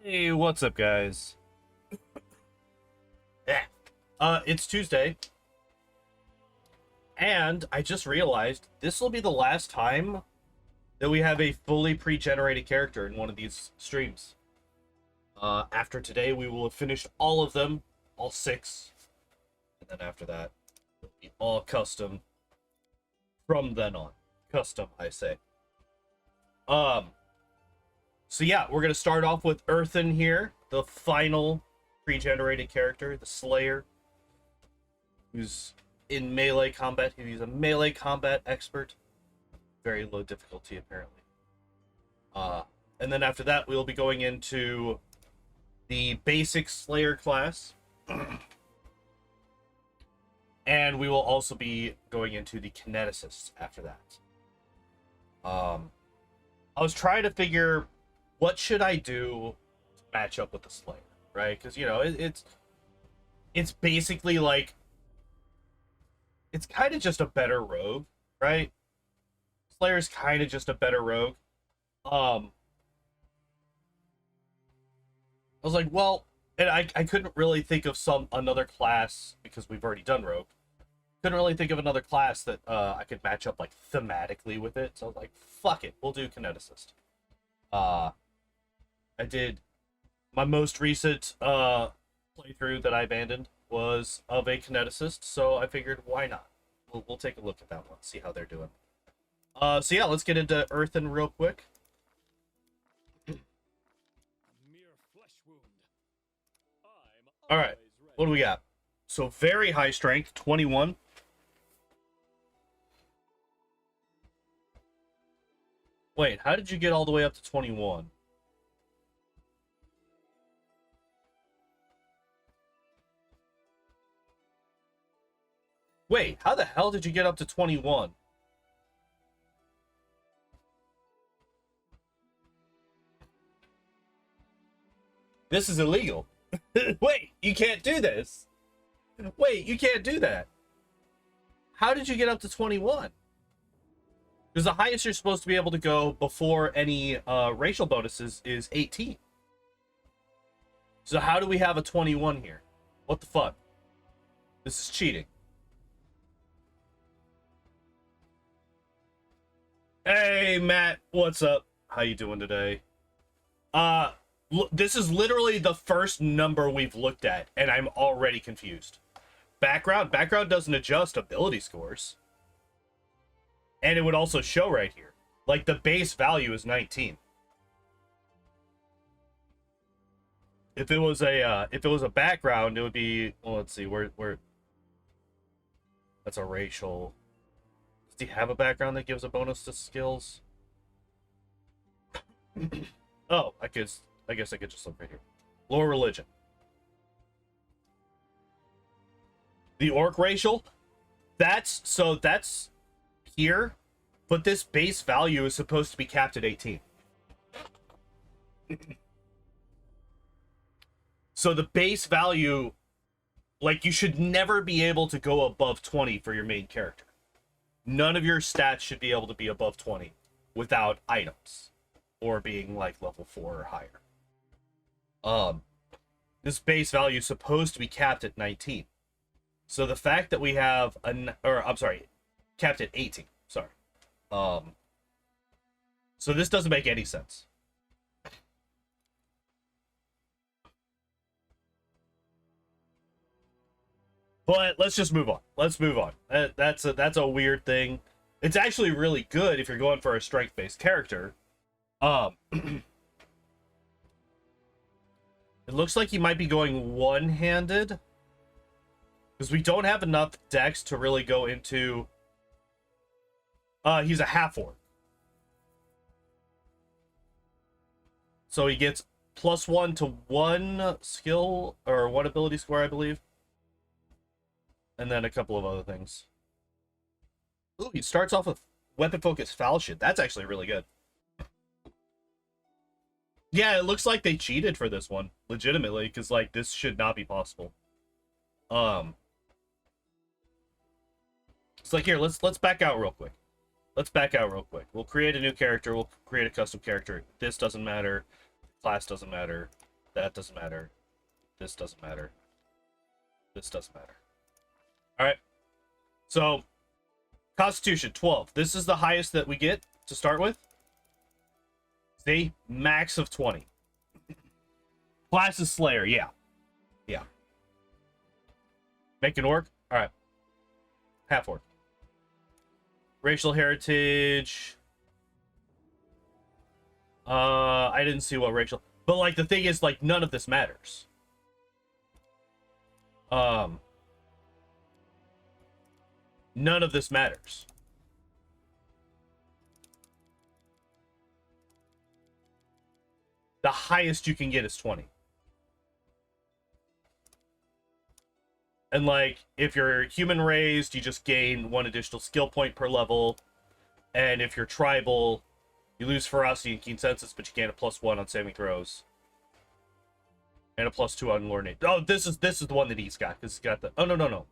Hey, what's up, guys? Yeah. It's Tuesday, and I just realized this will be the last time that we have a fully pre-generated character in one of these streams. After today, we will have finished all of them, all 6, and then after that, it'll be all custom from then on. Custom, I say. Um, so yeah, we're gonna start off with Urthan here, the final pre-generated character, the Slayer, who's in melee combat. He's a melee combat expert. Very low difficulty, apparently. And then after that, we'll be going into the basic Slayer class. And we will also be going into the Kineticist after that. I was trying to figure what should I do to match up with the Slayer, right? Because, you know, it's basically like, it's kind of just a better rogue, right? Slayer's kind of just a better rogue. I was like, well, and I couldn't really think of another class because we've already done rogue. Couldn't really think of another class that I could match up like thematically with it. So I was like, fuck it, we'll do Kineticist. I did my most recent playthrough that I abandoned was of a Kineticist, so I figured why not? We'll take a look at that one, see how they're doing. So yeah, let's get into Urthan real quick. All right, what do we got? So very high strength, 21. Wait, how did you get all the way up to 21? Wait, how the hell did you get up to 21? This is illegal. Wait, you can't do this. Wait, you can't do that. How did you get up to 21? Because the highest you're supposed to be able to go before any racial bonuses is 18. So how do we have a 21 here? What the fuck? This is cheating. Hey, Matt, what's up? How you doing today? This is literally the first number we've looked at, and I'm already confused. Background doesn't adjust ability scores. And it would also show right here. Like, the base value is 19. If it was a background, it would be, well, let's see, where that's a racial. Does he have a background that gives a bonus to skills? Oh, I guess I could just look right here. Lower religion. The orc racial, that's here, but this base value is supposed to be capped at 18. So the base value, like, you should never be able to go above 20 for your main character. None of your stats should be able to be above 20 without items or being like level 4 or higher. This base value is supposed to be capped at 19. So the fact that we have capped at 18. Sorry. So this doesn't make any sense. But let's just move on. Let's move on. That's a weird thing. It's actually really good if you're going for a strength-based character. It looks like he might be going one-handed, because we don't have enough dex to really go into. He's a half-orc, so he gets +1 to 1 skill or 1 ability score, I believe. And then a couple of other things. Ooh, he starts off with weapon focus falchion. That's actually really good. Yeah, it looks like they cheated for this one, legitimately, because like this should not be possible. It's like, here, let's back out real quick. Let's back out real quick. We'll create a new character. We'll create a custom character. This doesn't matter. Class doesn't matter. That doesn't matter. This doesn't matter. This doesn't matter. Alright. So, Constitution, 12. This is the highest that we get to start with. See? Max of 20. Class is Slayer, yeah. Yeah. Make it orc? Alright. Half orc. Racial heritage. I didn't see what racial... But, like, the thing is, like, none of this matters. None of this matters. The highest you can get is 20. And, like, if you're human raised, you just gain 1 additional skill point per level. And if you're tribal, you lose ferocity and keen senses, but you gain a +1 on saving throws. And a +2 on lore name. Oh, this is the one that he's got, because he's got the... Oh, no.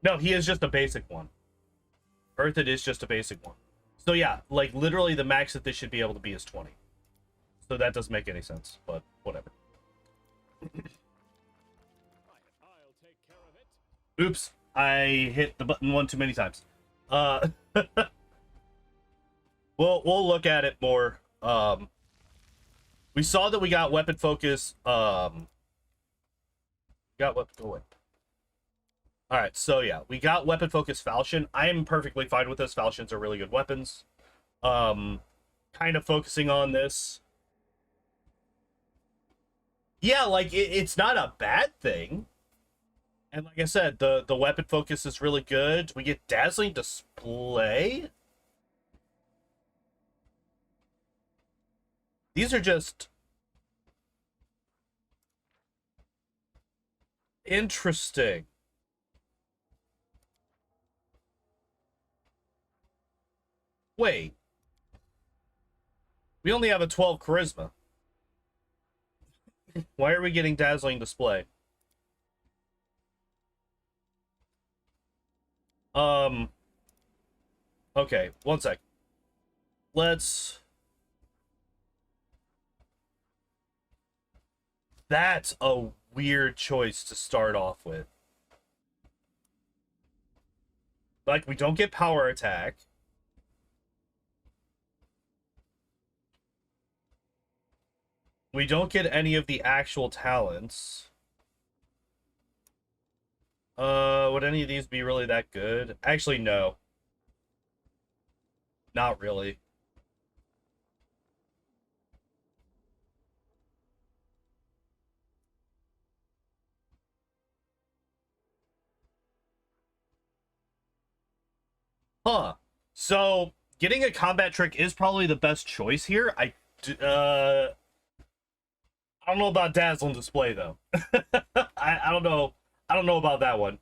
No, he is just a basic one. Urthan is just a basic one. So, yeah, like, literally the max that this should be able to be is 20. So that doesn't make any sense, but whatever. Oops, I hit the button one too many times. We'll look at it more. We saw that we got weapon focus. Got what? Go away. All right, so yeah, we got weapon focus falchion. I am perfectly fine with this. Falchions are really good weapons. Kind of focusing on this. Yeah, like it's not a bad thing. And like I said, the weapon focus is really good. We get dazzling display. These are just interesting. Wait. We only have a 12 charisma. Why are we getting dazzling display? Okay, one sec. That's a weird choice to start off with. Like, we don't get power attack. We don't get any of the actual talents. Would any of these be really that good? Actually, no. Not really. Huh. So, getting a combat trick is probably the best choice here. I don't know about dazzling display though. I don't know. I don't know about that one.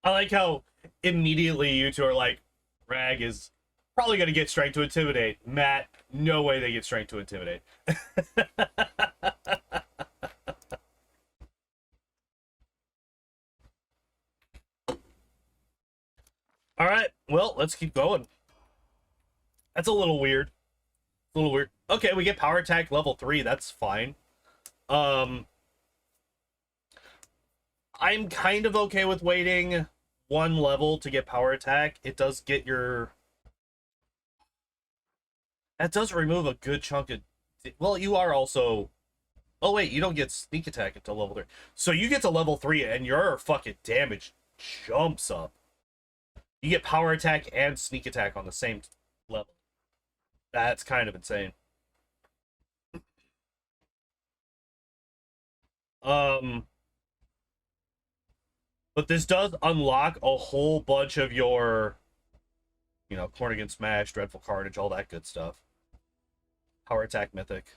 I like how immediately you two are like, Rag is probably gonna get strength to intimidate. Matt, no way they get strength to intimidate. All right, well, let's keep going. That's a little weird. A little weird. Okay, we get power attack level 3. That's fine. I'm kind of okay with waiting 1 level to get power attack. It does get your... That does remove a good chunk of... Well, you are also... Oh, wait, you don't get sneak attack until level 3. So you get to level 3 and your fucking damage jumps up. You get power attack and sneak attack on the same level. That's kind of insane. But this does unlock a whole bunch of your, you know, Cornigan Smash, Dreadful Carnage, all that good stuff. Power attack mythic.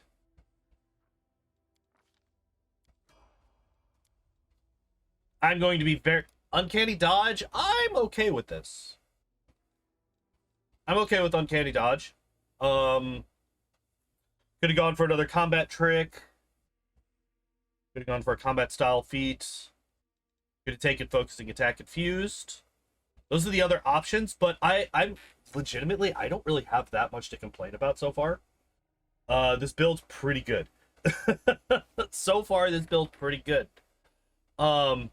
I'm going to be very... Uncanny dodge, I'm okay with this. I'm okay with uncanny dodge. Could have gone for another combat trick. Could have gone for a combat style feat. Could have taken focusing attack confused. Those are the other options, but I'm legitimately, I don't really have that much to complain about so far. This build's pretty good. So far, this build's pretty good. Um,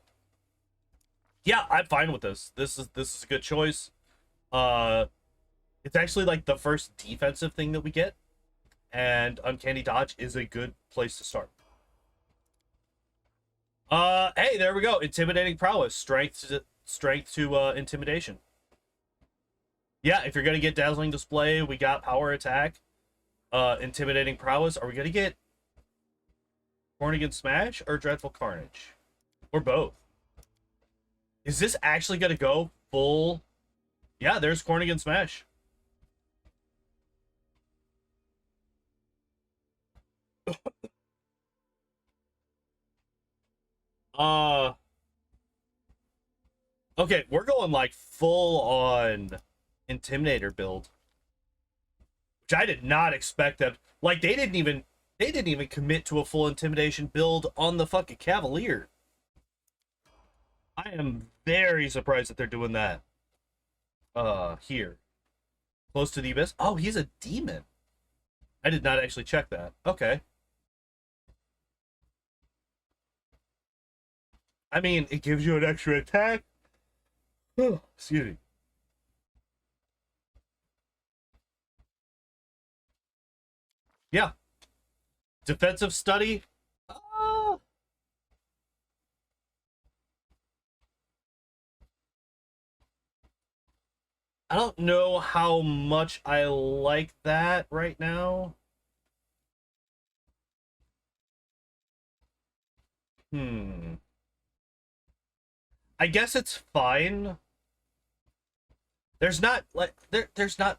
yeah, I'm fine with this. This is a good choice. Uh, it's actually like the first defensive thing that we get, and Uncanny Dodge is a good place to start. Hey, there we go. Intimidating prowess, strength to intimidation. Yeah, if you're gonna get dazzling display, we got power attack. Intimidating prowess. Are we gonna get Cornigan Smash or Dreadful Carnage? Or both? Is this actually gonna go full? Yeah, there's Cornigan Smash. Uh, okay, we're going like full on Intimidator build, which I did not expect them. Like they didn't even commit to a full intimidation build on the fucking Cavalier. I am very surprised that they're doing that. Here. Close to the abyss. Oh, he's a demon. I did not actually check that. Okay. I mean, it gives you an extra attack. Excuse me. Yeah. Defensive study. Uh, I don't know how much I like that right now. Hmm. I guess it's fine. There's not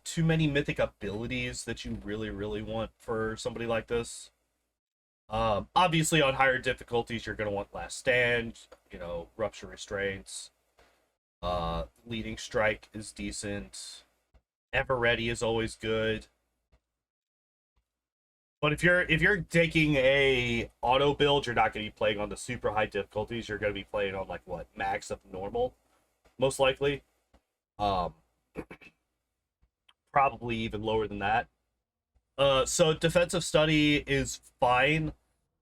too many mythic abilities that you really want for somebody like this. Obviously on higher difficulties you're gonna want Last Stand, Rupture Restraints. Leading Strike is decent. Ever Ready is always good. But if you're taking a auto build, you're not gonna be playing on the super high difficulties. You're gonna be playing on like what, max of normal, most likely. Um, Probably even lower than that. So defensive study is fine.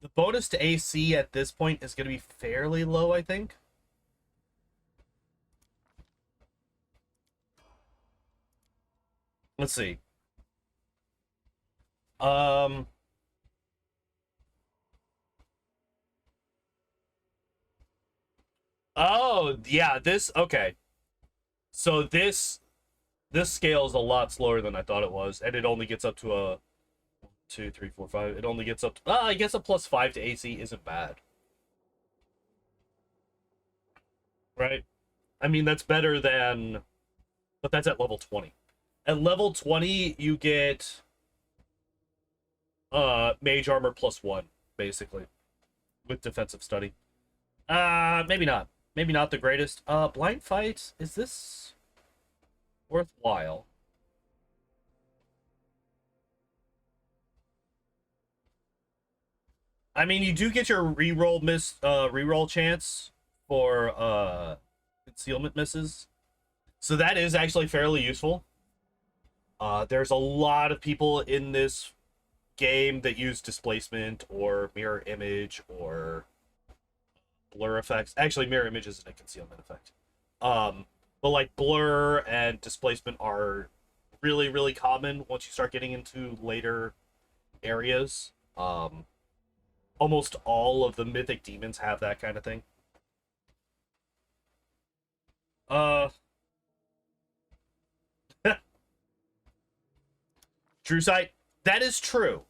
The bonus to AC at this point is going to be fairly low, I think. Let's see. Um. Oh, yeah, okay. So this scale is a lot slower than I thought it was, and it only gets up to a 2, 3, 4, 5. It only gets up to, I guess a +5 to AC isn't bad. Right? I mean, that's better than, but that's at level 20. At level 20, you get mage armor +1, basically, with defensive study. Maybe not. Maybe not the greatest. Blind fight, is this worthwhile? I mean, you do get your reroll chance for concealment misses. So that is actually fairly useful. There's a lot of people in this game that use displacement or mirror image or blur effects. Actually, mirror image isn't a concealment effect. But like blur and displacement are really common once you start getting into later areas. Almost all of the mythic demons have that kind of thing. Uh, True Sight. That is true.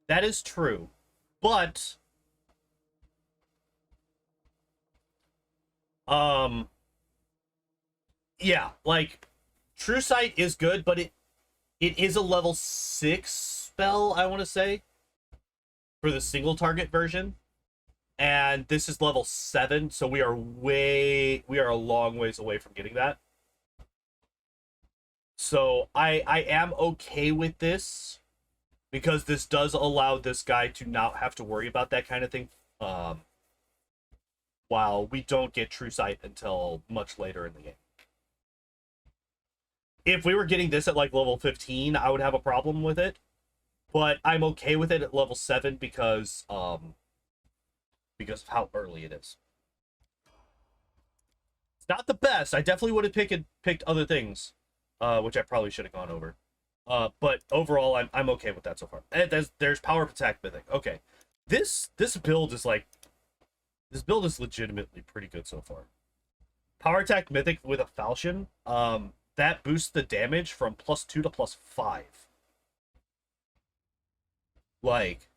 That is true. But um yeah, like True Sight is good, but it is a level 6 spell, I want to say, for the single target version. And this is level 7, so we are a long ways away from getting that. So I am okay with this because this does allow this guy to not have to worry about that kind of thing. While we don't get True Sight until much later in the game. If we were getting this at like level 15, I would have a problem with it. but I'm okay with it at level 7 because of how early it is. It's not the best. I definitely would have picked other things, which I probably should have gone over. But overall, I'm okay with that so far. And there's power protect mythic. Okay, this build is like, this build is legitimately pretty good so far. Power attack mythic with a falchion, that boosts the damage from +2 to +5. Like,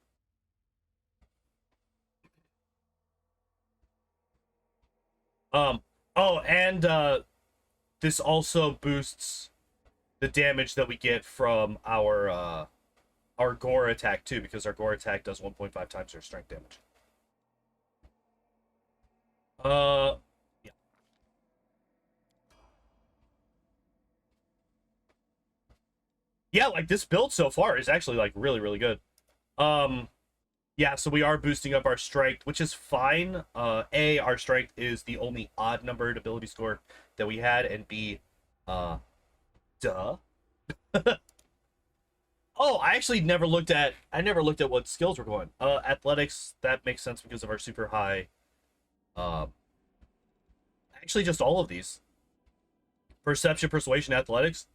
oh, and this also boosts the damage that we get from our gore attack too, because our gore attack does 1.5 times their strength damage. Yeah. Yeah, like this build so far is actually like really, really good. Yeah, so we are boosting up our strength, which is fine. Our strength is the only odd numbered ability score that we had, and B, duh. Oh, I never looked at what skills were going. Athletics, that makes sense because of our super high. Um, Actually, just all of these. Perception, persuasion, athletics.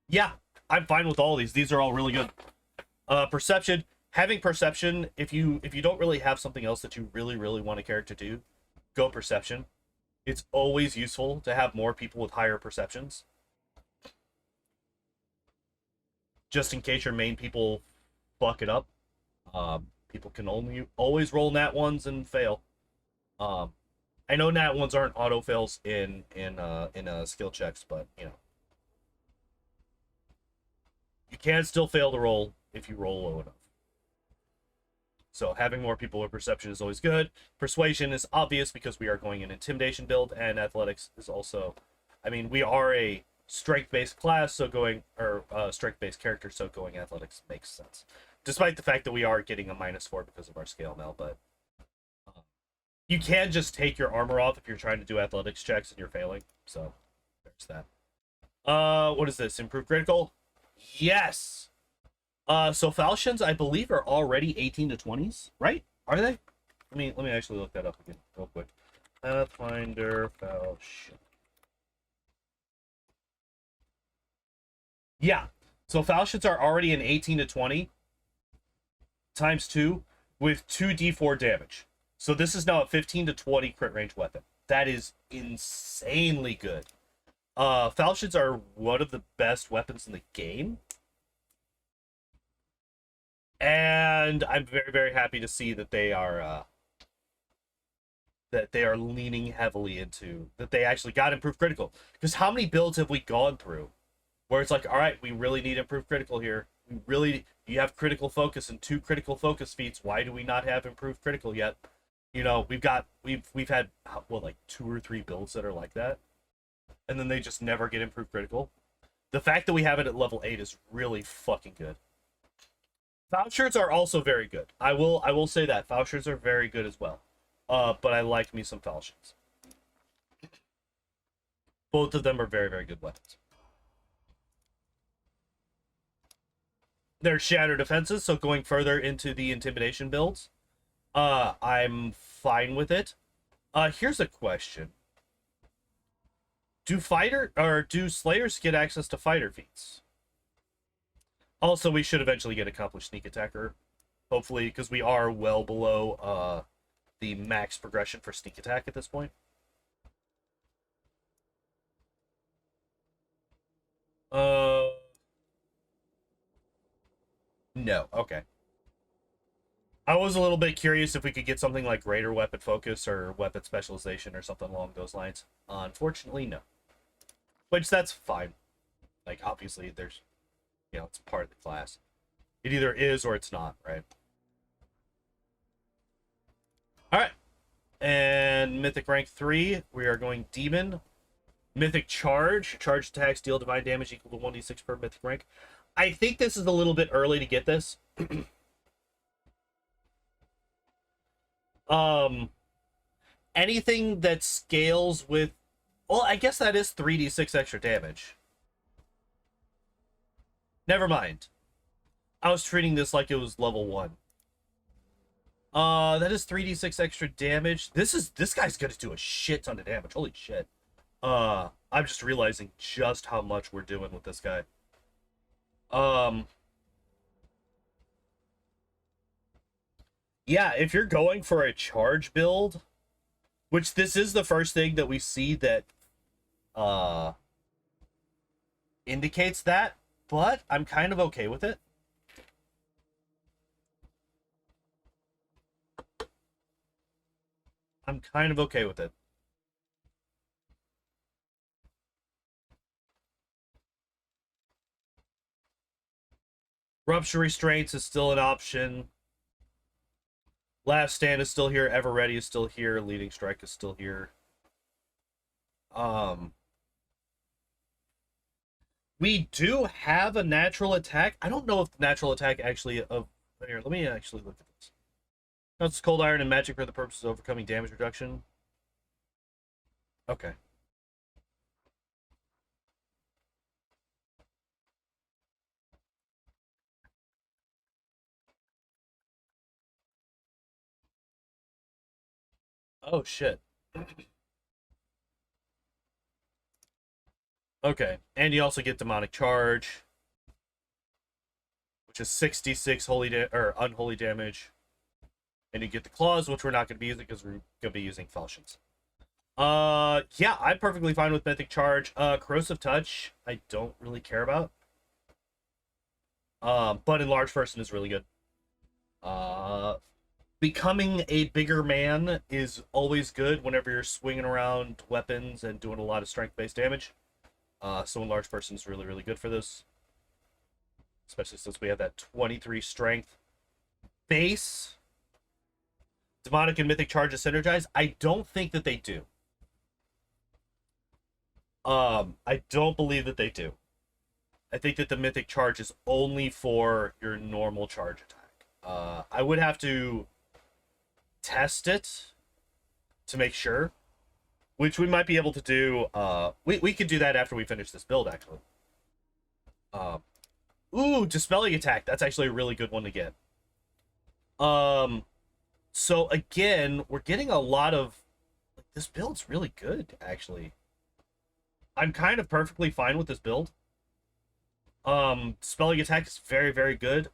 Yeah, I'm fine with all of these. These are all really good. Perception, having perception, if you don't really have something else that you really, really want a character to do, go perception. It's always useful to have more people with higher perceptions. Just in case your main people fuck it up. People can only always roll nat ones and fail. Um, I know nat ones aren't auto fails in skill checks, but you know you can still fail to roll if you roll low enough. So having more people with perception is always good. Persuasion is obvious because we are going an intimidation build, and athletics is also, I mean, we are a strength-based class, so going, or strength-based character, so going athletics makes sense. Despite the fact that we are getting a -4 because of our scale mail, but you can just take your armor off if you're trying to do athletics checks and you're failing. So there's that. What is this? Improved critical? Yes. So falchions, I believe, are already 18 to 20s, right? Are they? Let me actually look that up again real quick. Pathfinder falchion. Yeah. So falchions are already an 18 to 20 times 2 with 2d4 damage. So this is now a 15 to 20 crit range weapon. That is insanely good. Falchions are one of the best weapons in the game. And I'm very, very happy to see that they are leaning heavily into that. They actually got improved critical. Because how many builds have we gone through where it's like, all right, we really need improved critical here. You have critical focus and 2 critical focus feats. Why do we not have improved critical yet? You know, we've had well, like 2 or 3 builds that are like that, and then they just never get improved critical. The fact that we have it at level 8 is really fucking good. Vouchers are also very good. I will say that vouchers are very good as well. But I like me some falchions. Both of them are very, very good weapons. They're shattered defenses, so going further into the intimidation builds, I'm fine with it. Here's a question. Do Slayers get access to fighter feats? Also, we should eventually get accomplished sneak attacker, hopefully, because we are well below the max progression for sneak attack at this point. No. Okay. I was a little bit curious if we could get something like greater weapon focus or weapon specialization or something along those lines. Unfortunately, no. Which, that's fine. Like, obviously, there's, you know, it's part of the class. It either is or it's not, right? Alright. And Mythic rank 3, we are going Demon. Mythic Charge. Charge attacks deal divine damage equal to 1d6 per Mythic rank. I think this is a little bit early to get this. Anything that scales with... Well, I guess that is 3d6 extra damage. Never mind. I was treating this like it was level 1. That is 3d6 extra damage. This guy's gonna do a shit ton of damage. Holy shit. I'm just realizing just how much we're doing with this guy. Um, yeah, if you're going for a charge build, which this is the first thing that we see that uh indicates that, but I'm kind of okay with it. I'm kind of okay with it. Rupture Restraints is still an option. Last Stand is still here. Ever Ready is still here. Leading Strike is still here. We do have a natural attack. I don't know if the natural attack actually of here. Let me actually look at this. That's Cold Iron and Magic for the purpose of overcoming damage reduction. Okay. Oh shit. Okay, and you also get Demonic Charge, which is 66 holy or unholy damage, and you get the claws, which we're not going to be using because we're going to be using falchions. Yeah, I'm perfectly fine with Mythic Charge. Corrosive Touch, I don't really care about. But Enlarged Person is really good. Becoming a bigger man is always good whenever you're swinging around weapons and doing a lot of strength-based damage. So Enlarged Person is really, really good for this. Especially since we have that 23 strength base. Demonic and Mythic Charges synergize? I don't think that they do. I don't believe that they do. I think that the Mythic Charge is only for your normal charge attack. I would have to test it to make sure, which we might be able to do. We could do that after we finish this build, actually. Ooh, Dispelling Attack. That's actually a really good one to get. So again, we're getting a lot of... This build's really good, actually. I'm kind of perfectly fine with this build. Dispelling Attack is very, very good.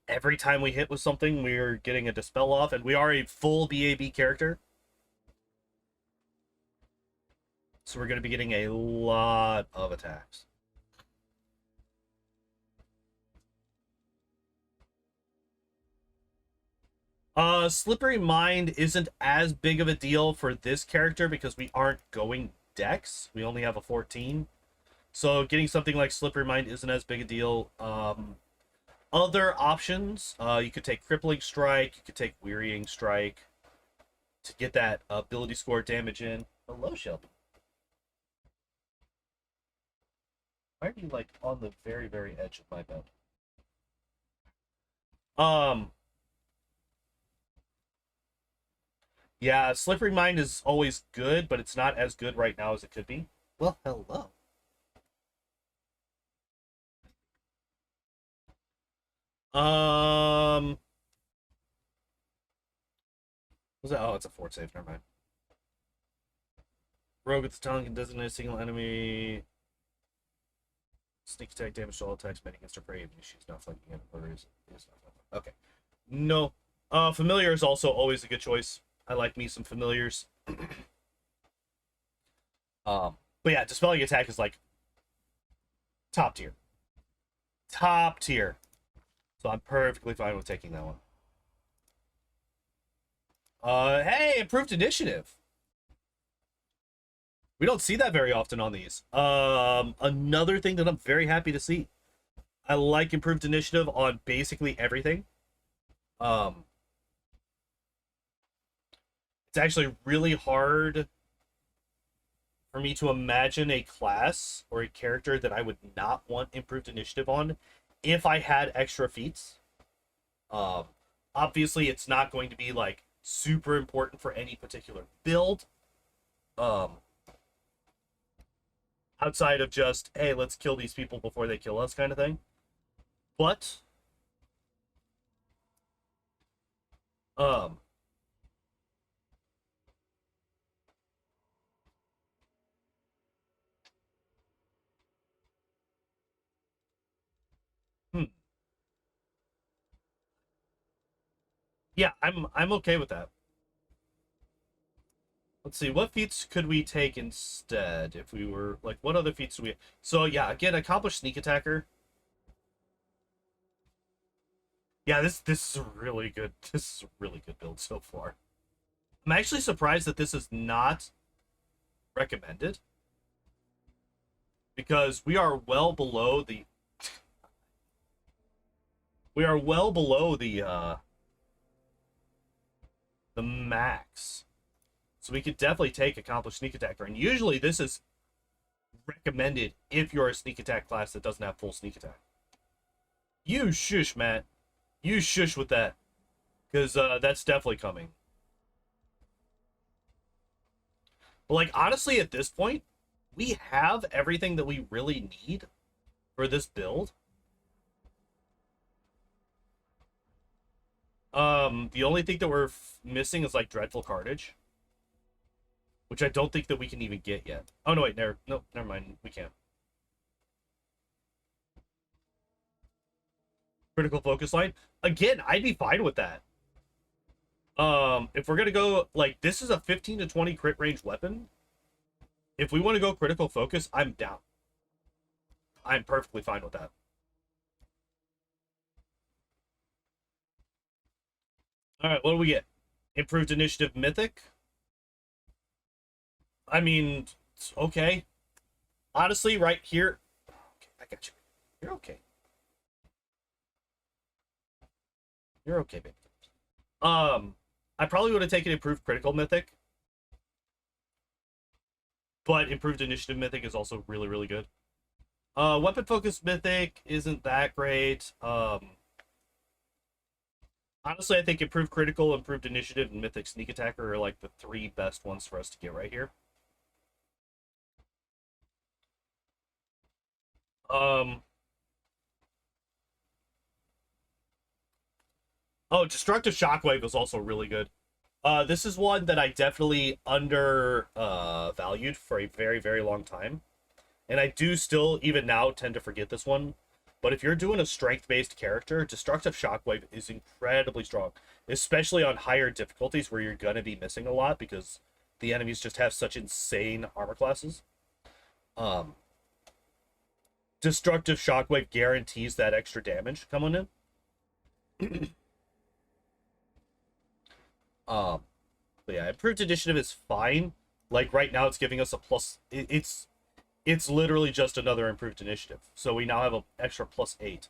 Every time we hit with something, we're getting a Dispel off, and we are a full BAB character. So we're going to be getting a lot of attacks. Slippery Mind isn't as big of a deal for this character because we aren't going Dex. We only have a 14. So getting something like Slippery Mind isn't as big a deal. Other options, you could take Crippling Strike, you could take Wearying Strike to get that ability score damage in. Hello, Shelby. Why are you, like, on the very, very edge of my bed? Yeah, Slippery Mind is always good, but it's not as good right now as it could be. Well, hello. Was that? Oh, it's a fort save. Never mind. Rogue with the tongue can designate a single enemy. Sneak attack damage to all attacks made against her prey. Even if she's not flanking it, or is not. Okay. No. Familiar is also always a good choice. I like me some familiars. But yeah, Dispelling Attack is like top tier. Top tier. So I'm perfectly fine with taking that one. Hey, improved initiative. We don't see that very often on these. Another thing that I'm very happy to see. I like improved initiative on basically everything. It's actually really hard for me to imagine a class or a character that I would not want improved initiative on if I had extra feats. Obviously, it's not going to be like super important for any particular build. outside of just, hey, let's kill these people before they kill us kind of thing. But um hmm, yeah, I'm okay with that. Let's see, what feats could we take instead if we were like, what other feats do we? So yeah, again, accomplish sneak attacker. Yeah, this is a really good. This is a really good build so far. I'm actually surprised that this is not recommended because we are well below the max. So we could definitely take accomplished sneak attacker, and usually this is recommended if you're a sneak attack class that doesn't have full sneak attack. You shush, Matt. You shush with that, because that's definitely coming. But like honestly, at this point, we have everything that we really need for this build. The only thing that we're missing is like Dreadful Carnage, which I don't think that we can even get yet. Oh no, wait, never mind, we can't. Critical focus line again. I'd be fine with that. If we're gonna go like this is a 15 to 20 crit range weapon. If we want to go critical focus, I'm down. I'm perfectly fine with that. All right, what do we get? Improved initiative mythic. I mean, okay. Honestly, right here, okay, I got you. You're okay. You're okay, baby. I probably would have taken improved critical mythic, but improved initiative mythic is also really, really good. Weapon focus mythic isn't that great. Honestly, I think improved critical, improved initiative, and mythic sneak attacker are like the three best ones for us to get right here. Um, oh, destructive shockwave is also really good. This is one that I definitely under valued for a very, very long time. And I do still, even now, tend to forget this one. But if you're doing a strength-based character, Destructive Shockwave is incredibly strong. Especially on higher difficulties where you're going to be missing a lot because the enemies just have such insane armor classes. Um, Destructive Shockwave guarantees that extra damage coming in. um, but yeah, Improved Initiative is fine. Like right now, it's giving us a plus. It's literally just another improved initiative. So we now have an extra +8.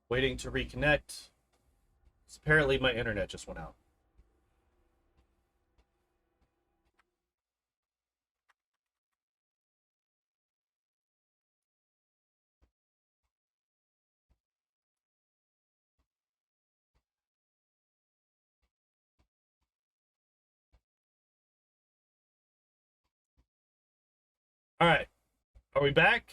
Waiting to reconnect. Apparently my internet just went out. All right. Are we back?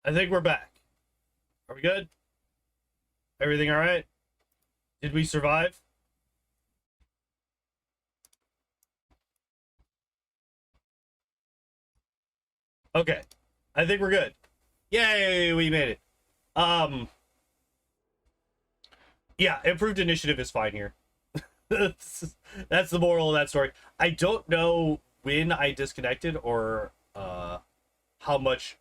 I think we're back. Are we good? Everything all right? Did we survive? Okay. I think we're good. Yay, we made it. Um yeah, improved initiative is fine here. That's the moral of that story. I don't know when I disconnected or how much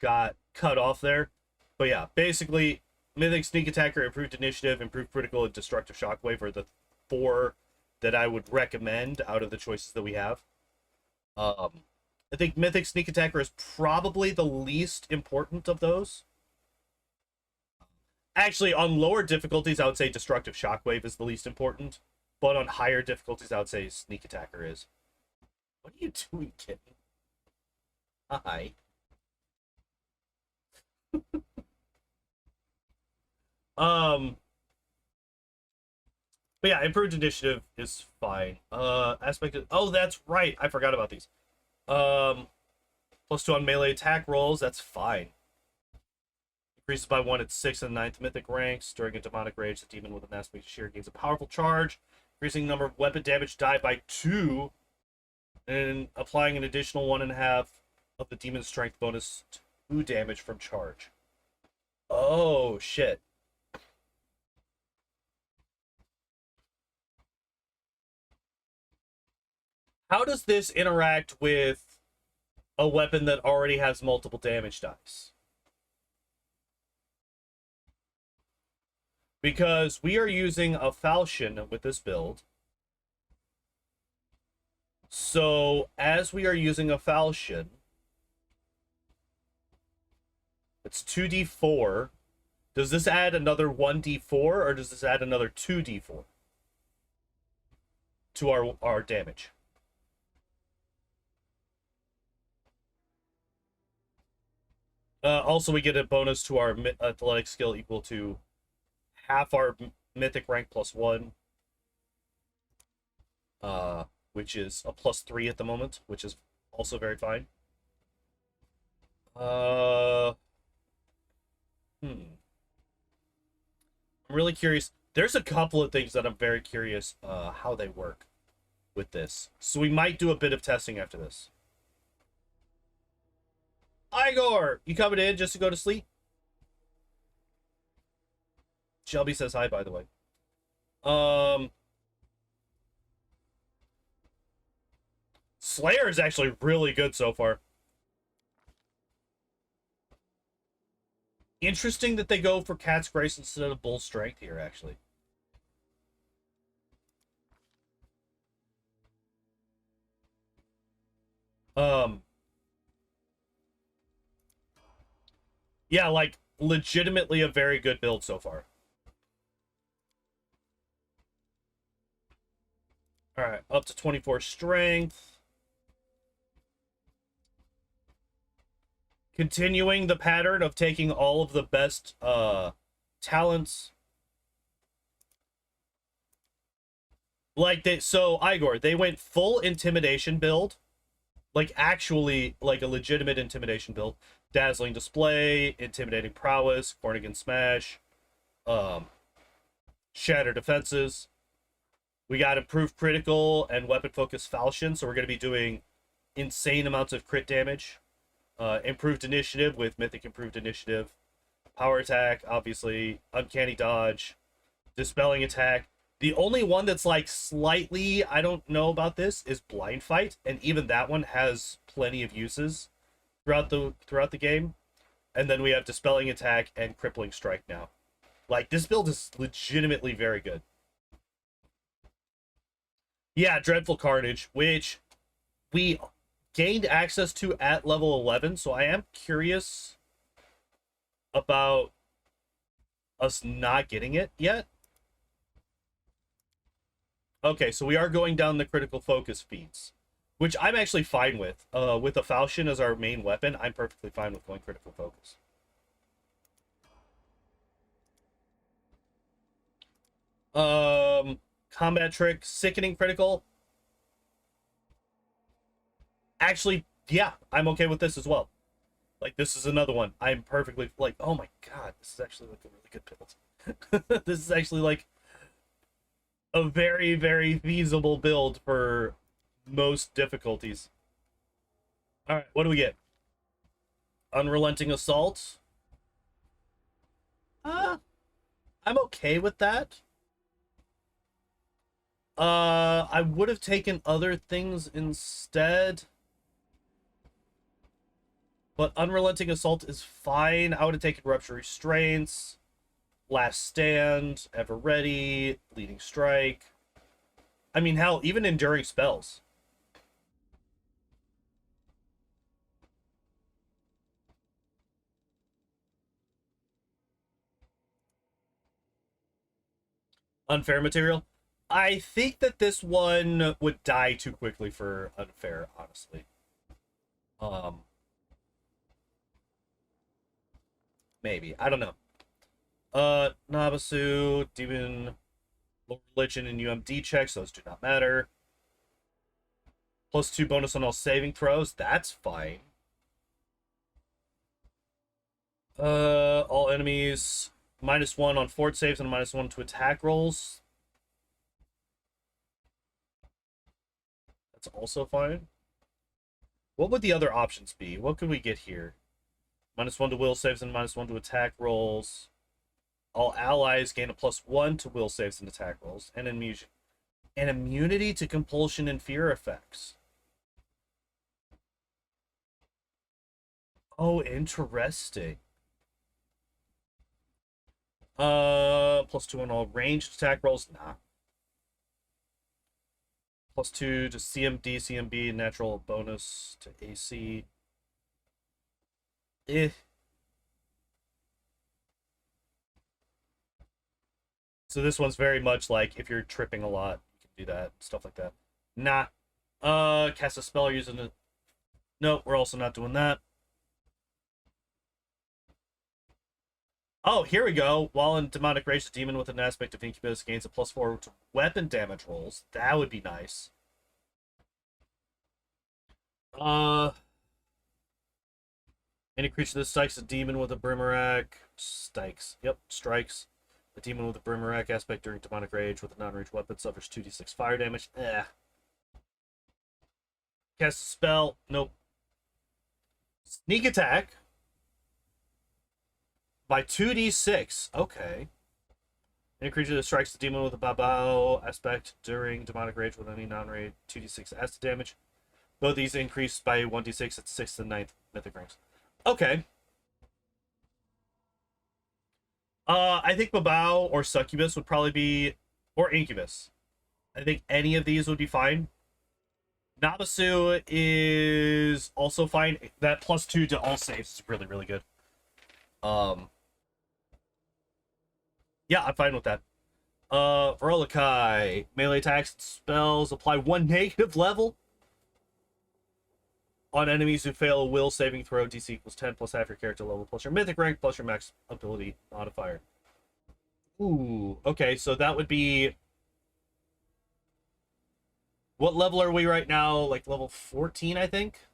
got cut off there. But yeah, basically, Mythic Sneak Attacker, Improved Initiative, Improved Critical, and Destructive Shockwave are the four that I would recommend out of the choices that we have. Um, I think Mythic Sneak Attacker is probably the least important of those. Actually, on lower difficulties, I would say Destructive Shockwave is the least important. But on higher difficulties, I would say Sneak Attacker is. What are you doing, kitten? Hi. um... But yeah, improved initiative is fine. Aspect of... Oh, that's right. I forgot about these. +2 on melee attack rolls. That's fine. Increases by 1 at 6th and 9th mythic ranks. During a demonic rage, the demon with an aspect of sheer gains a powerful charge. Increasing number of weapon damage die by 2. And applying an additional 1.5 of the demon's strength bonus 2 damage from charge. Oh, shit. How does this interact with a weapon that already has multiple damage dice? Because we are using a falchion with this build. So, as we are using a falchion, it's 2d4. Does this add another 1d4, or does this add another 2d4 to our damage? Also, we get a bonus to our athletic skill equal to half our mythic rank +1, which is a +3 at the moment, which is also very fine. I'm really curious. There's a couple of things that I'm very curious how they work with this. So we might do a bit of testing after this. Igor, you coming in just to go to sleep? Shelby says hi, by the way. Slayer is actually really good so far. Interesting that they go for Cat's Grace instead of Bull Strength here, actually. Yeah, like, legitimately a very good build so far. Alright, up to 24 strength. Continuing the pattern of taking all of the best talents. Like, so Igor, they went full intimidation build. Like, actually, like a legitimate intimidation build. Dazzling Display, Intimidating Prowess, Cornigan Smash, Shatter Defenses. We got Improved Critical and Weapon Focus Falchion, so we're going to be doing insane amounts of crit damage. Improved Initiative with Mythic Improved Initiative. Power Attack, obviously. Uncanny Dodge. Dispelling Attack. The only one that's like slightly, I don't know about this, is Blind Fight, and even that one has plenty of uses throughout the game. And then we have Dispelling Attack and Crippling Strike now. Like, this build is legitimately very good. Yeah, Dreadful Carnage, which we gained access to at level 11, so I am curious about us not getting it yet. Okay, so we are going down the critical focus feats, which I'm actually fine with. With a falchion as our main weapon, I'm perfectly fine with going critical focus. Combat trick, sickening critical. Actually, yeah, I'm okay with this as well. Like, this is another one. I'm perfectly, like, oh my god, this is actually, like, a really good build. This is actually, like, a very, very feasible build for most difficulties. Alright, what do we get? Unrelenting Assault. I'm okay with that. I would have taken other things instead. But Unrelenting Assault is fine. I would have taken Rupture Restraints, Last Stand, Ever Ready, Leading Strike. I mean, hell, even Enduring Spells. Unfair material. I think that this one would die too quickly for unfair, honestly. Um, Maybe. I don't know. Nabasu, Demon, Low Religion, and UMD checks. Those do not matter. +2 bonus on all saving throws. That's fine. All enemies -1 on fort saves and -1 to attack rolls. That's also fine. What would the other options be? What could we get here? -1 to will saves and -1 to attack rolls. All allies gain a +1 to will saves and attack rolls, and immunity to compulsion and fear effects. Oh, interesting. +2 on all ranged attack rolls. Nah. +2 to CMD, CMB, natural bonus to AC. Eh. So this one's very much like if you're tripping a lot, you can do that, stuff like that. Nah. Cast a spell using it. Nope, we're also not doing that. Oh, here we go. While in demonic rage, the demon with an aspect of incubus gains a +4 to weapon damage rolls. That would be nice. Uh, any creature that strikes a demon with a brimerack strikes. The demon with a brimerack aspect during demonic rage with a non-rage weapon suffers 2d6 fire damage. Cast a spell. Nope. Sneak attack by 2d6. Okay. Any creature that strikes the demon with a babao aspect during demonic rage with any non-rage 2d6 acid damage. Both these increase by 1d6 at 6th and 9th mythic ranks. Okay. I think babao or succubus would probably be, or incubus. I think any of these would be fine. Nabasu is also fine. That +2 to all saves is really, really good. Yeah, I'm fine with that. Verolikai. Melee attacks and spells apply 1 negative level on enemies who fail a will saving throw. DC = 10 plus half your character level plus your mythic rank plus your max ability modifier. Ooh, okay, so that would be... What level are we right now? Like level 14, I think?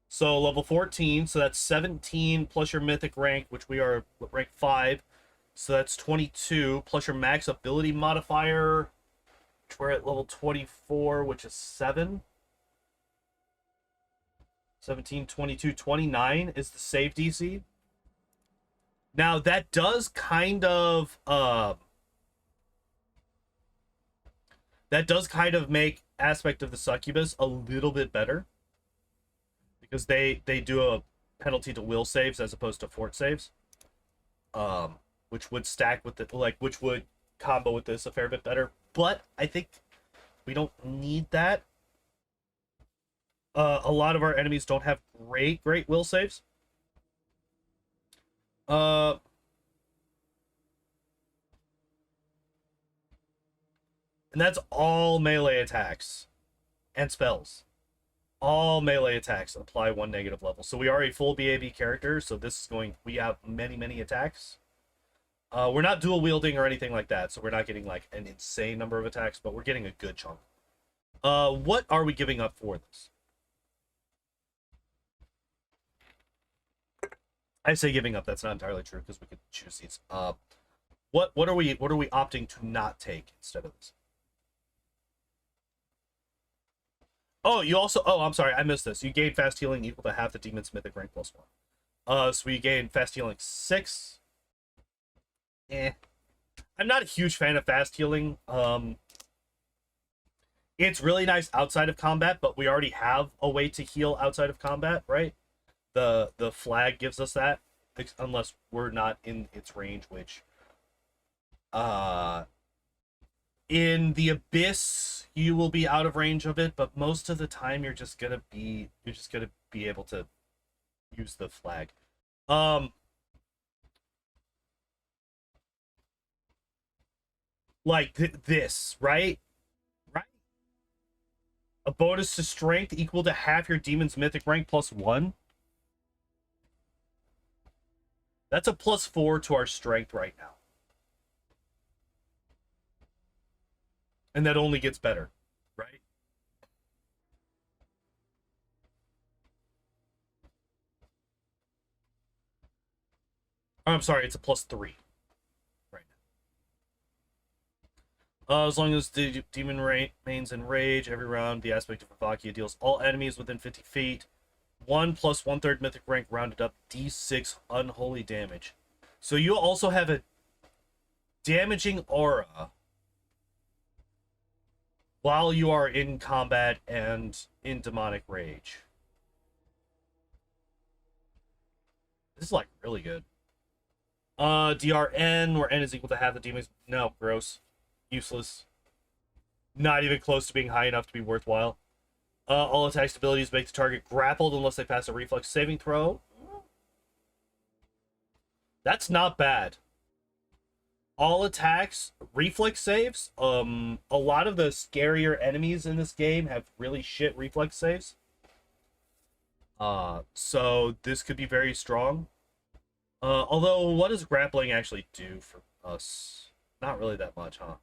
So level 14, so that's 17 plus your mythic rank, which we are rank 5. So that's 22 plus your max ability modifier, which we're at level 24, which is 7. 17, 22, 29 is the save DC. Now that does kind of make aspect of the succubus a little bit better, because they do a penalty to will saves as opposed to fort saves, which would stack with the which would combo with this a fair bit better. But I think we don't need that. A lot of our enemies don't have great will saves. And that's all melee attacks and spells. All melee attacks apply 1 negative level. So we are a full BAB character, so this is going... We have many attacks. We're not dual wielding or anything like that, so we're not getting like an insane number of attacks, but we're getting a good chunk. What are we giving up for this? I say giving up. That's not entirely true because we could choose these. What are we opting to not take instead of this? Oh, you also... Oh, I'm sorry. I missed this. You gain fast healing equal to half the demon's mythic rank +1. So we gain fast healing 6. I'm not a huge fan of fast healing. It's really nice outside of combat, but we already have a way to heal outside of combat, right? The flag gives us that, unless we're not in its range, which in the abyss you will be out of range of it, but most of the time you're just gonna be able to use the flag. like this, right? Right? A bonus to strength equal to half your demon's mythic rank plus 1. That's a +4 to our strength right now. And that only gets better, right? Oh, I'm sorry, it's a +3 right now. As long as the demon remains in rage every round, the aspect of Vavakia deals all enemies within 50 feet 1 plus 1/3 mythic rank rounded up d6 unholy damage. So you also have a damaging aura while you are in combat and in demonic rage. This is like really good. DRN, where N is equal to half the demons. No, gross. Useless. Not even close to being high enough to be worthwhile. All attacks abilities make the target grappled unless they pass a reflex saving throw. That's not bad. All attacks, reflex saves. A lot of the scarier enemies in this game have really shit reflex saves. So this could be very strong. Although, what does grappling actually do for us? Not really that much, huh?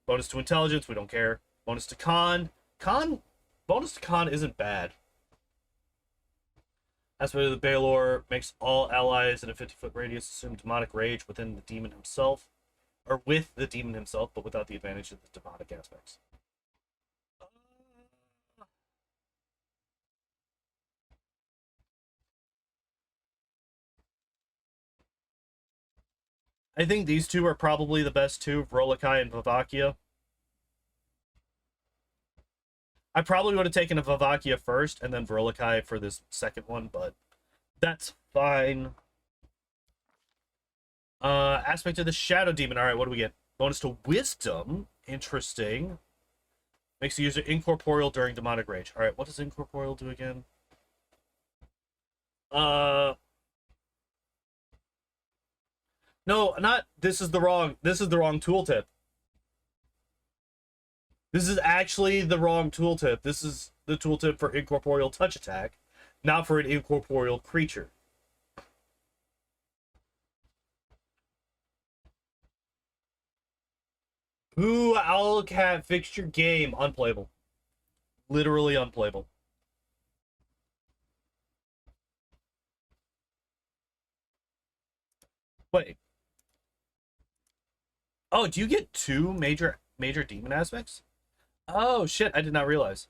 Bonus to intelligence, we don't care. Bonus to con. Bonus to con isn't bad. Aspect of the Baylor makes all allies in a 50-foot radius assume demonic rage within the demon himself. Or with the demon himself, but without the advantage of the demonic aspects. I think these two are probably the best two, Vrolikai and Vavakia. I probably would have taken a Vavakia first and then Vrolikai for this second one, but that's fine. Aspect of the Shadow Demon. Alright, what do we get? Bonus to Wisdom. Interesting. Makes the user incorporeal during demonic rage. Alright, what does incorporeal do again? No, not this is the wrong tooltip. This is actually the wrong tooltip. This is the tooltip for incorporeal touch attack, not for an incorporeal creature. Ooh, Owlcat fixture game. Unplayable. Literally unplayable. Wait. Oh, do you get two major demon aspects? Oh shit, I did not realize.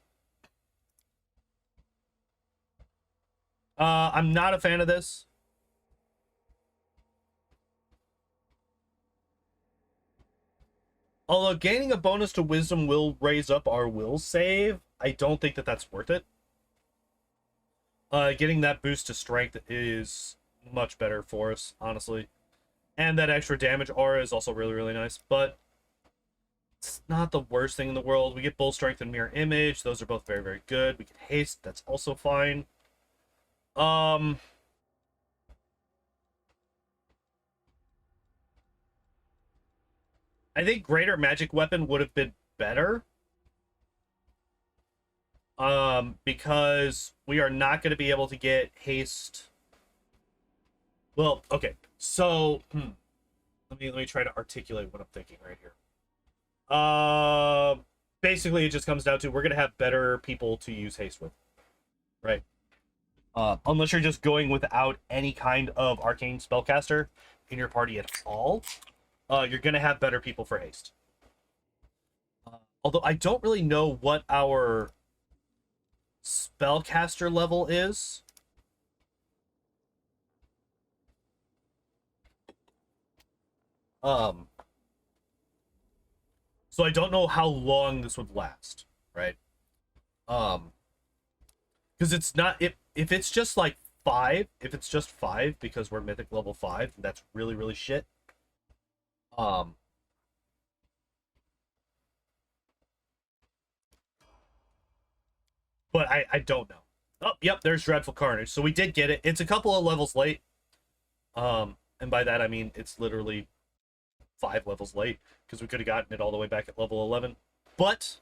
I'm not a fan of this. Although gaining a bonus to wisdom will raise up our will save, I don't think that that's worth it. Getting that boost to strength is much better for us, honestly. And that extra damage aura is also really, really nice. But it's not the worst thing in the world. We get bull strength and mirror image. Those are both very, very good. We get haste. That's also fine. I think greater magic weapon would have been better. Because we are not going to be able to get haste. Well, okay. So, let me try to articulate what I'm thinking right here. Basically, it just comes down to we're going to have better people to use haste with, right? Unless you're just going without any kind of arcane spellcaster in your party at all, you're going to have better people for haste. Although I don't really know what our spellcaster level is. So I don't know how long this would last, right? Because it's not if it's just like 5, if it's just 5 because we're mythic level 5, that's really, really shit. But I don't know. Oh, yep, there's Dreadful Carnage. So we did get it. It's a couple of levels late. And by that I mean it's literally 5 levels late because we could have gotten it all the way back at level 11. But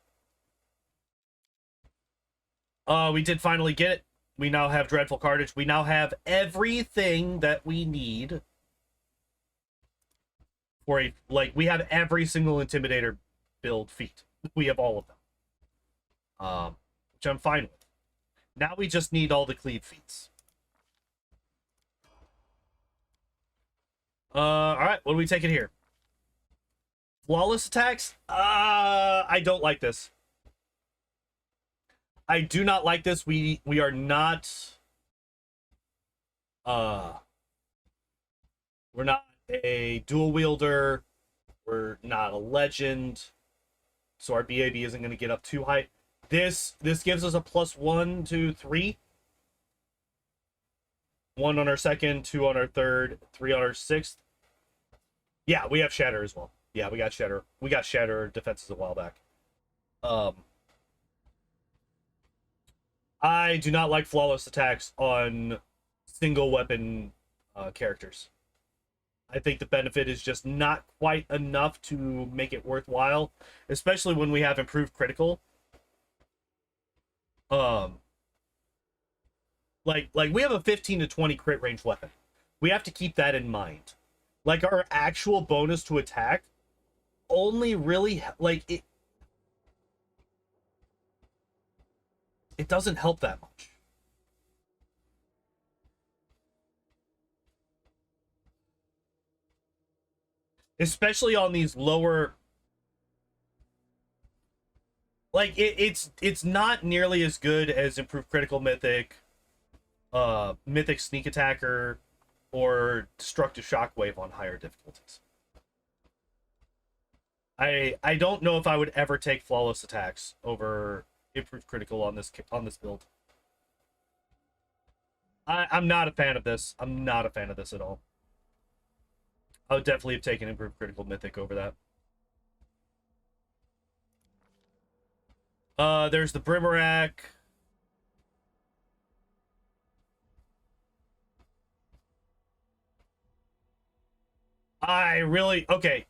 we did finally get it. We now have Dreadful Carnage. We now have everything that we need for a, like, we have every single Intimidator build feat. We have all of them. Which I'm fine with. Now we just need all the cleave feats. Alright, what are we taking here? Flawless attacks? I don't like this. I do not like this. We are not we're not a dual wielder. We're not a legend. So our BAB isn't going to get up too high. This gives us a +1, 2, 3. 1 on our second, 2 on our third, 3 on our sixth. Yeah, we have Shatter as well. Yeah, we got Shatter. We got Shatter defenses a while back. I do not like flawless attacks on single weapon characters. I think the benefit is just not quite enough to make it worthwhile, especially when we have improved critical. Like we have a 15 to 20 crit range weapon. We have to keep that in mind. Like, our actual bonus to attack only really, like, it doesn't help that much. Especially on these lower, like, it's not nearly as good as improved critical mythic, mythic sneak attacker, or destructive shockwave on higher difficulties. I don't know if I would ever take flawless attacks over improved critical on this build. I'm not a fan of this. I'm not a fan of this at all. I would definitely have taken improved critical mythic over that. There's the Brimarack. Okay.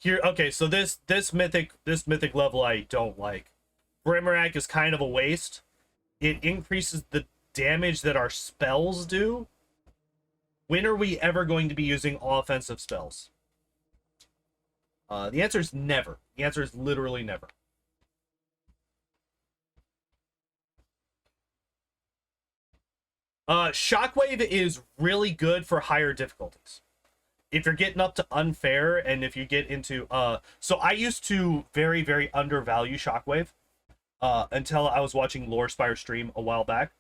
Okay, so this mythic level I don't like. Brimarack is kind of a waste. It increases the damage that our spells do. When are we ever going to be using offensive spells? The answer is never. The answer is literally never. Shockwave is really good for higher difficulties. If you're getting up to unfair, and if you get into so I used to very, very undervalue Shockwave until I was watching Lore Spire stream a while back,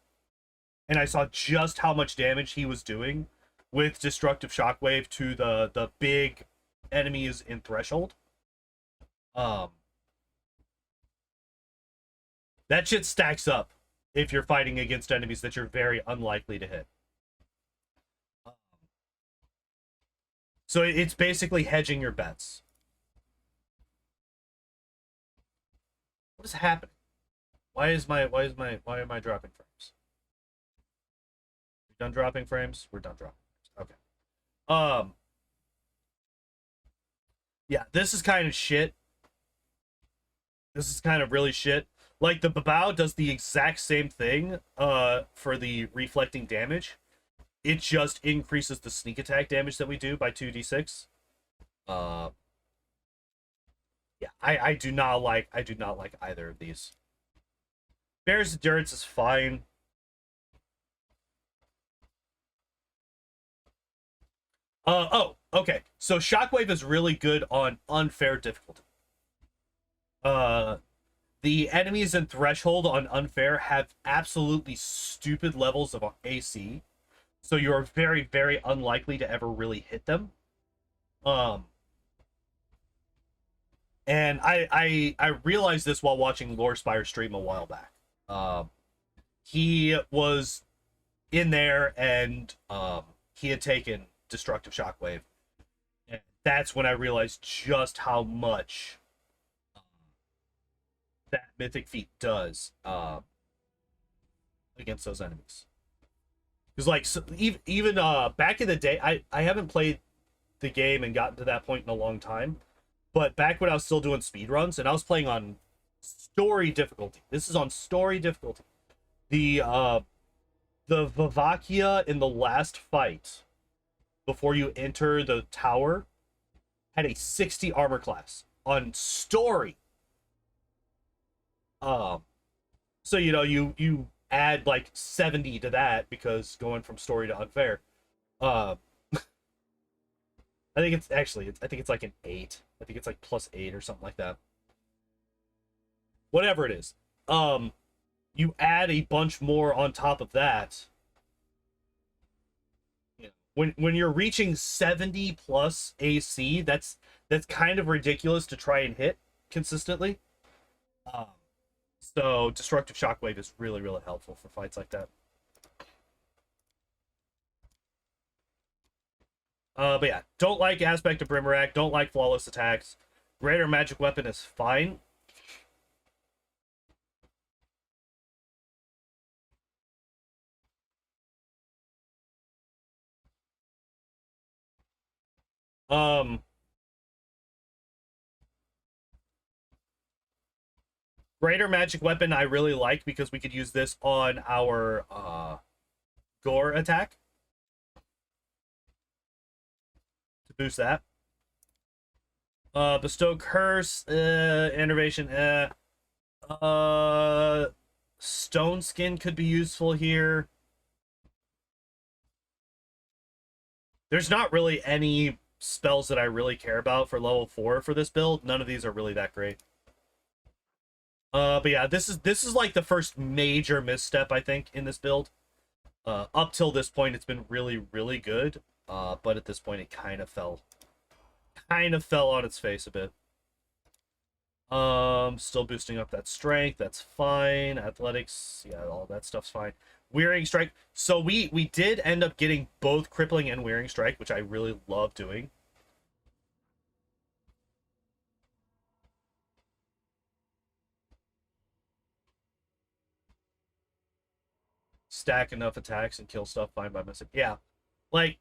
and I saw just how much damage he was doing with destructive Shockwave to the big enemies in Threshold. That shit stacks up if you're fighting against enemies that you're very unlikely to hit. So it's basically hedging your bets. What is happening? Why am I dropping frames? We're done dropping frames? We're done dropping frames. Okay. Yeah, this is kind of shit. This is kind of really shit. Like, the Babao does the exact same thing for the reflecting damage. It just increases the sneak attack damage that we do by 2d6. Yeah, I do not like either of these. Bear's Endurance is fine. Oh, okay. So Shockwave is really good on unfair difficulty. The enemies in Threshold on unfair have absolutely stupid levels of AC. So you're very, very unlikely to ever really hit them. And I realized this while watching Lore Spire stream a while back. He was in there, and he had taken destructive shockwave, and that's when I realized just how much that mythic feat does against those enemies. Because like so, even back in the day, I haven't played the game and gotten to that point in a long time. But back when I was still doing speed runs and I was playing on story difficulty. This is on story difficulty. The Vavakia in the last fight before you enter the tower had a 60 armor class on story. Um so you add like 70 to that because going from story to unfair. Uh I think it's actually I think it's like an 8. I think it's like +8 or something like that. Whatever it is. You add a bunch more on top of that. When you're reaching 70 plus AC, that's kind of ridiculous to try and hit consistently. Um, so destructive shockwave is really really helpful for fights like that. But yeah, don't like aspect of Brimerack, don't like flawless attacks. Greater magic weapon is fine. Um, Greater magic weapon I really like because we could use this on our gore attack to boost that. Bestow curse, innervation, stone skin could be useful here. There's not really any spells that I really care about for level 4 for this build. None of these are really that great. But yeah, this is like the first major misstep I think in this build. Up till this point, it's been really really good. But at this point, it kind of fell on its face a bit. Still boosting up that strength. That's fine. Athletics, yeah, all that stuff's fine. Wearing strike. So we did end up getting both crippling and wearing strike, which I really love doing. Stack enough attacks and kill stuff fine by missing. Yeah, like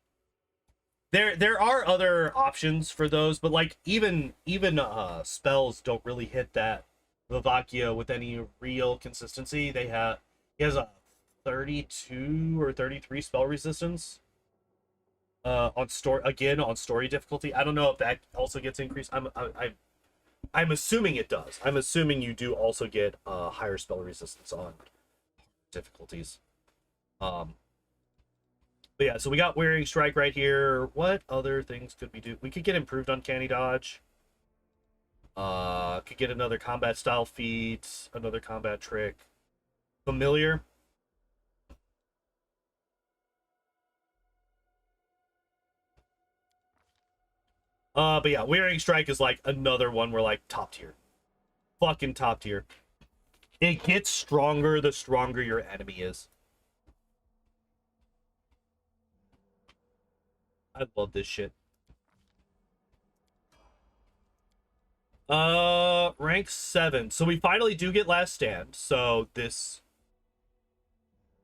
there are other options for those, but like even spells don't really hit that Vavakia with any real consistency. He has a 32 or 33 spell resistance on story difficulty. I don't know if that also gets increased. I'm assuming it does. I'm assuming you do also get higher spell resistance on difficulties. Um but yeah, so we got wearing strike right here. What other things could we do? We could get improved uncanny dodge. Could get another combat style feat, another combat trick. Familiar. But yeah, wearing strike is like another one we're like top tier. Fucking top tier. It gets stronger the stronger your enemy is. I love this shit. Rank 7. So we finally do get last stand. So this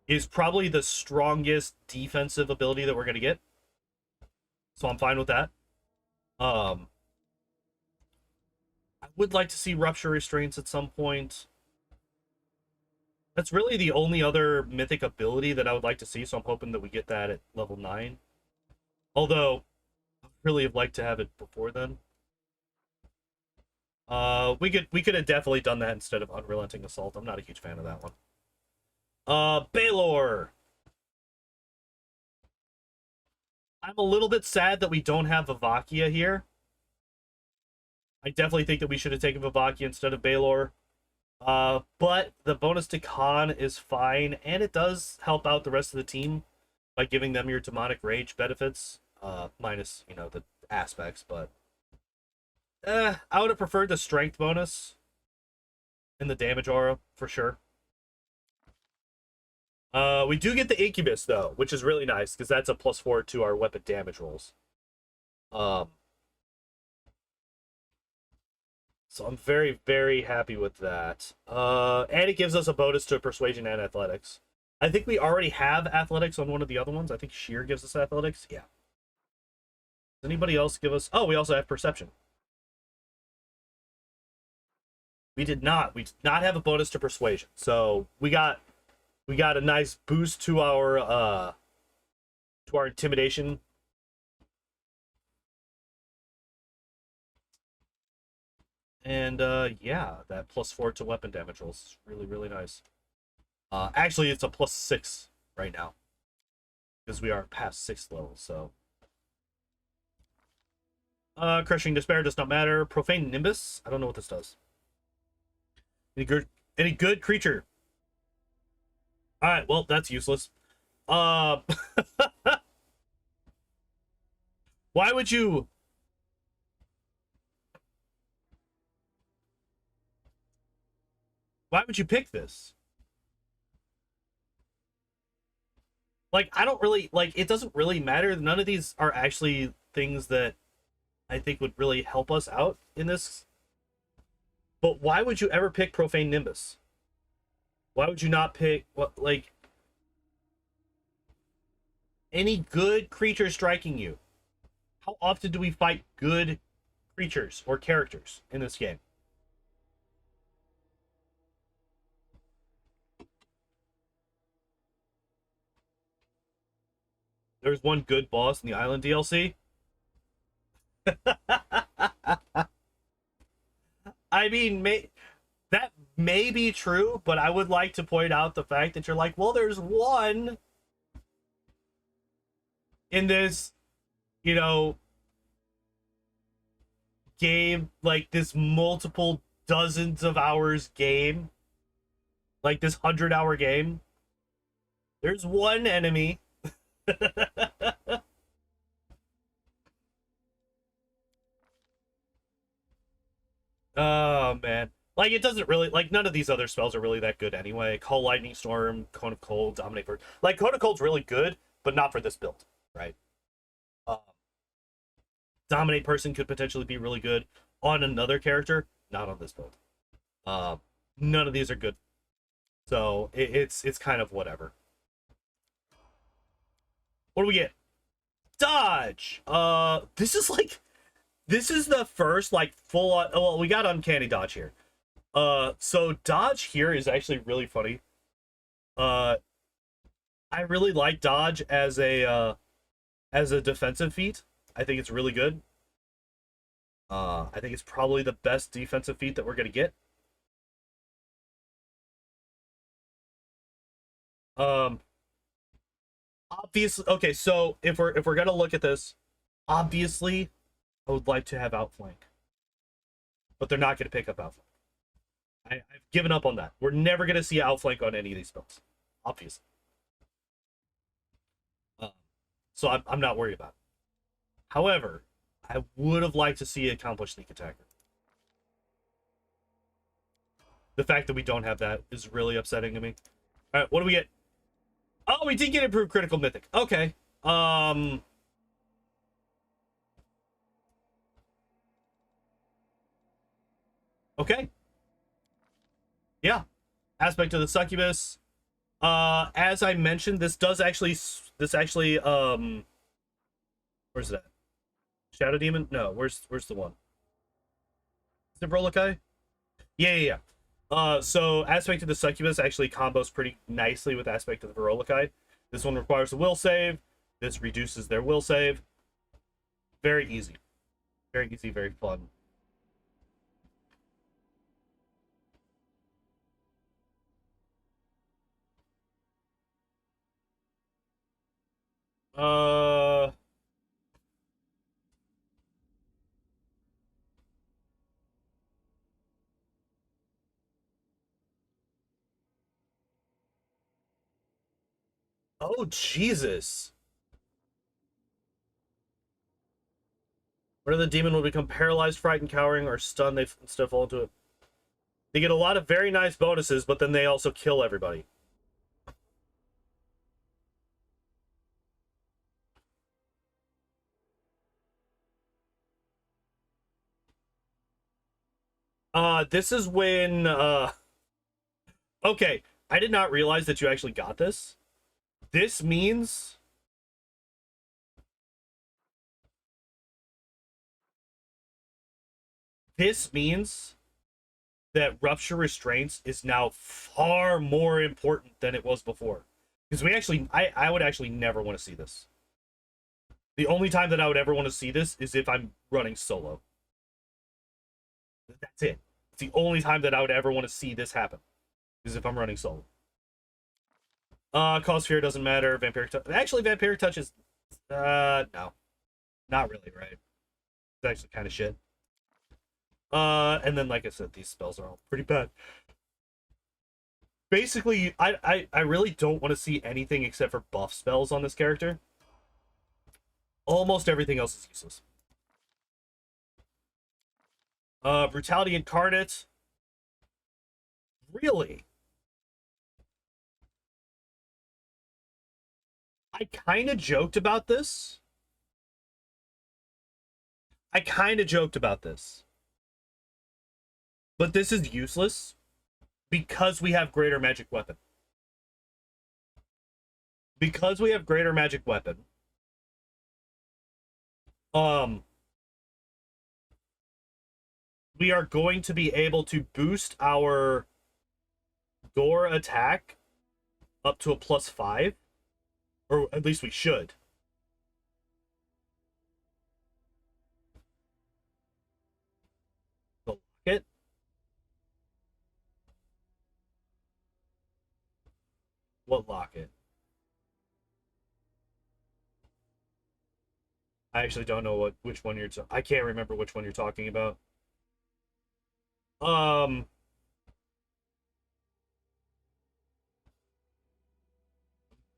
is probably the strongest defensive ability that we're gonna get. So I'm fine with that. Um I would like to see rupture restraints at some point. That's really the only other mythic ability that I would like to see, so I'm hoping that we get that at level 9. Although I really have liked to have it before then. We could have definitely done that instead of Unrelenting Assault. I'm not a huge fan of that one. Baylor. I'm a little bit sad that we don't have Vavakia here. I definitely think that we should have taken Vavakia instead of Baylor. But the bonus to Khan is fine, and it does help out the rest of the team by giving them your demonic rage benefits. Minus, the aspects, but I would have preferred the strength bonus and the damage aura for sure. We do get the Incubus though, which is really nice because that's a +4 to our weapon damage rolls. Um, so I'm very, very happy with that. And it gives us a bonus to persuasion and athletics. I think we already have athletics on one of the other ones. I think sheer gives us athletics. Yeah. Does anybody else give us? Oh, we also have perception. We did not. We did not have a bonus to persuasion. So we got a nice boost to our intimidation. And yeah, that +4 to weapon damage rolls is really, really nice. Actually, it's a +6 right now because we are past 6th level. So, crushing despair does not matter. Profane nimbus. I don't know what this does. Any good creature. All right. Well, that's useless. Uh, why would you? Why would you pick this? Like, I don't really like. It doesn't really matter. None of these are actually things that I think would really help us out in this. But why would you ever pick Profane Nimbus? Why would you not pick what like any good creature striking you? How often do we fight good creatures or characters in this game? There's one good boss in the Island DLC. I mean, that may be true, but I would like to point out the fact that you're like, well, there's one in this, you know, game, like this multiple dozens of hours game, like this 100-hour game. There's one enemy. Oh man. Like it doesn't really like none of these other spells are really that good anyway. Call Lightning Storm, Cone of Cold, Dominate Bird. Like Cone of Cold's really good, but not for this build, right? Um, Dominate Person could potentially be really good on another character, not on this build. Um, None of these are good, so it's kind of whatever. What do we get? Dodge. This is the first like full on. Oh, well, we got uncanny dodge here. So dodge here is actually really funny. Uh, I really like dodge as a defensive feat. I think it's really good. I think it's probably the best defensive feat that we're gonna get. Um, Obviously, okay. So if we're gonna look at this, obviously, I would like to have outflank, but they're not gonna pick up outflank. I've given up on that. We're never gonna see outflank on any of these spells, obviously. Um, so I'm not worried about it. However, I would have liked to see accomplish sneak attacker. The fact that we don't have that is really upsetting to me. All right, what do we get? Oh, we did get improved critical mythic. Okay. Okay. Yeah. Aspect of the succubus. As I mentioned, this actually where's that? Shadow demon? No, where's the one? Is it Brolokai? Yeah. So aspect of the succubus actually combos pretty nicely with aspect of the Verolikai. This one requires a will save. This reduces their will save. Very easy. Very easy, very fun. Uh oh Jesus. Where the demon will become paralyzed, frightened, cowering, or stunned, they instead fall into it. They get a lot of very nice bonuses, but then they also kill everybody. This is when okay. I did not realize that you actually got this. This means that rupture restraints is now far more important than it was before. Because I would actually never want to see this. The only time that I would ever want to see this is if I'm running solo. That's it. It's the only time that I would ever want to see this happen. Is if I'm running solo. Cause fear doesn't matter. Vampiric touch. Actually, vampiric touch is no. Not really, right? It's actually kind of shit. And then like I said, these spells are all pretty bad. Basically, I really don't want to see anything except for buff spells on this character. Almost everything else is useless. Brutality Incarnate. Really? I kind of joked about this. But this is useless because we have greater magic weapon. Because we have greater magic weapon. We are going to be able to boost our door attack up to a +5. Or at least we should. The locket. What locket? I actually don't know which one you're I can't remember which one you're talking about.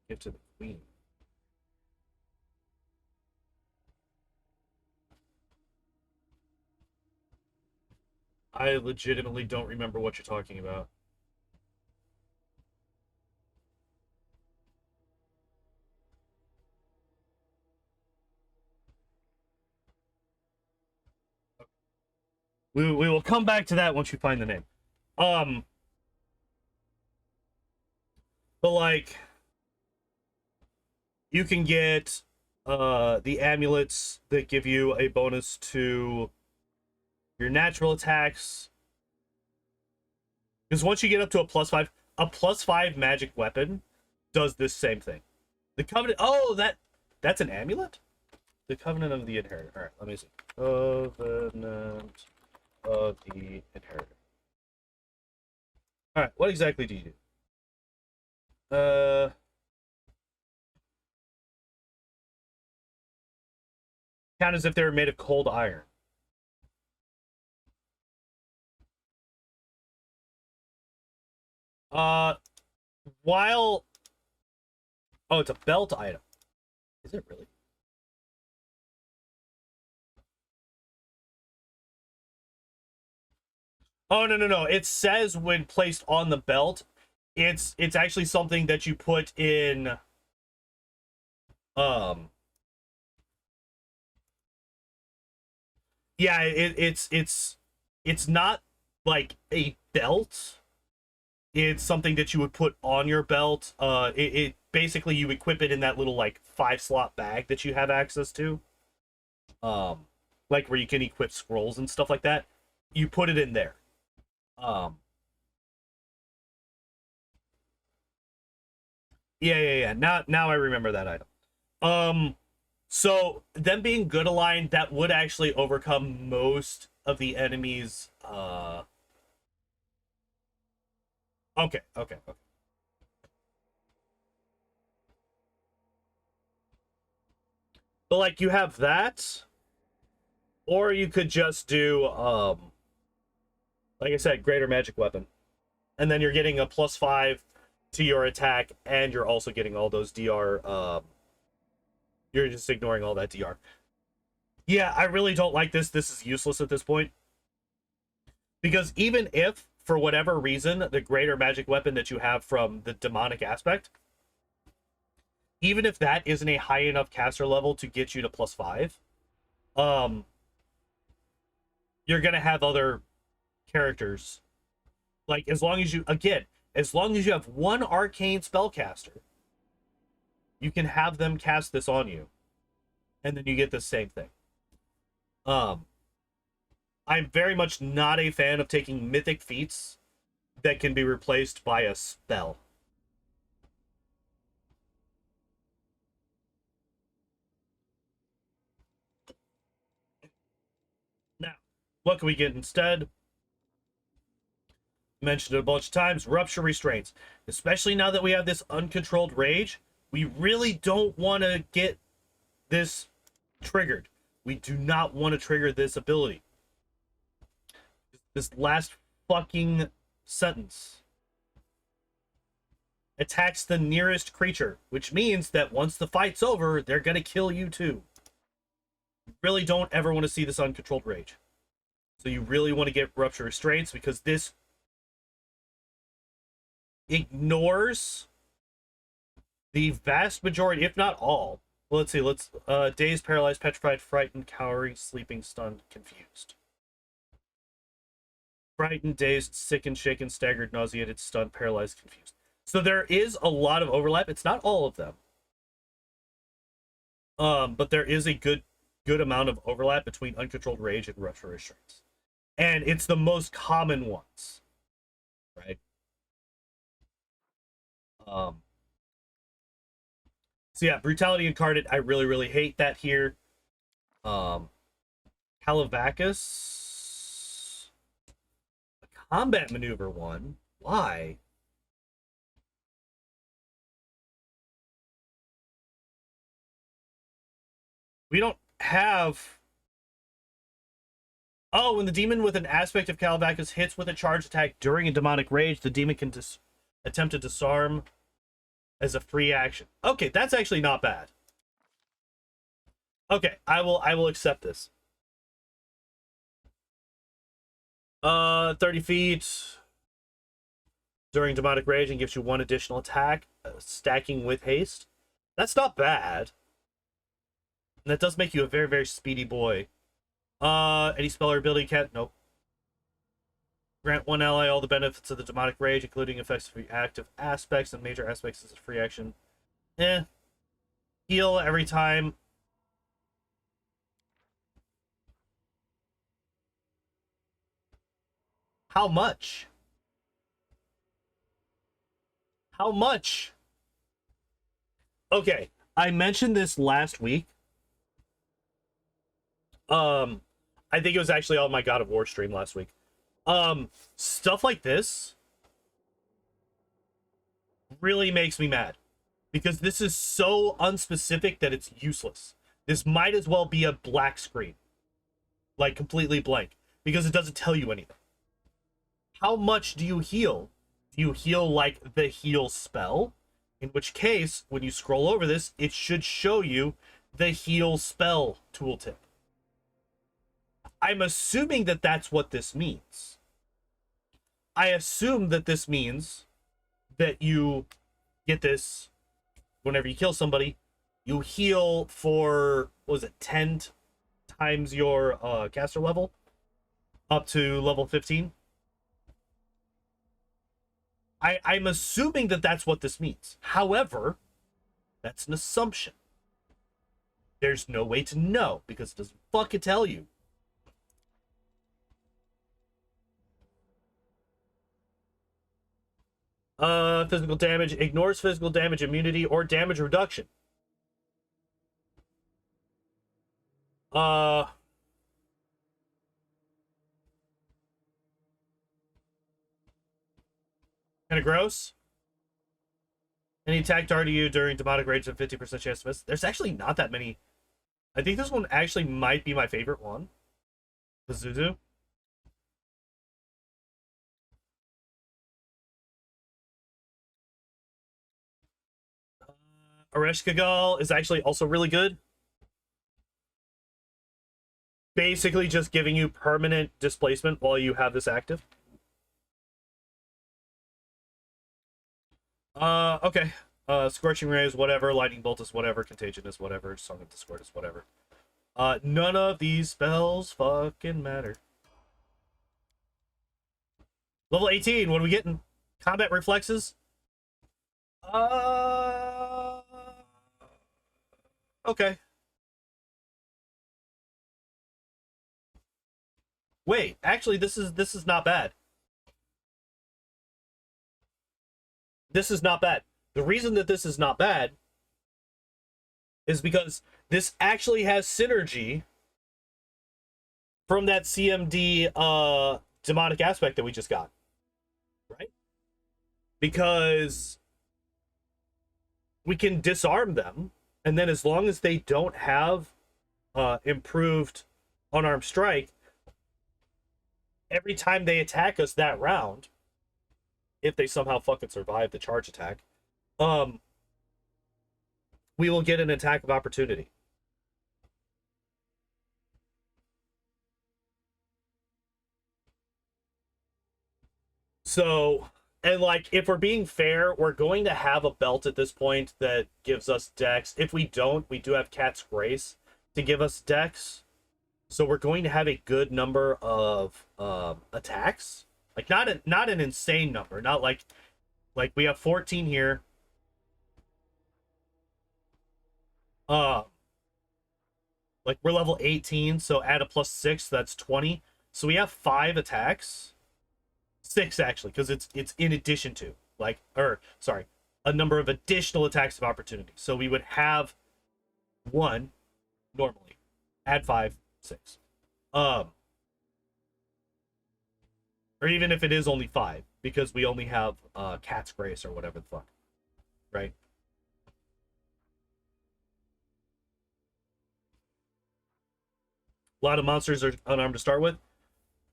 Give to the queen. I legitimately don't remember what you're talking about. We will come back to that once you find the name. But like, you can get the amulets that give you a bonus to your natural attacks. Because once you get up to a +5, a +5 magic weapon does this same thing. The Covenant. Oh, that's an amulet? The Covenant of the Inheritor. All right, let me see. Covenant of the Inheritor. All right, what exactly do you do? Count as if they were made of cold iron. While... Oh, it's a belt item. Is it really? Oh, no. It says when placed on the belt, it's actually something that you put in... Yeah, it's not like a belt. It's something that you would put on your belt. It basically, you equip it in that little like 5-slot bag that you have access to. Like where you can equip scrolls and stuff like that. You put it in there. Yeah. Now I remember that item. So them being good aligned, that would actually overcome most of the enemies. Okay. But like you have that, or you could just do like I said, greater magic weapon. And then you're getting a +5 to your attack, and you're also getting all those DR. You're just ignoring all that DR. Yeah, I really don't like this. This is useless at this point. Because even if, for whatever reason, the greater magic weapon that you have from the demonic aspect, even if that isn't a high enough caster level to get you to +5, you're going to have other characters. Like, as long as you, again, As long as you have one arcane spellcaster, you can have them cast this on you, and then you get the same thing. I'm very much not a fan of taking mythic feats that can be replaced by a spell. Now, what can we get instead? Mentioned it a bunch of times, rupture restraints. Especially now that we have this uncontrolled rage, we really don't want to get this triggered. We do not want to trigger this ability. This last fucking sentence attacks the nearest creature, which means that once the fight's over, they're gonna kill you too. You really don't ever want to see this uncontrolled rage. So you really want to get rupture restraints, because this ignores the vast majority, if not all. Well, let's see, dazed, paralyzed, petrified, frightened, cowering, sleeping, stunned, confused. Frightened, dazed, sickened, shaken, staggered, nauseated, stunned, paralyzed, confused. So there is a lot of overlap. It's not all of them. But there is a good amount of overlap between uncontrolled rage and rupture restraints. And it's the most common ones. Right? So yeah, brutality incarnate, I really hate that here. Calavacus, a combat maneuver one. Why? We don't have... Oh, when the demon with an aspect of Calavacus hits with a charge attack during a demonic rage, the demon can attempt to disarm as a free action. Okay, that's actually not bad. Okay, I will accept this. 30 feet during demonic rage and gives you one additional attack, stacking with haste. That's not bad. And that does make you a very speedy boy. Any spell or ability can't... Nope. Grant one ally all the benefits of the demonic rage, including effects of active aspects and major aspects as a free action. Heal every time. How much? How much? Okay, I mentioned this last week. I think it was actually on my God of War stream last week. Stuff like this really makes me mad, because this is so unspecific that it's useless. This might as well be a black screen, like completely blank, because it doesn't tell you anything. How much do you heal? Do you heal like the heal spell? In which case, when you scroll over this, it should show you the heal spell tooltip. I'm assuming that that's what this means. I assume that this means that you get this whenever you kill somebody. You heal for, what was it, 10 times your caster level? Up to level 15? I'm assuming that that's what this means. However, that's an assumption. There's no way to know, because it doesn't fucking tell you. Physical damage ignores physical damage immunity or damage reduction. Kind of gross. Any attack target you during demonic rage of 50% chance to miss. There's actually not that many. I think this one actually might be my favorite one. The Zuzu. Ereshkigal is actually also really good. Basically just giving you permanent displacement while you have this active. Okay. Scorching Ray is whatever, Lightning Bolt is whatever, Contagion is whatever, Song of Discord is whatever. None of these spells fucking matter. Level 18, what are we getting? Combat reflexes. Okay. Wait, actually, this is not bad. This is not bad. The reason that this is not bad is because this actually has synergy from that CMD demonic aspect that we just got, right? Because we can disarm them, and then as long as they don't have improved unarmed strike, every time they attack us that round, if they somehow fucking survive the charge attack, we will get an attack of opportunity. So, and like, if we're being fair, we're going to have a belt at this point that gives us dex. If we don't, we do have Cat's Grace to give us dex. So we're going to have a good number of attacks. Like, not an insane number. Not like we have 14 here. Like, we're level 18, so add a +6, that's 20. So we have 5 attacks. 6 actually, because it's in addition to, like, or sorry, a number of additional attacks of opportunity. So we would have 1 normally, add 5, 6. Or even if it is only 5, because we only have Cat's Grace or whatever the fuck, right? A lot of monsters are unarmed to start with.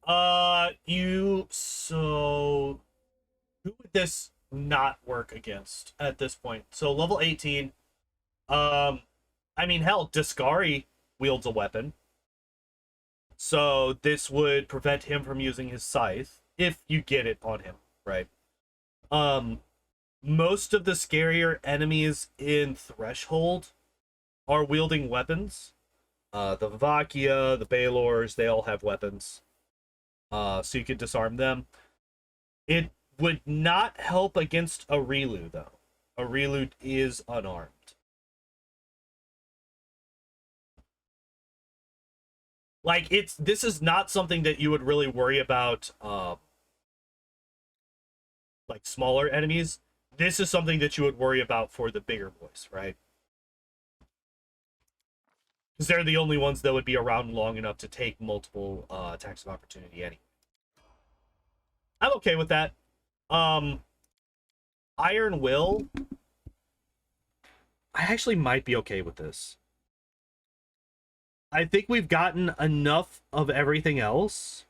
So who would this not work against at this point? So level 18. I mean, hell, Discari wields a weapon. So this would prevent him from using his scythe if you get it on him, right? Most of the scarier enemies in Threshold are wielding weapons. The Vavakia, the Baelors, they all have weapons. So you could disarm them. It would not help against a Rilu, though. A Rilu is unarmed. Like, this is not something that you would really worry about, like, smaller enemies. This is something that you would worry about for the bigger boys, right? Because they're the only ones that would be around long enough to take multiple attacks of opportunity anyway. I'm okay with that. Iron Will. I actually might be okay with this. I think we've gotten enough of everything else.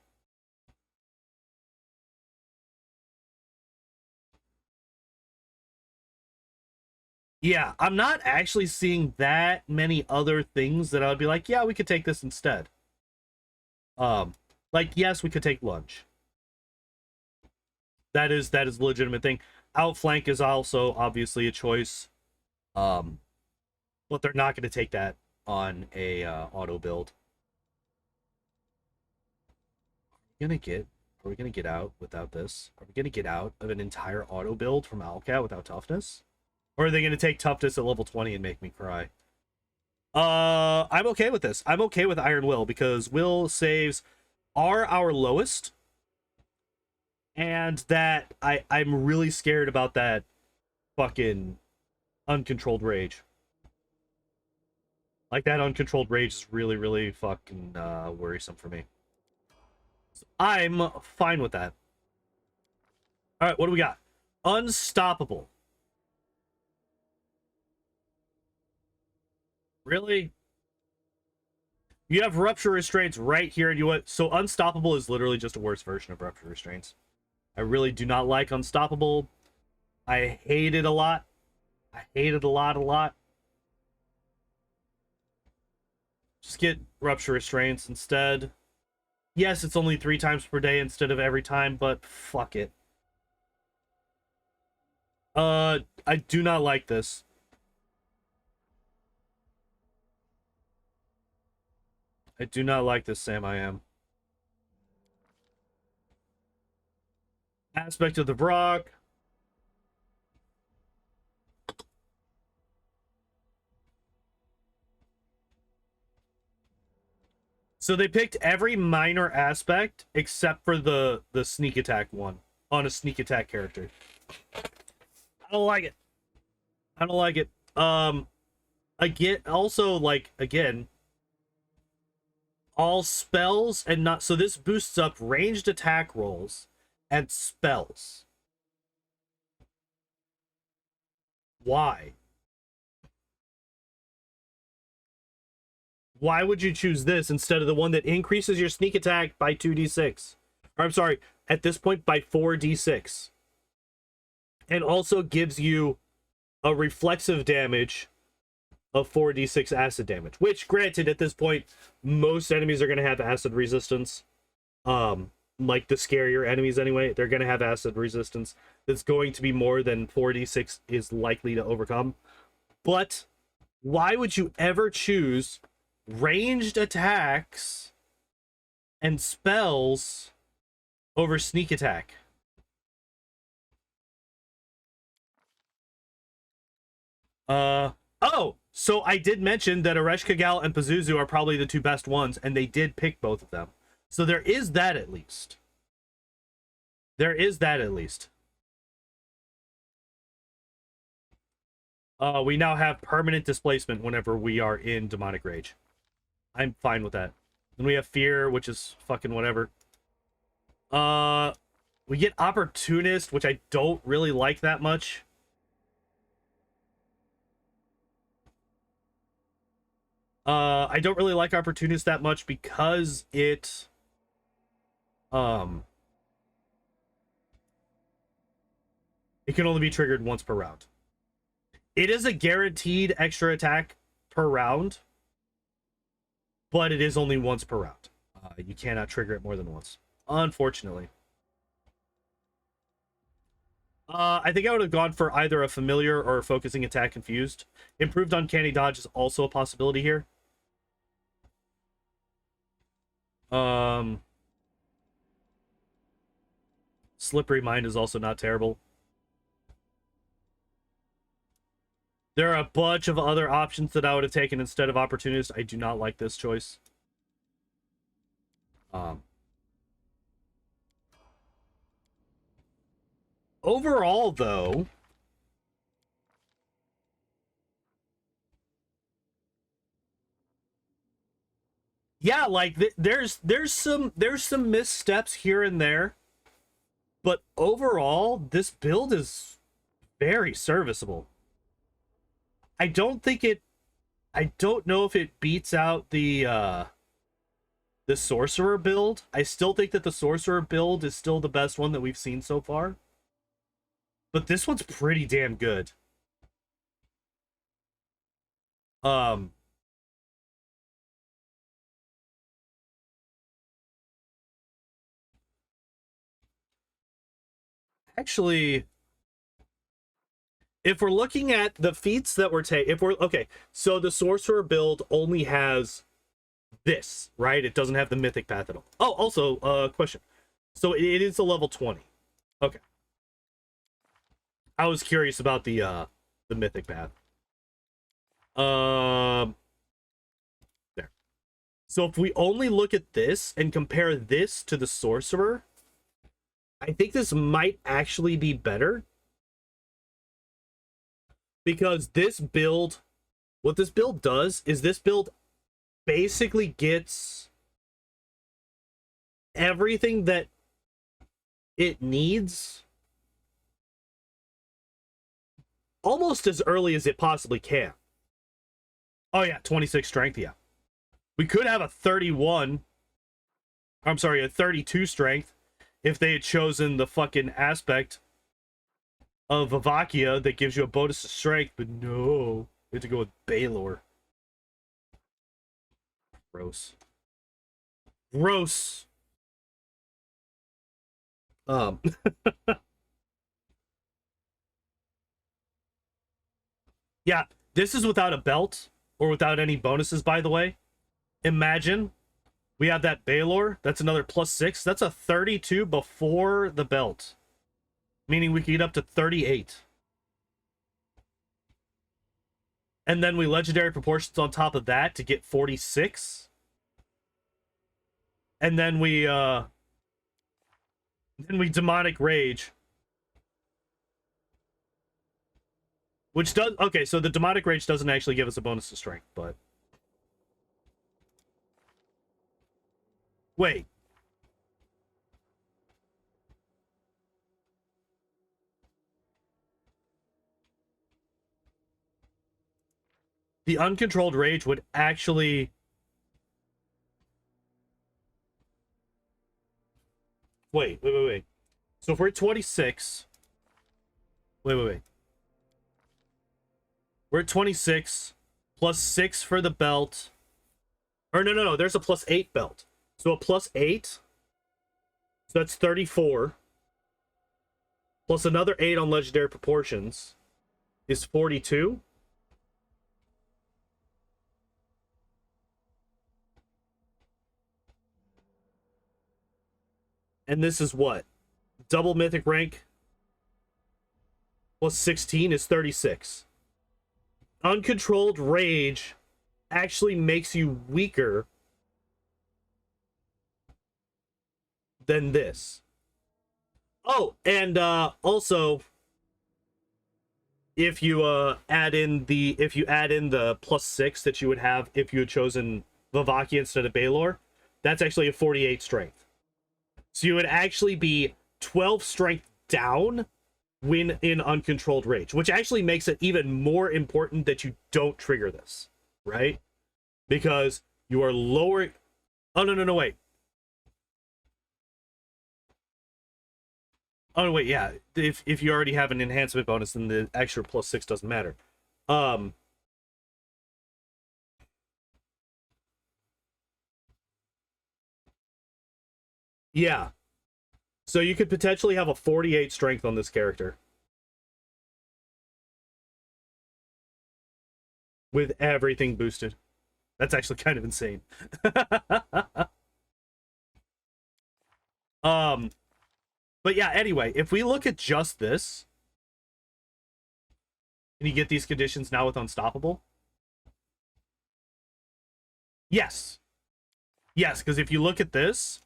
Yeah, I'm not actually seeing that many other things that I would be like, yeah, we could take this instead. Like, yes, we could take lunge. That is a legitimate thing. Outflank is also obviously a choice. But they're not going to take that on a auto build. Are we gonna get out without this? Are we gonna get out of an entire auto build from Owlcat without toughness? Or are they gonna take toughness at level 20 and make me cry? I'm okay with this. I'm okay with Iron Will because Will saves are our lowest. And that I'm really scared about that fucking uncontrolled rage. Like, that uncontrolled rage is really, really fucking worrisome for me. So I'm fine with that. All right, what do we got? Unstoppable. Really? You have rupture restraints right here, and you want so unstoppable is literally just a worse version of rupture restraints. I really do not like unstoppable. I hate it a lot. I hate it a lot. Just get rupture restraints instead. Yes, it's only 3 times per day instead of every time, but fuck it. I do not like this. I do not like this, Sam. I am. Aspect of the Brock. So they picked every minor aspect except for the sneak attack one on a sneak attack character. I don't like it. I don't like it. Again, also, like, again, all spells and not... So this boosts up ranged attack rolls and spells. Why? Why would you choose this instead of the one that increases your sneak attack by 2d6? Or, I'm sorry, at this point, by 4d6. And also gives you a reflexive damage of 4d6 acid damage. Which, granted, at this point, most enemies are going to have acid resistance. Like the scarier enemies anyway, they're going to have acid resistance. That's going to be more than 4d6 is likely to overcome. But why would you ever choose ranged attacks and spells over sneak attack? Oh, so I did mention that Ereshkigal and Pazuzu are probably the two best ones, and they did pick both of them. So there is that at least. There is that at least. We now have permanent displacement whenever we are in Demonic Rage. I'm fine with that. Then we have Fear, which is fucking whatever. We get Opportunist, which I don't really like that much. I don't really like Opportunist that much because it... It can only be triggered once per round. It is a guaranteed extra attack per round, but it is only once per round. You cannot trigger it more than once, unfortunately. I think I would have gone for either a familiar or a focusing attack confused. Improved uncanny dodge is also a possibility here. Slippery Mind is also not terrible. There are a bunch of other options that I would have taken instead of Opportunist. I do not like this choice. Overall, though, yeah, like there's some missteps here and there, but overall, this build is very serviceable. I don't know if it beats out the Sorcerer build. I still think that the Sorcerer build is still the best one that we've seen so far. But this one's pretty damn good. Actually, if we're looking at the feats that we're taking, okay, so the Sorcerer build only has this, right? It doesn't have the Mythic Path at all. Oh, also, question. So it is a level 20. Okay. I was curious about the Mythic Path. There. So if we only look at this and compare this to the Sorcerer, I think this might actually be better. Because this build, what this build does is this build basically gets everything that it needs almost as early as it possibly can. Oh yeah, 26 strength, yeah. We could have a 31, I'm sorry, a 32 strength if they had chosen the fucking aspect of Avakia that gives you a bonus to strength, but no, we have to go with Baylor. Gross. Gross. Yeah, this is without a belt or without any bonuses, by the way. Imagine we have that Baylor. That's another +6. That's a 32 before the belt, meaning we can get up to 38. And then we legendary proportions on top of that to get 46. And then we demonic rage. Which does, okay, so the demonic rage doesn't actually give us a bonus to strength, but wait. The uncontrolled rage would actually... Wait. So if we're at 26... Wait. We're at 26, plus 6 for the belt. Or no, there's a plus 8 belt. So a plus 8, so that's 34. Plus another 8 on legendary proportions is 42. And this is what? Double mythic rank plus 16 is 36. Uncontrolled rage actually makes you weaker than this. Oh, and also if you add in the plus 6 that you would have if you had chosen Vivaki instead of Baelor, that's actually a 48 strength. So you would actually be 12 strength down when in uncontrolled rage, which actually makes it even more important that you don't trigger this, right? Because you are lowering... Oh, no, wait. Oh, wait, yeah. If you already have an enhancement bonus, then the extra plus 6 doesn't matter. Yeah. So you could potentially have a 48 strength on this character. With everything boosted. That's actually kind of insane. But yeah, anyway, if we look at just this, can you get these conditions now with Unstoppable? Yes. Yes, because if you look at this,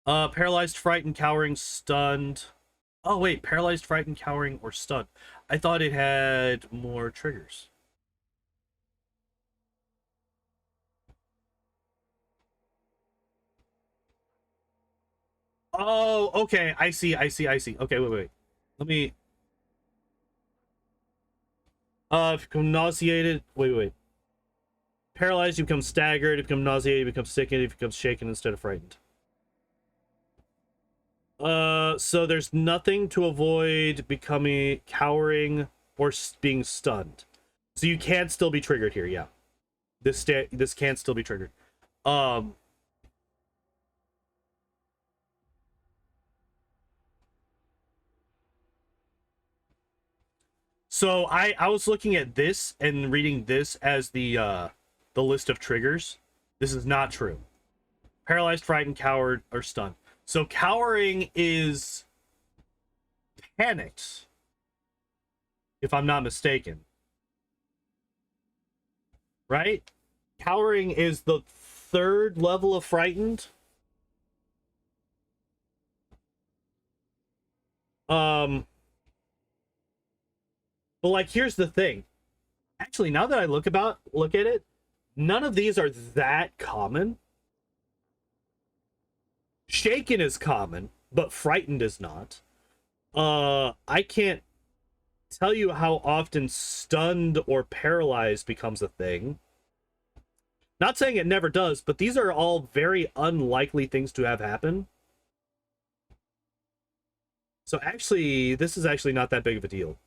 paralyzed, frightened, cowering, stunned. Oh, wait, paralyzed, frightened, cowering, or stunned. I thought it had more triggers. Oh, okay, I see. Okay, wait. Let me... if you become nauseated... Wait. Paralyzed, you become staggered. If you become nauseated, you become sickened. If you become shaken instead of frightened. So there's nothing to avoid becoming cowering or being stunned. So you can still be triggered here, yeah. This can still be triggered. So I was looking at this and reading this as the list of triggers. This is not true. Paralyzed, frightened, coward, or stunned. So cowering is panicked, if I'm not mistaken. Right? Cowering is the 3rd level of frightened. But like, here's the thing. Actually, now that I look at it, none of these are that common. Shaken is common, but frightened is not. I can't tell you how often stunned or paralyzed becomes a thing. Not saying it never does, but these are all very unlikely things to have happen. So actually, this is actually not that big of a deal.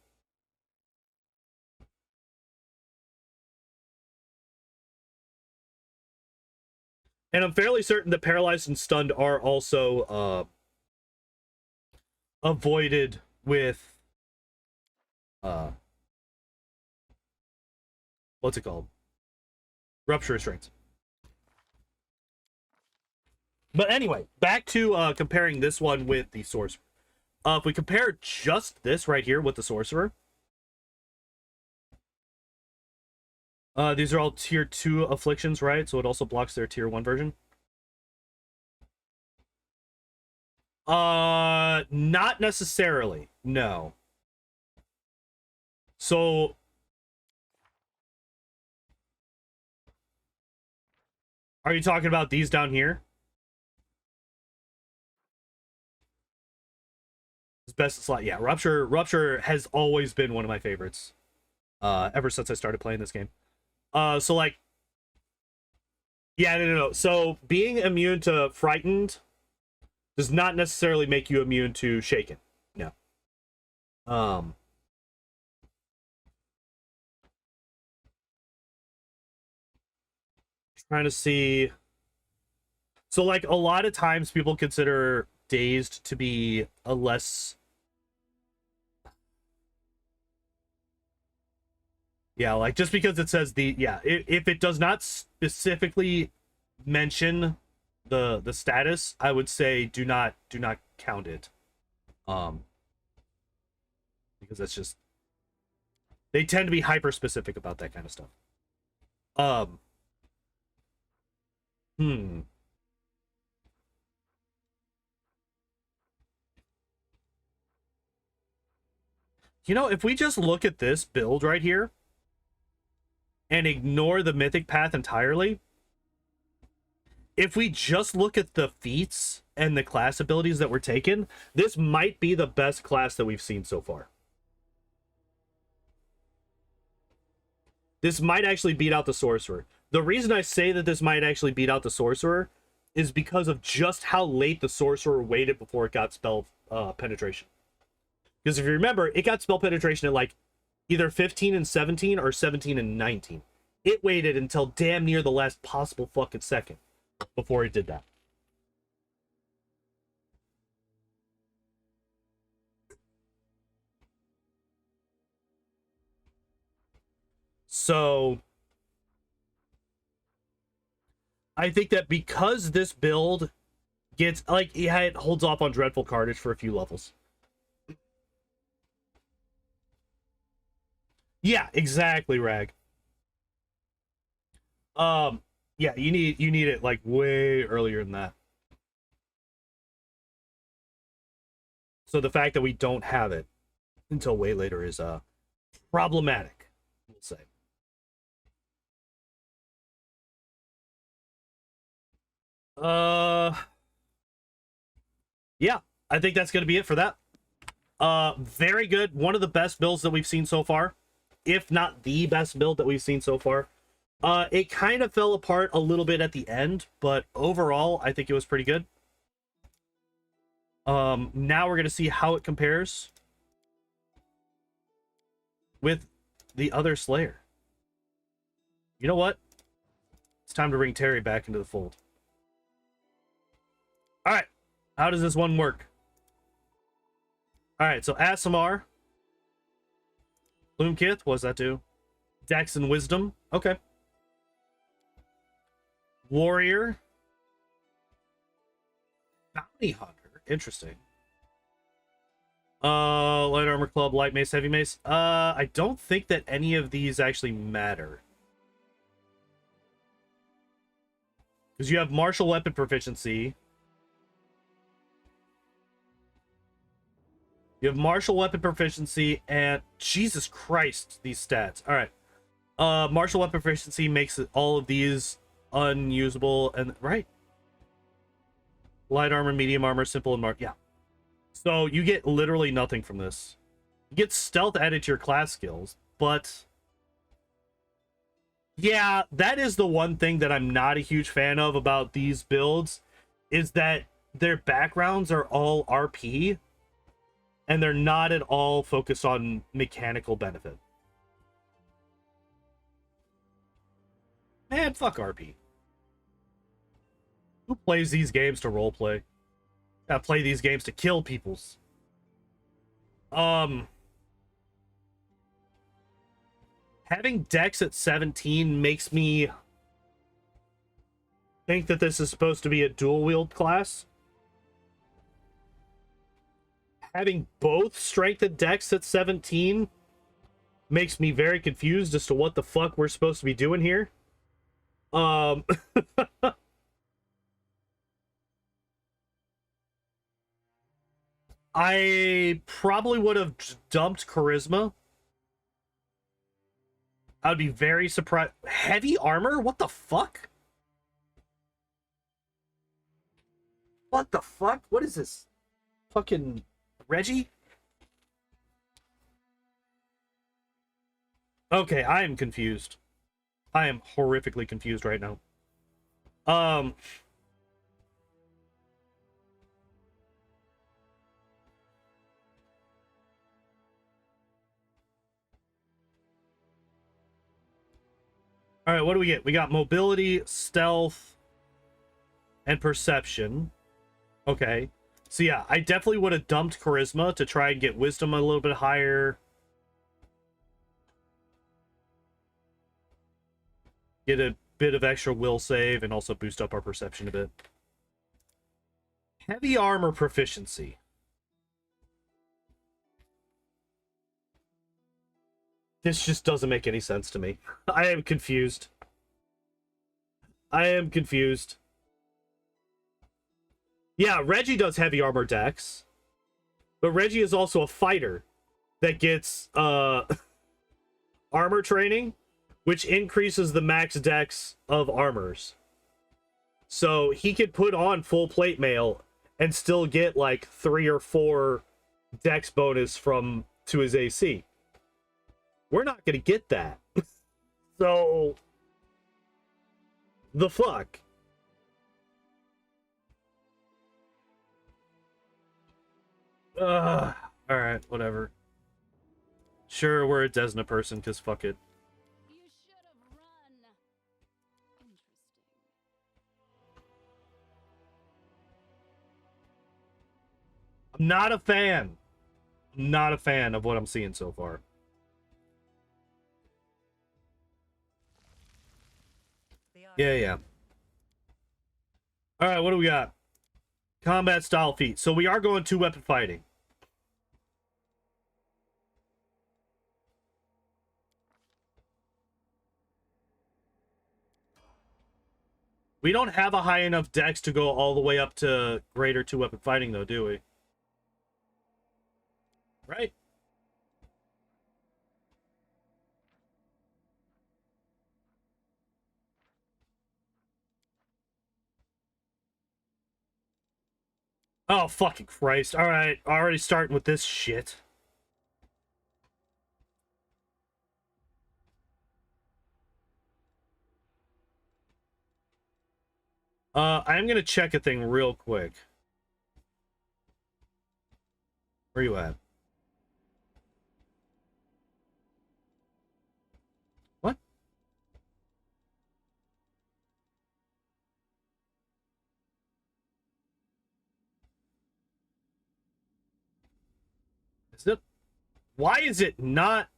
And I'm fairly certain that paralyzed and stunned are also avoided with what's it called? Rupture restraints. But anyway, back to comparing this one with the sorcerer. If we compare just this right here with the sorcerer, These are all tier 2 afflictions, right? So it also blocks their tier 1 version. Not necessarily. No. So are you talking about these down here? Best slot. Yeah, Rupture has always been one of my favorites. Ever since I started playing this game. So like, yeah, no. So being immune to frightened does not necessarily make you immune to shaken. No. Trying to see. So like a lot of times people consider dazed to be a less. Yeah, like just because it says if it does not specifically mention the status, I would say do not count it. Because that's just, they tend to be hyper specific about that kind of stuff. Hmm. You know, if we just look at this build right here and ignore the mythic path entirely, if we just look at the feats and the class abilities that were taken, this might be the best class that we've seen so far. This might actually beat out the Sorcerer. The reason I say that this might actually beat out the Sorcerer is because of just how late the Sorcerer waited before it got spell penetration. Because if you remember, it got spell penetration at like either 15 and 17 or 17 and 19. It waited until damn near the last possible fucking second before it did that. So I think that because this build gets, like, yeah, it holds off on Dreadful Carnage for a few levels. Yeah, exactly, Rag. Yeah, you need it like way earlier than that. So the fact that we don't have it until way later is problematic, we'll say. Yeah, I think that's going to be it for that. Very good. One of the best builds that we've seen so far, if not the best build that we've seen so far. It kind of fell apart a little bit at the end, but overall, I think it was pretty good. Now we're going to see how it compares with the other Slayer. You know what? It's time to bring Terry back into the fold. All right. How does this one work? All right, so Asimar. Bloomkith, what does that do? Dex and Wisdom. Okay. Warrior. Bounty Hunter. Interesting. Light Armor Club, Light Mace, Heavy Mace. I don't think that any of these actually matter. Because you have Martial Weapon Proficiency. You have Martial Weapon Proficiency and... Jesus Christ, these stats. Alright. Martial Weapon Proficiency makes all of these unusable and... Right. Light Armor, Medium Armor, Simple, and Mark. Yeah. So you get literally nothing from this. You get Stealth added to your class skills, but... Yeah, that is the one thing that I'm not a huge fan of about these builds, is that their backgrounds are all RP, and they're not at all focused on mechanical benefit. Man, fuck RP. Who plays these games to roleplay? I play these games to kill peoples. Having Dex at 17 makes me think that this is supposed to be a dual wield class. Having both Strength and Dex at 17 makes me very confused as to what the fuck we're supposed to be doing here. Um, I probably would have dumped charisma. I'd be very surprised. Heavy armor? What the fuck? What the fuck? What is this? Fucking Reggie? Okay, I am confused. I am horrifically confused right now. All right, what do we get? We got mobility, stealth, and perception. Okay. So yeah, I definitely would have dumped charisma to try and get wisdom a little bit higher. Get a bit of extra will save and also boost up our perception a bit. Heavy armor proficiency. This just doesn't make any sense to me. I am confused. I am confused. Yeah, Reggie does heavy armor dex. But Reggie is also a fighter that gets armor training, which increases the max dex of armors. So he could put on full plate mail and still get like 3 or 4 dex bonus to his AC. We're not going to get that. So, the fuck? Alright, whatever. Sure, we're a Desna person, because fuck it. You should have run. Interesting. I'm not a fan. I'm not a fan of what I'm seeing so far. Yeah. Alright, what do we got? Combat style feat. So we are going 2-weapon fighting. We don't have a high enough dex to go all the way up to greater 2-weapon fighting, though, do we? Right? Oh, fucking Christ. Alright, already starting with this shit. I'm gonna check a thing real quick. Where you at? What? Is it? Why is it not?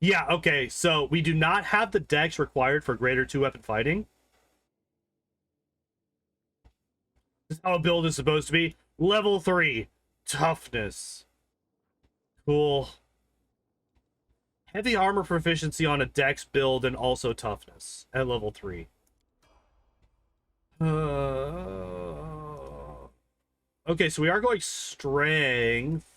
Yeah, okay, so we do not have the dex required for greater 2-weapon fighting. This is how a build is supposed to be. Level 3. Toughness. Cool. Heavy armor proficiency on a dex build and also toughness at level 3. Okay, so we are going strength.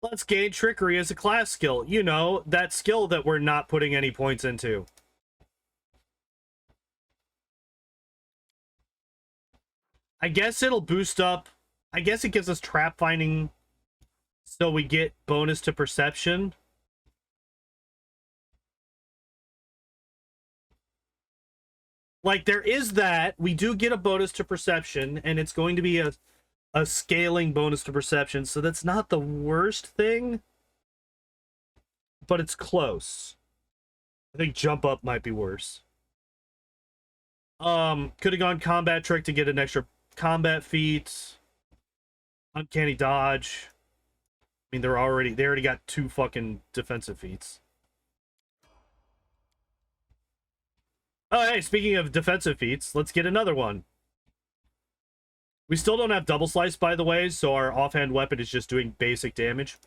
Let's gain trickery as a class skill. You know, that skill that we're not putting any points into. I guess it'll boost up. I guess it gives us trap finding, so we get bonus to perception. Like, there is that. We do get a bonus to perception, and it's going to be a scaling bonus to perception, so that's not the worst thing, but it's close. I think jump up might be worse. Could have gone combat trick to get an extra combat feat. Uncanny dodge. I mean, they already got 2 fucking defensive feats. Oh, hey, speaking of defensive feats, let's get another one. We still don't have double slice, by the way, so our offhand weapon is just doing basic damage.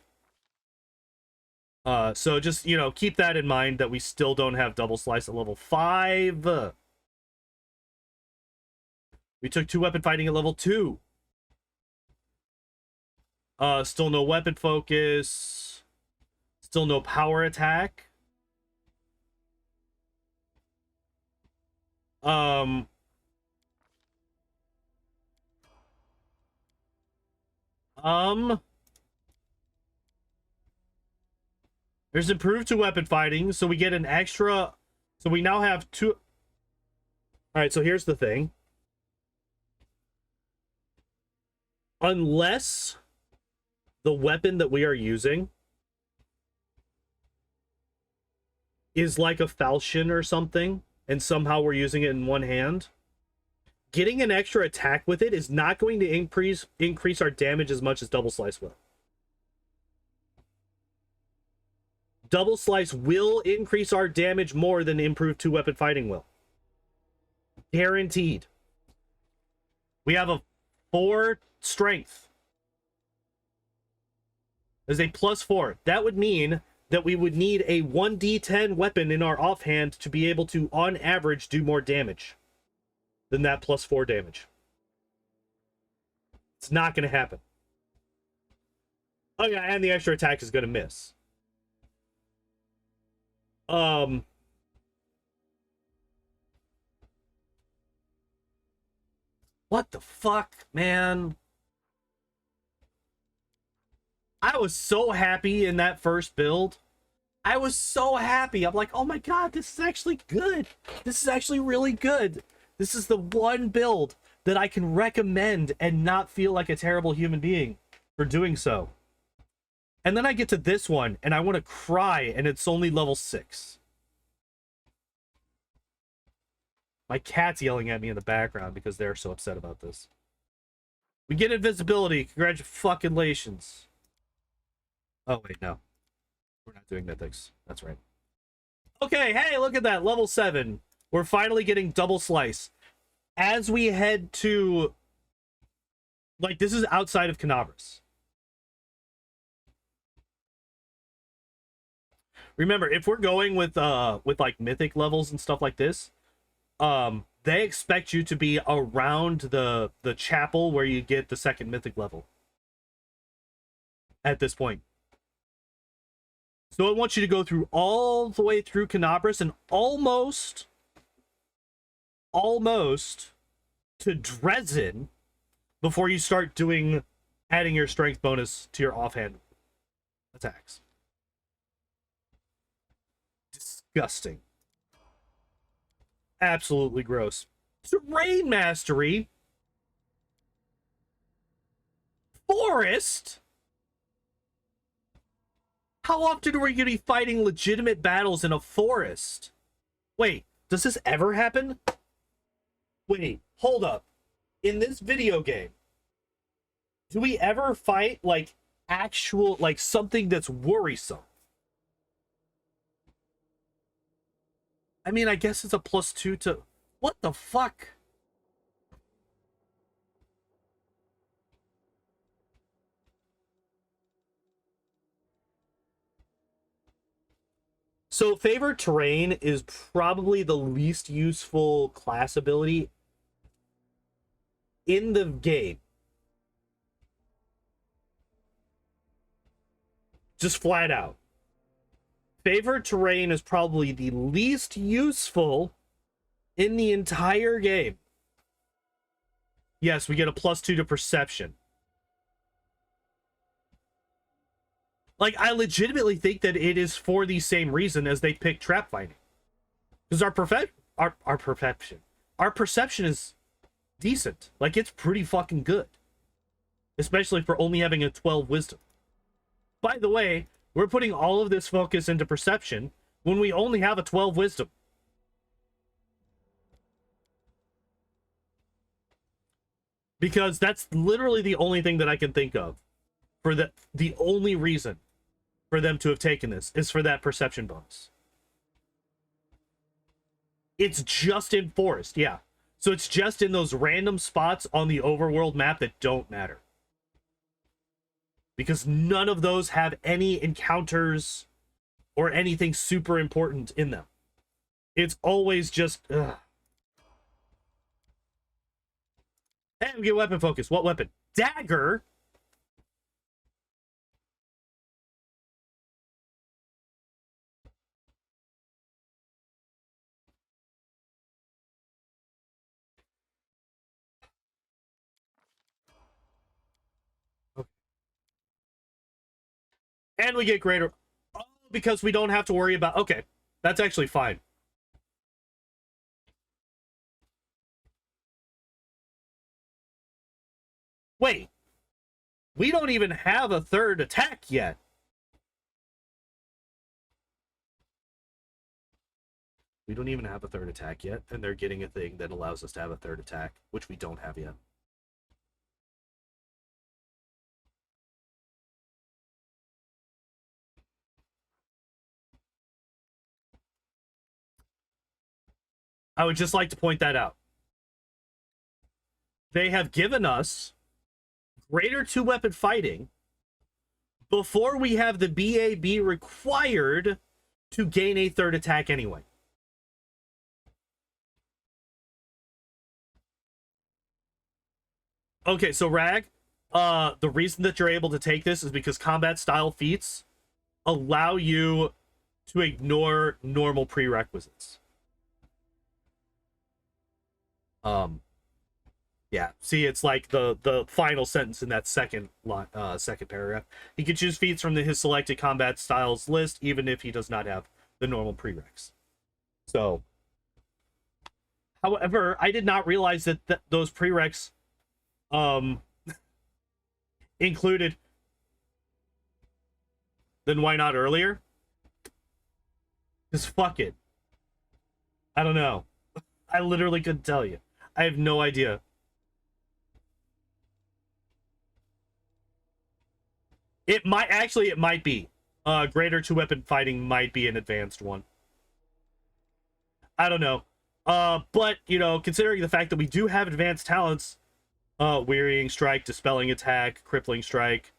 So just, you know, keep that in mind that we still don't have double slice at level 5. We took 2 weapon fighting at level 2. Still no weapon focus. Still no power attack. There's improved to weapon fighting, so we get an extra. So we now have 2. All right, so here's the thing. Unless the weapon that we are using is like a falchion or something, and somehow we're using it in one hand, getting an extra attack with it is not going to increase our damage as much as double slice will. Double slice will increase our damage more than improved 2 weapon fighting will. Guaranteed. We have a 4 strength. There's a +4. That would mean that we would need a 1d10 weapon in our offhand to be able to, on average, do more damage than that +4 damage. It's not going to happen. Oh yeah, and the extra attack is going to miss. What the fuck, man? I was so happy in that first build. I was so happy. I'm like, oh my god, this is actually good. This is actually really good. This is the one build that I can recommend and not feel like a terrible human being for doing so. And then I get to this one and I want to cry, and it's only level 6. My cat's yelling at me in the background because they're so upset about this. We get invisibility. Congratulations. Oh, wait, no. We're not doing mythics. That's right. Okay, hey, look at that. Level 7. We're finally getting double slice. As we head to... Like, this is outside of Kineticist. Remember, if we're going with like mythic levels and stuff like this, they expect you to be around the chapel where you get the 2nd mythic level at this point. So I want you to go through all the way through Kineticist and almost to Dresden before you start adding your strength bonus to your offhand attacks. Disgusting. Absolutely gross. Terrain mastery. Forest. How often are we going to be fighting legitimate battles in a forest? Wait, does this ever happen? Wait, hold up. In this video game, do we ever fight, like, actual, like, something that's worrisome? I mean, I guess it's a +2 to... What the fuck? So favored terrain is probably the least useful class ability in the game. Just flat out. Favored terrain is probably the least useful in the entire game. Yes, we get a +2 to perception. Like, I legitimately think that it is for the same reason as they picked trap finding. Because our perception is decent. Like, it's pretty fucking good. Especially for only having a 12 wisdom. By the way, we're putting all of this focus into perception when we only have a 12 wisdom. Because that's literally the only thing that I can think of for the only reason for them to have taken this is for that perception bonus. It's just in forest, yeah. So it's just in those random spots on the overworld map that don't matter. Because none of those have any encounters or anything super important in them. It's always just... Ugh. And we get weapon focus. What weapon? Dagger? Okay. And we get greater... Oh, because we don't have to worry about... Okay, that's actually fine. Wait. We don't even have a third attack yet. We don't even have a third attack yet, and they're getting a thing that allows us to have a third attack, which we don't have yet. I would just like to point that out. They have given us greater two-weapon fighting before we have the BAB required to gain a third attack anyway. Okay, so Rag, the reason that you're able to take this is because combat style feats allow you to ignore normal prerequisites. Yeah, see, it's like the final sentence in that second paragraph. He can choose feats from his selected combat styles list, even if he does not have the normal prereqs. So, however, I did not realize that those prereqs included. Then why not earlier? Just fuck it. I don't know. I literally couldn't tell you. I have no idea. It might be. Greater two-weapon fighting might be an advanced one. I don't know. But, you know, considering the fact that we do have advanced talents, Wearying Strike, Dispelling Attack, Crippling Strike,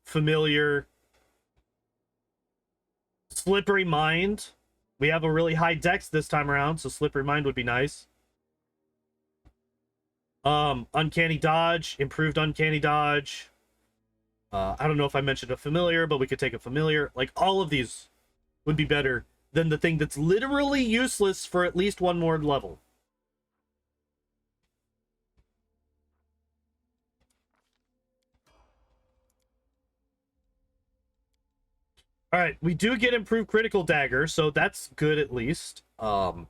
Familiar, Slippery Mind. We have a really high dex this time around, so Slippery Mind would be nice. Uncanny Dodge, Improved Uncanny Dodge. I don't know if I mentioned a Familiar, but we could take a Familiar. Like, all of these would be better than the thing that's literally useless for at least one more level. Alright, we do get improved critical dagger, so that's good at least. I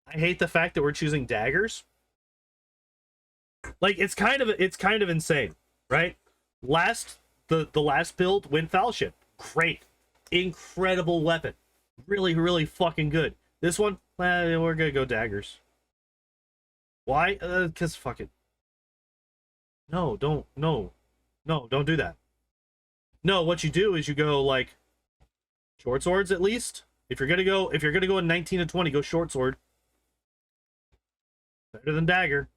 hate the fact that we're choosing daggers. Like, it's kind of insane, right? The last build, Wind Fellowship. Great. Incredible weapon. Really, really fucking good. This one, we're gonna go daggers. Why? Because fuck it. No, don't do that. No, what you do is you go, like, short swords at least. If you're gonna go in 19 and 20, go short sword. Better than dagger.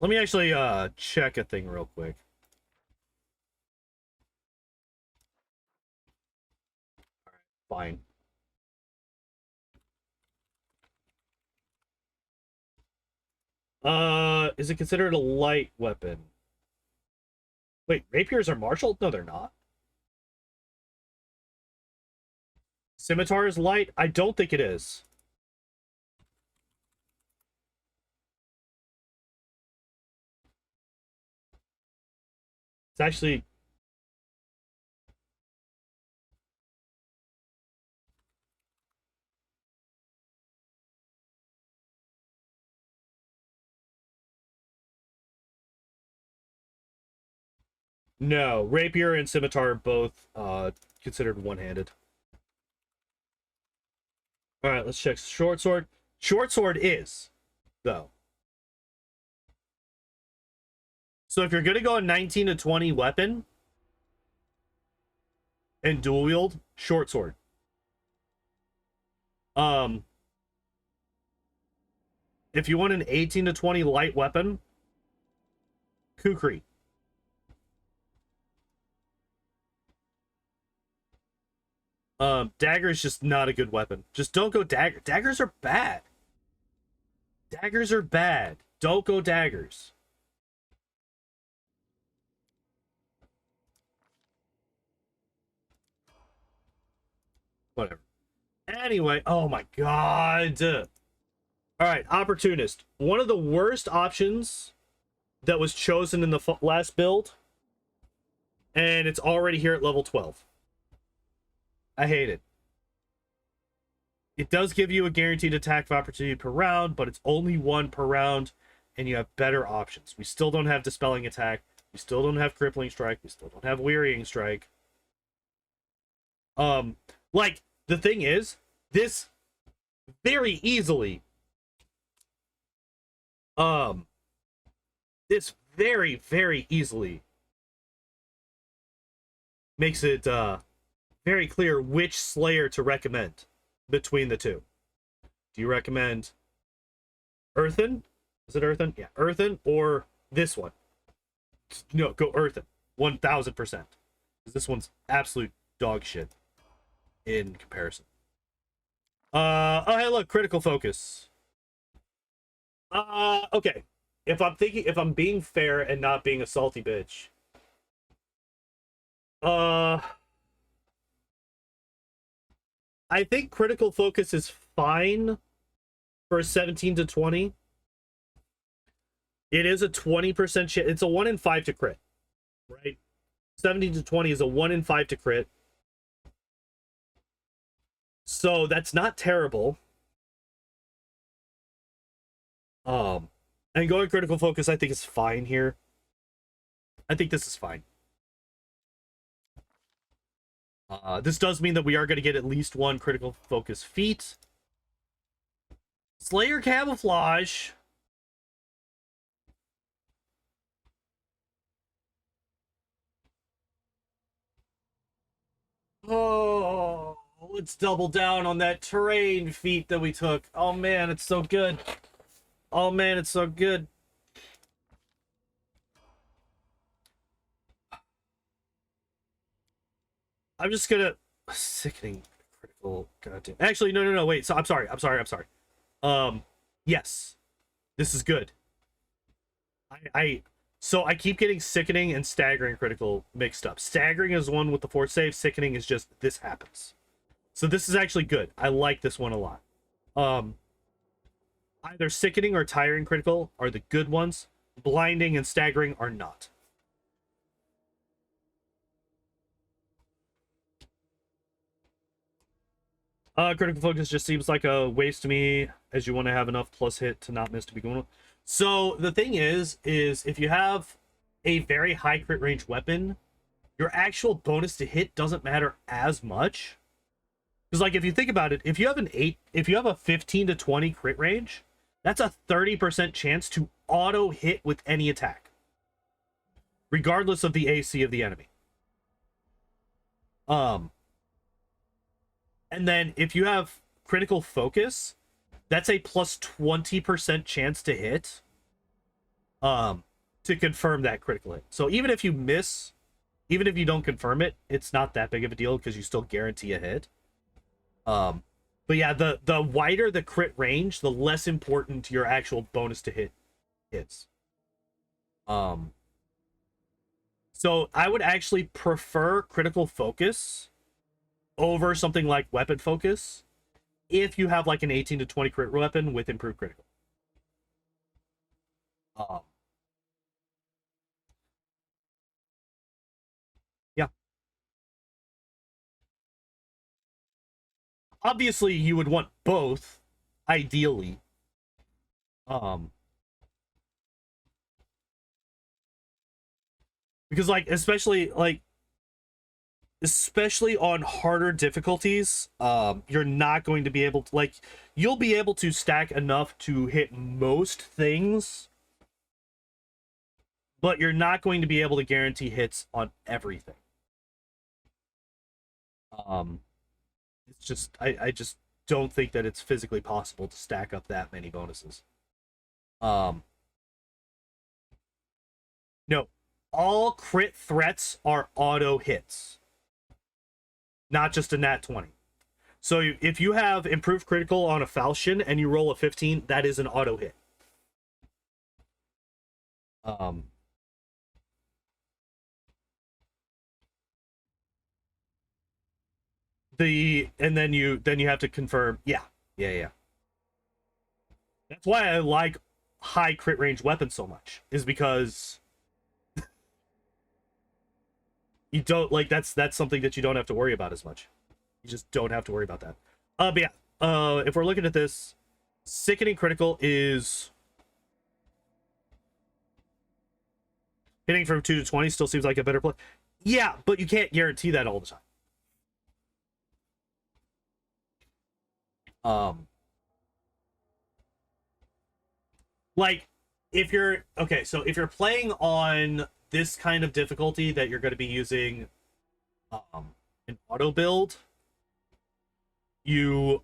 Let me actually check a thing real quick. Fine. Is it considered a light weapon? Wait, rapiers are martial? No, they're not. Scimitar is light? I don't think it is. It's actually... No, rapier and scimitar are both considered one-handed. Alright, let's check short sword. Short sword is, though. So if you're going to go a 19 to 20 weapon and dual wield, short sword. If you want an 18 to 20 light weapon, kukri. Dagger is just not a good weapon. Just don't go dagger. Daggers are bad. Daggers are bad. Don't go daggers. Whatever. Anyway, oh my god. All right, opportunist. One of the worst options that was chosen in the last build, and it's already here at level 12. I hate it. It does give you a guaranteed attack of opportunity per round, but it's only one per round, and you have better options. We still don't have Dispelling Attack. We still don't have Crippling Strike. We still don't have Wearying Strike. Like, the thing is, this very easily, this very, very easily makes it, very clear which Slayer to recommend between the two. Do you recommend Urthan? Is it Urthan? Yeah, Urthan or this one? No, go Urthan. 1000%. This one's absolute dog shit in comparison. Oh, hey, look, critical focus. Okay. If I'm being fair and not being a salty bitch, I think critical focus is fine for 17 to 20. It is a 20% chance. It's a 1 in 5 to crit, right? 17 to 20 is a 1 in 5 to crit. So that's not terrible. And going critical focus, I think is fine here. I think this is fine. This does mean that we are going to get at least one critical focus feat. Slayer Camouflage. Oh, let's double down on that terrain feat that we took. Oh man, it's so good. Oh man, it's so good. I'm just gonna sickening critical. Goddamn. Actually, no. Wait. So I'm sorry. Yes, this is good. So I keep getting sickening and staggering critical mixed up. Staggering is one with the force save. Sickening is just this happens. So this is actually good. I like this one a lot. Either sickening or tiring critical are the good ones. Blinding and staggering are not. Critical focus just seems like a waste to me, as you want to have enough plus hit to not miss to be going. So the thing is if you have a very high crit range weapon, your actual bonus to hit doesn't matter as much. Because like if you think about it, if you have a 15 to 20 crit range, that's a 30% chance to auto hit with any attack, regardless of the AC of the enemy. And then if you have critical focus, that's a plus 20% chance to hit, to confirm that critical hit. So even if you miss, even if you don't confirm it, it's not that big of a deal because you still guarantee a hit. But yeah, the wider the crit range, the less important your actual bonus to hit is. So I would actually prefer critical focus over something like weapon focus if you have like an 18 to 20 crit weapon with improved critical. Yeah. Obviously you would want both, ideally. Because like, especially like especially on harder difficulties, you're not going to be able to, like, you'll be able to stack enough to hit most things, but you're not going to be able to guarantee hits on everything. It's just, I just don't think that it's physically possible to stack up that many bonuses. No, all crit threats are auto hits, not just a nat 20. So if you have improved critical on a falchion and you roll a 15, that is an auto hit. And then you have to confirm. Yeah. That's why I like high crit range weapons so much, is because you don't, like, that's something that you don't have to worry about as much. You just don't have to worry about that. But yeah, if we're looking at this, sickening critical is hitting from 2 to 20 still seems like a better play. Yeah, but you can't guarantee that all the time. Like, if you're okay, so if you're playing on this kind of difficulty that you're going to be using an auto build, you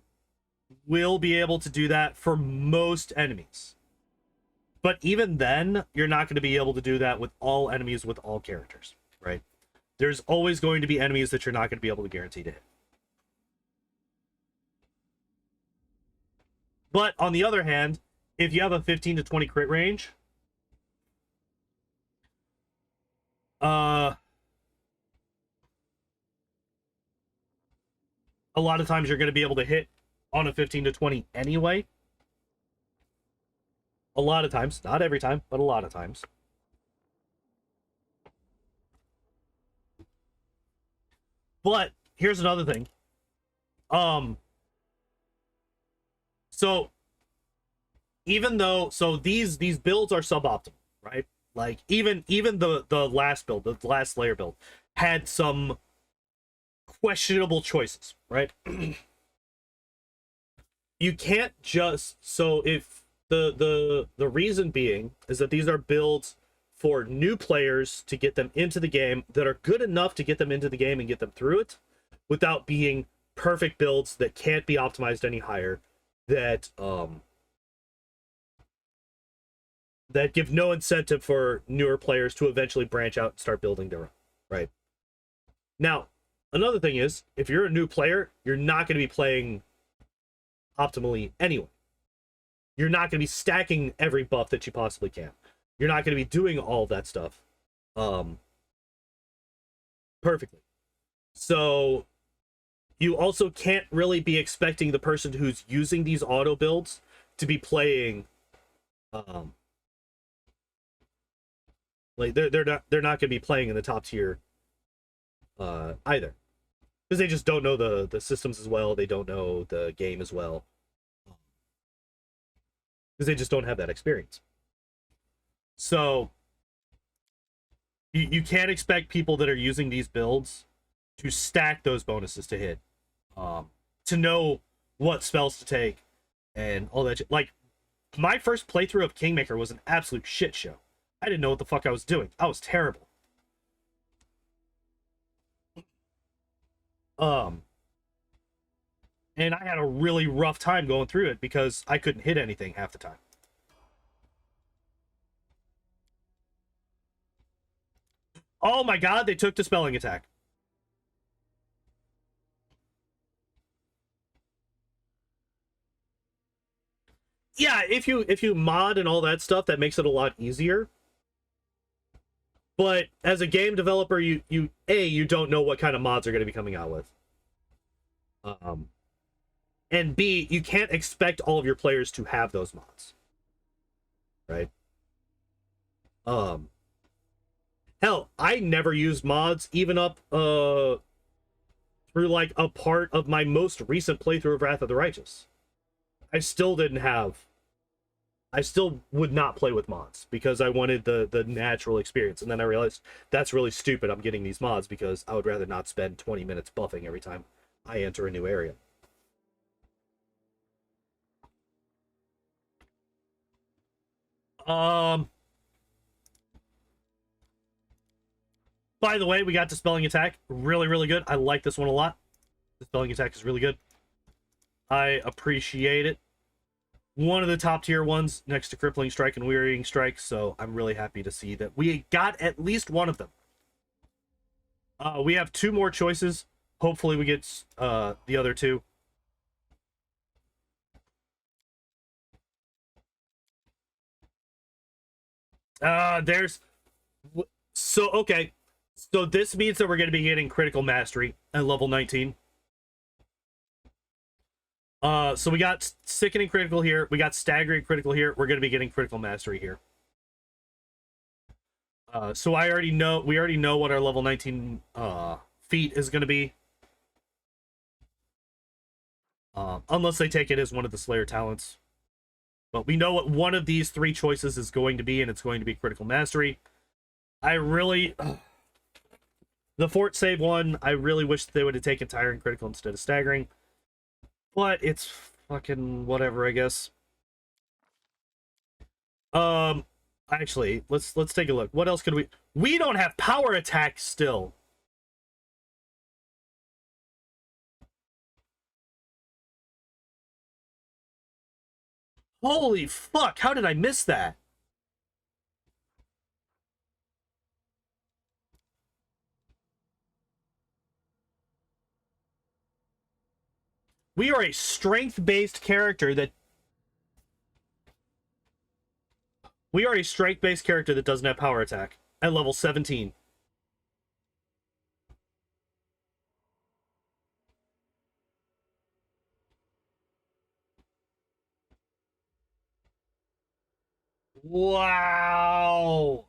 will be able to do that for most enemies. But even then, you're not going to be able to do that with all enemies with all characters, right? There's always going to be enemies that you're not going to be able to guarantee to hit. But on the other hand, if you have a 15 to 20 crit range, a lot of times you're going to be able to hit on a 15 to 20 anyway. A lot of times, not every time, but a lot of times. But here's another thing. So even though, so these builds are suboptimal, right? Like even the last build, the last Slayer build, had some questionable choices, right? You can't just, so if the reason being is that these are builds for new players to get them into the game that are good enough to get them into the game and get them through it without being perfect builds that can't be optimized any higher, that that give no incentive for newer players to eventually branch out and start building their own, right? Now, another thing is, if you're a new player, you're not going to be playing optimally anyway. You're not going to be stacking every buff that you possibly can. You're not going to be doing all that stuff perfectly. So you also can't really be expecting the person who's using these auto builds to be playing like they're not going to be playing in the top tier either, because they just don't know the systems as well. They don't know the game as well, because they just don't have that experience. So you can't expect people that are using these builds to stack those bonuses to hit, to know what spells to take and all that shit. Like, my first playthrough of Kingmaker was an absolute shit show. I didn't know what the fuck I was doing. I was terrible. And I had a really rough time going through it because I couldn't hit anything half the time. Oh my god, they took Dispelling Attack. Yeah, if you mod and all that stuff, that makes it a lot easier. But as a game developer, you don't know what kind of mods are going to be coming out with. And B, you can't expect all of your players to have those mods. Right? Hell, I never used mods even up through like a part of my most recent playthrough of Wrath of the Righteous. I still didn't have I still would not play with mods because I wanted the natural experience. And then I realized that's really stupid. I'm getting these mods because I would rather not spend 20 minutes buffing every time I enter a new area. By the way, we got Dispelling Attack. Really, really good. I like this one a lot. Dispelling Attack is really good. I appreciate it. One of the top tier ones next to Crippling Strike and Wearying Strike, so I'm really happy to see that we got at least one of them. We have 2 more choices. Hopefully we get the other 2. There's... So, okay. So this means that we're going to be getting Critical Mastery at level 19. So we got Sickening Critical here. We got Staggering Critical here. We're going to be getting Critical Mastery here. So we already know what our level 19 feat is going to be. Unless they take it as one of the Slayer talents. But we know what one of these 3 choices is going to be, and it's going to be Critical Mastery. I really... the Fort Save one, I really wish they would have taken Tiring Critical instead of Staggering. But it's fucking whatever, I guess. Actually, let's take a look. What else could we don't have Power Attack still. Holy fuck, how did I miss that? We are a strength-based character that... We are a strength-based character that doesn't have power attack at level 17. Wow.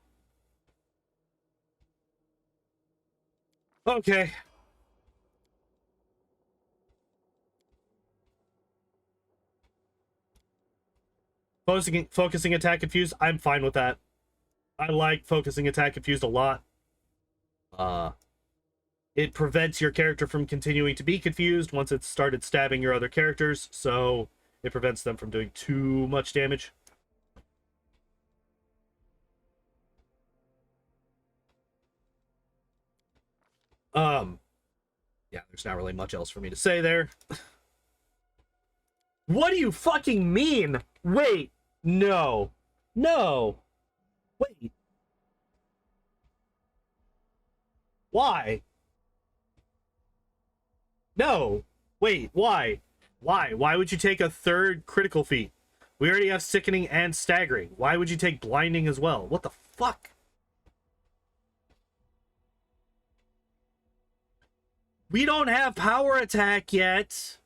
Okay. Focusing attack confused, I'm fine with that. I like focusing attack confused a lot. It prevents your character from continuing to be confused once it's started stabbing your other characters, so it prevents them from doing too much damage. Yeah, there's not really much else for me to say there. What do you fucking mean? Wait, no. No. Wait. Why? No. Wait, why? Why? Why would you take a 3rd critical feat? We already have Sickening and Staggering. Why would you take Blinding as well? What the fuck? We don't have Power Attack yet.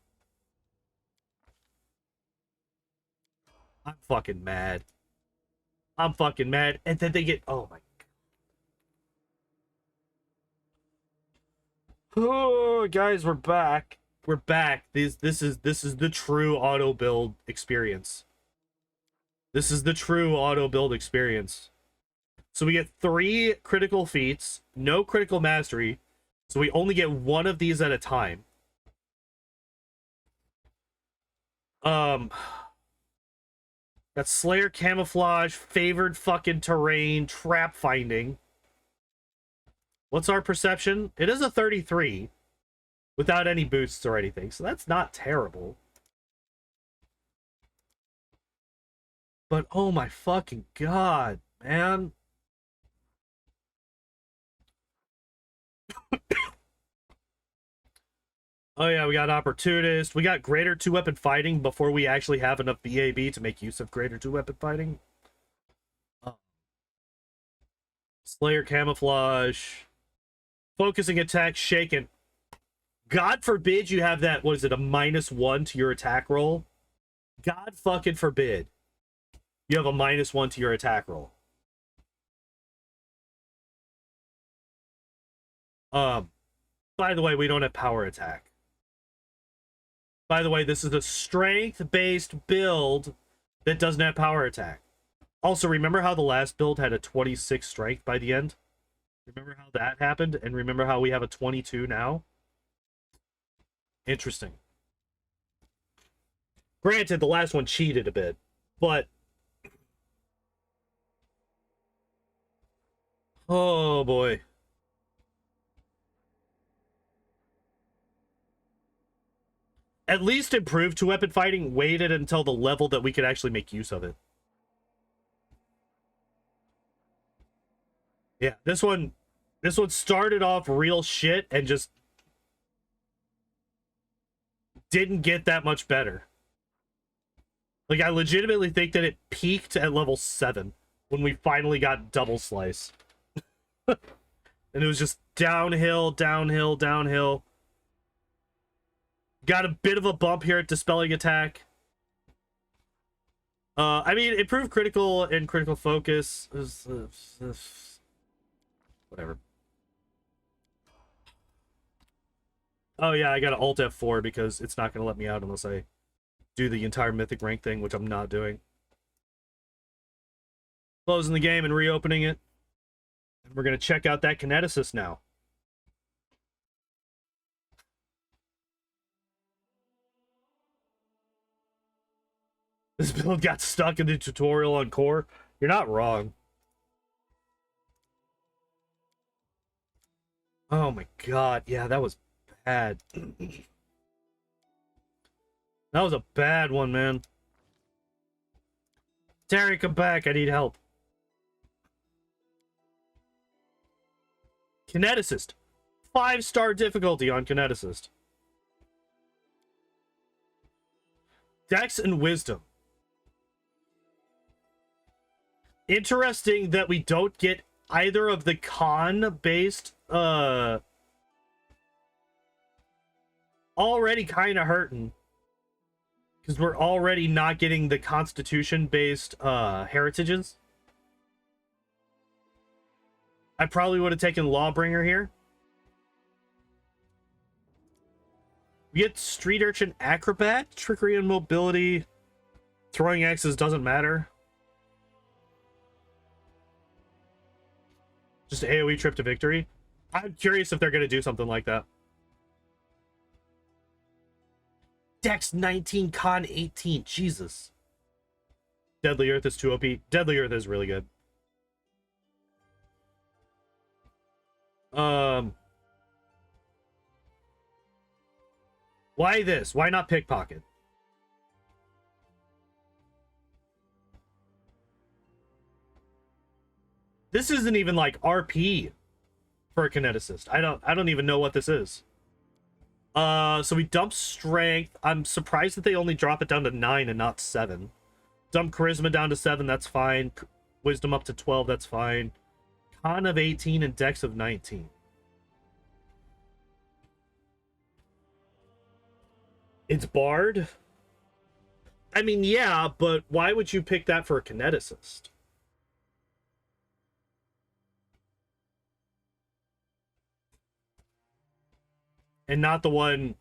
I'm fucking mad. I'm fucking mad. And then they get... Oh my... Oh, guys, we're back. We're back. This is the true auto build experience. This is the true auto build experience. So we get 3 critical feats, no critical mastery. So we only get 1 of these at a time. Got Slayer Camouflage, Favored fucking Terrain, Trap Finding. What's our perception? It is a 33 without any boosts or anything, so that's not terrible. But oh my fucking god, man. Oh yeah, we got Opportunist. We got Greater 2-Weapon Fighting before we actually have enough BAB to make use of Greater 2-Weapon Fighting. Slayer Camouflage. Focusing Attack Shaken. God forbid you have that, what is it, a -1 to your attack roll? God fucking forbid you have a -1 to your attack roll. By the way, we don't have power attack. By the way, this is a strength-based build that doesn't have power attack. Also, remember how the last build had a 26 strength by the end? Remember how that happened? And remember how we have a 22 now? Interesting. Granted, the last one cheated a bit, but... oh, boy. At least improved two-weapon fighting waited until the level that we could actually make use of it. Yeah, this one started off real shit and just didn't get that much better. Like, I legitimately think that it peaked at level 7 when we finally got double slice. And it was just downhill, downhill, downhill. Got a bit of a bump here at Dispelling Attack. I mean, improved critical and critical focus. Whatever. Oh yeah, I got to Alt F4 because it's not going to let me out unless I do the entire Mythic rank thing, which I'm not doing. Closing the game and reopening it. And we're going to check out that Kineticist now. This build got stuck in the tutorial on core. You're not wrong. Oh my god, yeah, that was bad. That was a bad one, man. Terry, come back, I need help. Kineticist. 5-star difficulty on Kineticist. Dex and Wisdom. Interesting that we don't get either of the con-based, already kind of hurting. Because we're already not getting the Constitution-based, heritages. I probably would have taken Lawbringer here. We get Street Urchin Acrobat, Trickery and Mobility. Throwing axes doesn't matter. Just AoE trip to victory. I'm curious if they're going to do something like that. Dex 19, Con 18. Jesus. Deadly Earth is too OP. Deadly Earth is really good. Why this? Why not Pickpocket? This isn't even like RP for a Kineticist. I don't even know what this is. So we dump Strength. I'm surprised that they only drop it down to 9 and not 7. Dump Charisma down to 7, that's fine. Wisdom up to 12, that's fine. Con of 18 and Dex of 19. It's Bard? I mean, yeah, but why would you pick that for a Kineticist? And not the one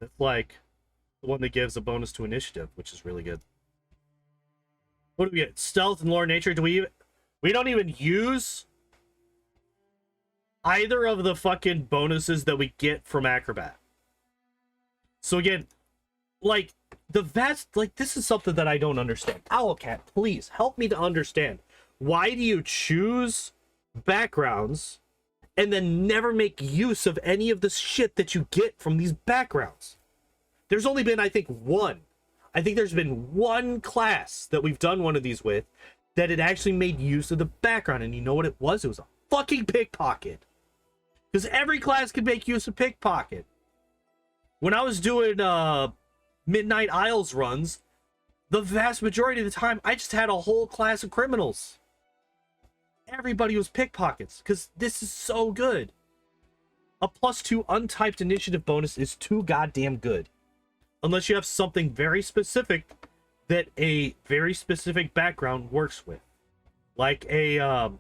that's like the one that gives a bonus to initiative, which is really good. What do we get? Stealth and Lore Nature. Do we don't even use either of the fucking bonuses that we get from Acrobat. So again, like this is something that I don't understand. Owlcat, please help me to understand. Why do you choose backgrounds and then never make use of any of the shit that you get from these backgrounds? There's only been, I think, one. I think there's been one class that we've done one of these with that it actually made use of the background. And you know what it was? It was a fucking Pickpocket. Because every class could make use of Pickpocket. When I was doing Midnight Isles runs, the vast majority of the time, I just had a whole class of criminals. Everybody was pickpockets, because this is so good. A +2 untyped initiative bonus is too goddamn good. Unless you have something very specific that a very specific background works with. Like a,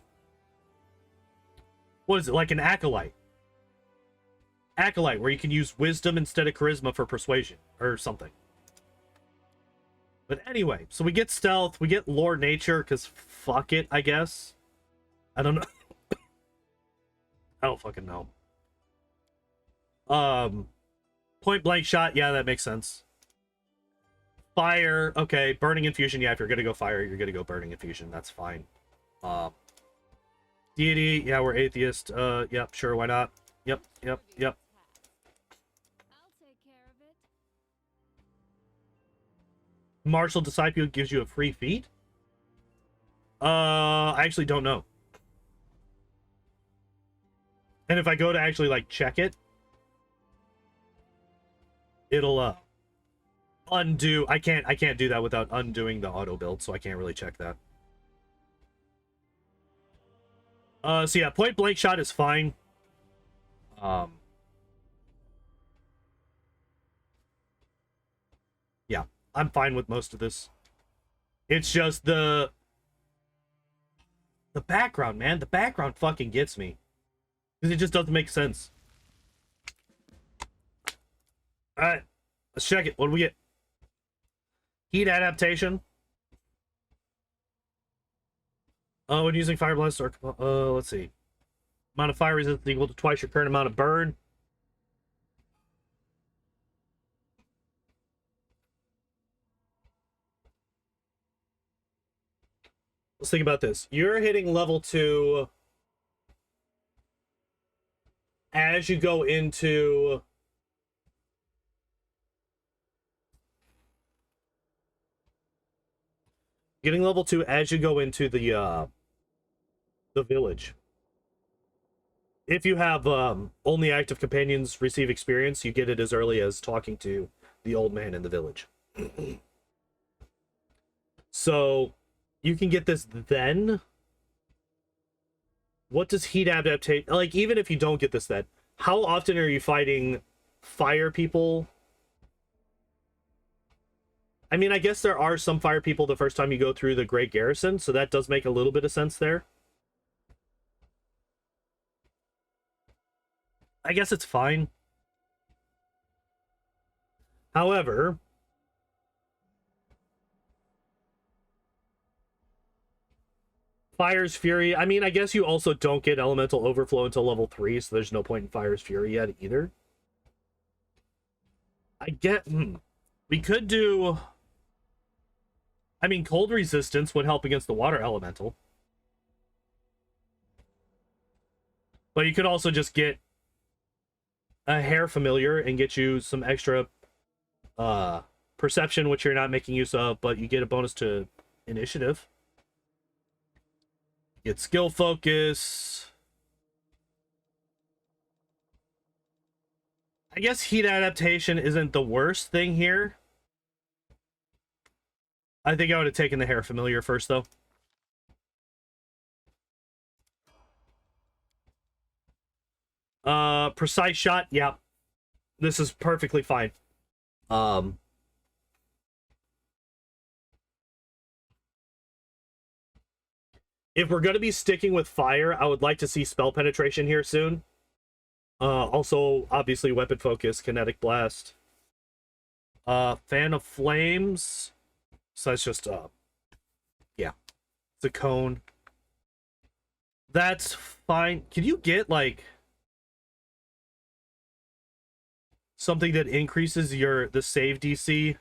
what is it? Like an Acolyte. Acolyte, where you can use Wisdom instead of Charisma for Persuasion, or something. But anyway, so we get stealth, we get lore nature, because fuck it, I guess. I don't know. I don't fucking know. Point blank shot, yeah, that makes sense. Fire, okay. Burning infusion, yeah, if you're gonna go fire, you're gonna go burning infusion. That's fine. Deity, yeah, we're atheist. Yep, sure, why not? Yep. I'll take care of it. Martial Disciple gives you a free feat? I actually don't know. And if I go to actually, like, check it, it'll, undo. I can't do that without undoing the auto build, so I can't really check that. So yeah, point blank shot is fine. Yeah, I'm fine with most of this. It's just the background, man. The background fucking gets me. Because it just doesn't make sense. Alright, let's check it. What do we get? Heat adaptation. When using fire blast or let's see. Amount of fire resistance equal to twice your current amount of burn. Let's think about this. You're hitting level 2 as you go into getting level 2 as you go into the village. If you have only active companions receive experience, you get it as early as talking to the old man in the village. So you can get this then. What does heat adaptation, like, even if you don't get this then, how often are you fighting fire people? I mean, I guess there are some fire people the first time you go through the Great Garrison, so that does make a little bit of sense there. I guess it's fine. However, Fire's Fury, I mean, I guess you also don't get Elemental Overflow until level 3, so there's no point in Fire's Fury yet either. I get... we could do... I mean, Cold Resistance would help against the Water Elemental. But you could also just get a Hair Familiar and get you some extra Perception, which you're not making use of, but you get a bonus to Initiative. Get Skill Focus. I guess Heat Adaptation isn't the worst thing here. I think I would have taken the Hair Familiar first, though. Precise Shot, yeah. This is perfectly fine. If we're going to be sticking with fire, I would like to see spell penetration here soon. Also, obviously, weapon focus, kinetic blast. Fan of flames. So that's just, yeah. It's a cone. That's fine. Can you get, like, something that increases the save DC?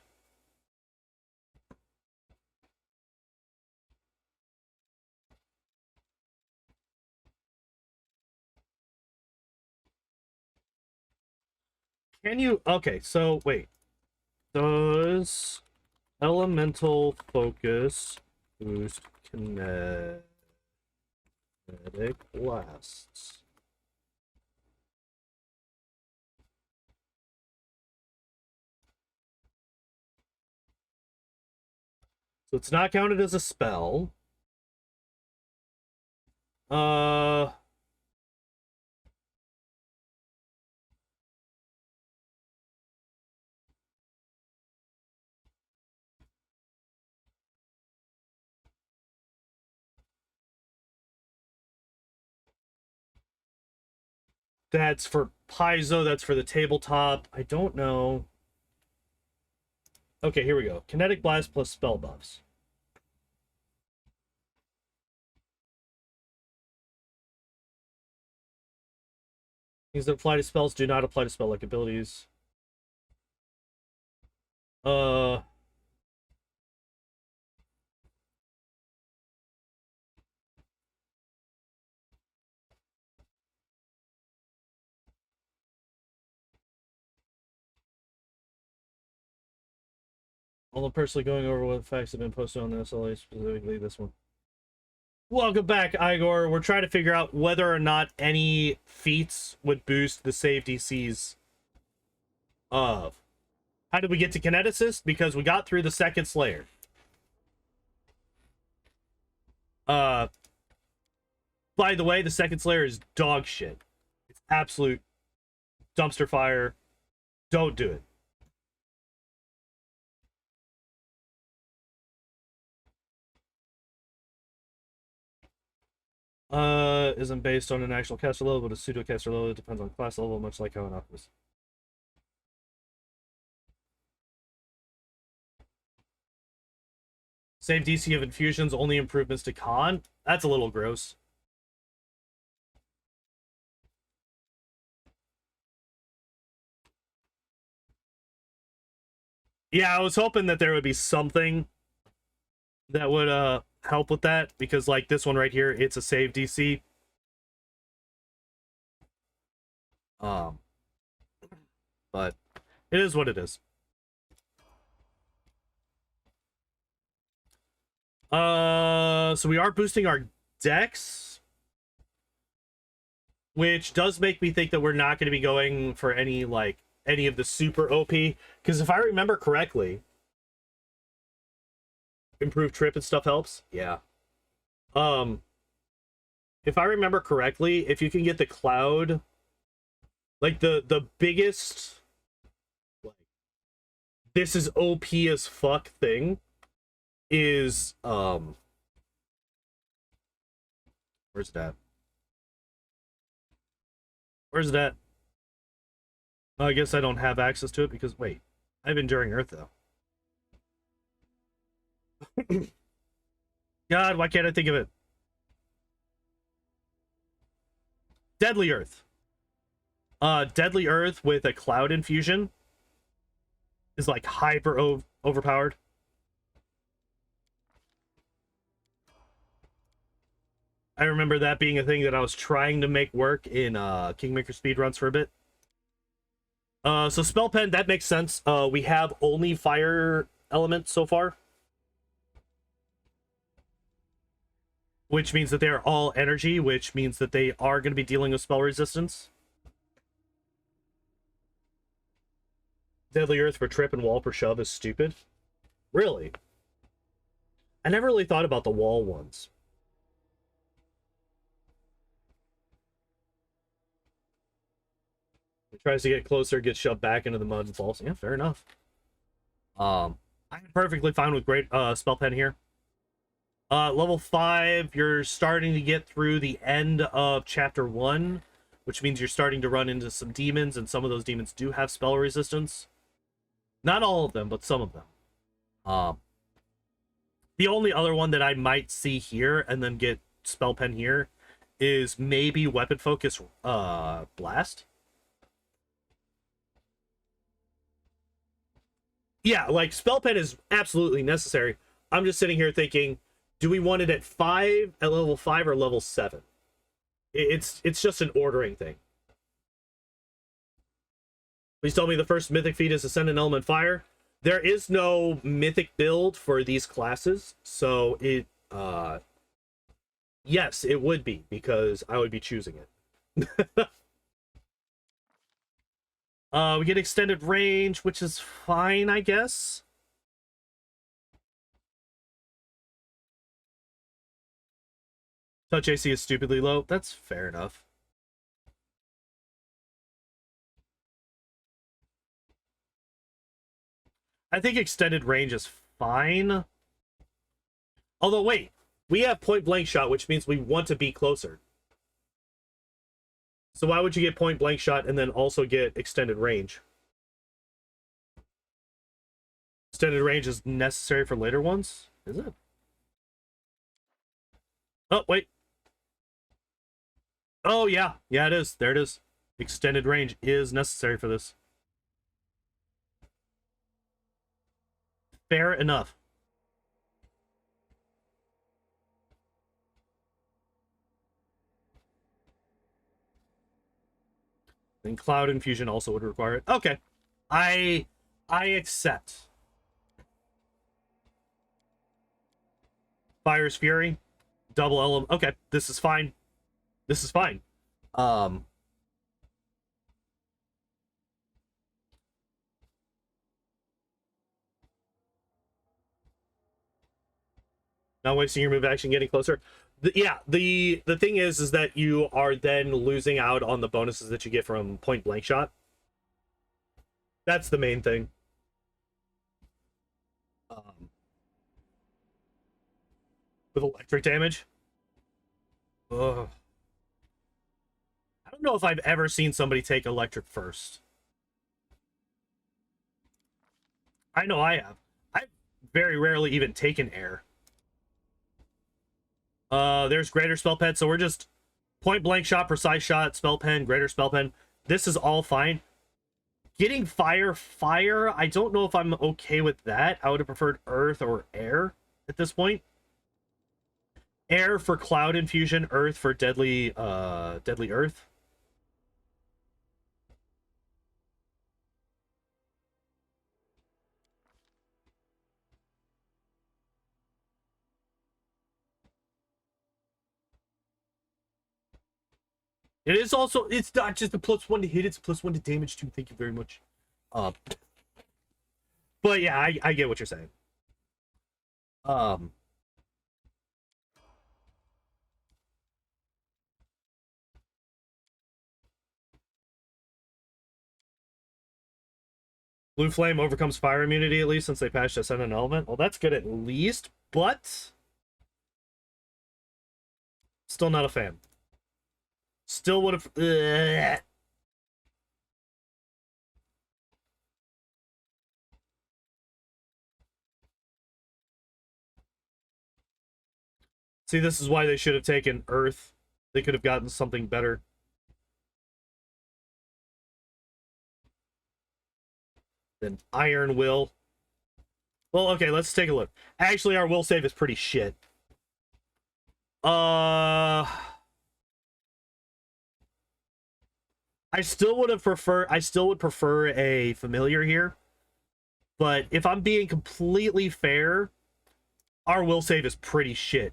Can you? Okay, so wait. Does elemental focus boost kinetic blasts? So it's not counted as a spell. That's for Paizo, that's for the tabletop. I don't know. Okay, here we go. Kinetic Blast plus spell buffs. Things that apply to spells do not apply to spell-like abilities. Uh... Although personally going over what facts have been posted on the SLA, specifically this one. Welcome back, Igor. We're trying to figure out whether or not any feats would boost the save DCs of. How did we get to Kineticist? Because we got through the second Slayer. By the way, the second Slayer is dog shit. It's absolute dumpster fire. Don't do it. Isn't based on an actual caster level, but a pseudo caster level. It depends on class level, much like how an Optimus. Save DC of infusions, only improvements to con. That's a little gross. Yeah, I was hoping that there would be something that would help with that, because like this one right here, it's a save DC. But it is what it is. So we are boosting our dex, which does make me think that we're not going to be going for any of the super OP, because if I remember correctly, improved trip and stuff helps. Yeah. If I remember correctly, if you can get the cloud, like the biggest, like, this is OP as fuck thing is where's that? Where's that? Oh, I guess I don't have access to it because wait, I have Enduring Earth though. God, why can't I think of it? Deadly Earth. Deadly Earth with a cloud infusion is like hyper overpowered. I remember that being a thing that I was trying to make work in Kingmaker speedruns for a bit. So Spell Pen, that makes sense. We have only fire elements so far, which means that they are all energy, which means that they are going to be dealing with spell resistance. Deadly Earth for trip and wall per shove is stupid. Really? I never really thought about the wall ones. He tries to get closer, gets shoved back into the mud and falls. Yeah, fair enough. I'm perfectly fine with great spell pen here. Level 5, you're starting to get through the end of chapter 1, which means you're starting to run into some demons, and some of those demons do have spell resistance. Not all of them, but some of them. The only other one that I might see here and then get spell pen here is maybe weapon focus blast. Yeah, like spell pen is absolutely necessary. I'm just sitting here thinking, do we want it at level 5 or level 7? It's just an ordering thing. Please tell me the first mythic feat is Ascendant Element Fire. There is no mythic build for these classes, so it yes, it would be, because I would be choosing it. We get extended range, which is fine, I guess. Touch AC is stupidly low. That's fair enough. I think extended range is fine. Although, wait, we have point blank shot, which means we want to be closer. So why would you get point blank shot and then also get extended range? extended range is necessary for later ones. Is it? Oh, wait. Oh, yeah. Yeah, it is. There it is. Extended range is necessary for this. Fair enough. And Cloud Infusion also would require it. Okay. I accept. Fire's Fury. Double element. Okay, this is fine. This is fine. Not wasting your move action, getting closer. The thing is that you are then losing out on the bonuses that you get from point blank shot. That's the main thing. With electric damage. Ugh. I don't know if I've ever seen somebody take electric first. I know I have. I've very rarely even taken air. There's greater spell pen, so we're just point blank shot, precise shot, spell pen, greater spell pen. This is all fine. Getting fire, I don't know if I'm okay with that. I would have preferred earth or air at this point. Air for cloud infusion, earth for deadly earth. It is also, it's not just a +1 to hit, it's a +1 to damage too. Thank you very much. But yeah, I get what you're saying. Blue Flame overcomes fire immunity at least since they patched Ascendant Element. Well, that's good at least, but still not a fan. Still would have. See, this is why they should have taken Earth. They could have gotten something better. Then Iron Will. Well, okay, let's take a look. Actually, our will save is pretty shit. I still would prefer a familiar here. But if I'm being completely fair, our will save is pretty shit.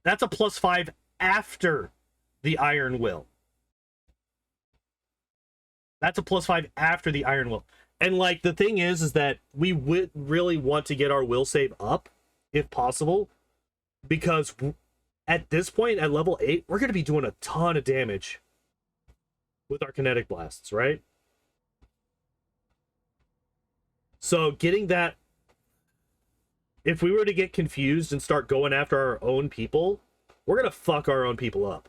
That's a +5 after the Iron Will. That's a +5 after the Iron Will. And like the thing is that we would really want to get our will save up if possible, because at this point at level 8, we're going to be doing a ton of damage with our kinetic blasts, right? So getting that, if we were to get confused and start going after our own people, we're going to fuck our own people up.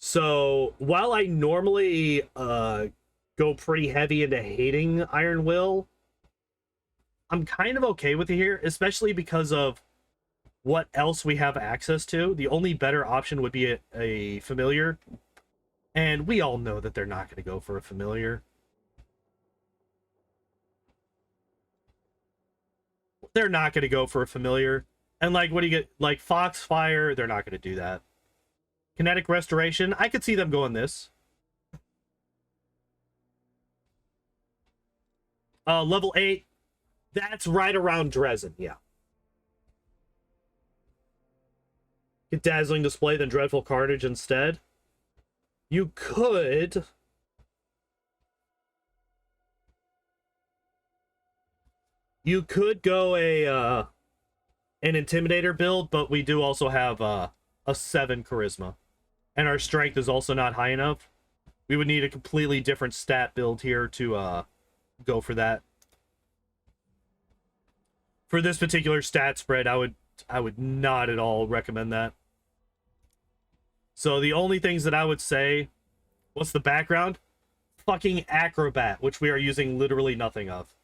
So while I normally go pretty heavy into hating Iron Will, I'm kind of okay with it here, especially because of what else we have access to. The only better option would be a familiar, and we all know that they're not going to go for a familiar. They're not going to go for a familiar. And like, what do you get? Like Foxfire, they're not going to do that. Kinetic Restoration, I could see them going this. Level 8, that's right around Dresden, yeah. Get Dazzling Display, then Dreadful Carnage instead. You could... You could go an Intimidator build, but we do also have a 7 Charisma. And our Strength is also not high enough. We would need a completely different stat build here to go for that. For this particular stat spread, I would not at all recommend that. So the only things that I would say, what's the background? fucking acrobat, which we are using literally nothing of.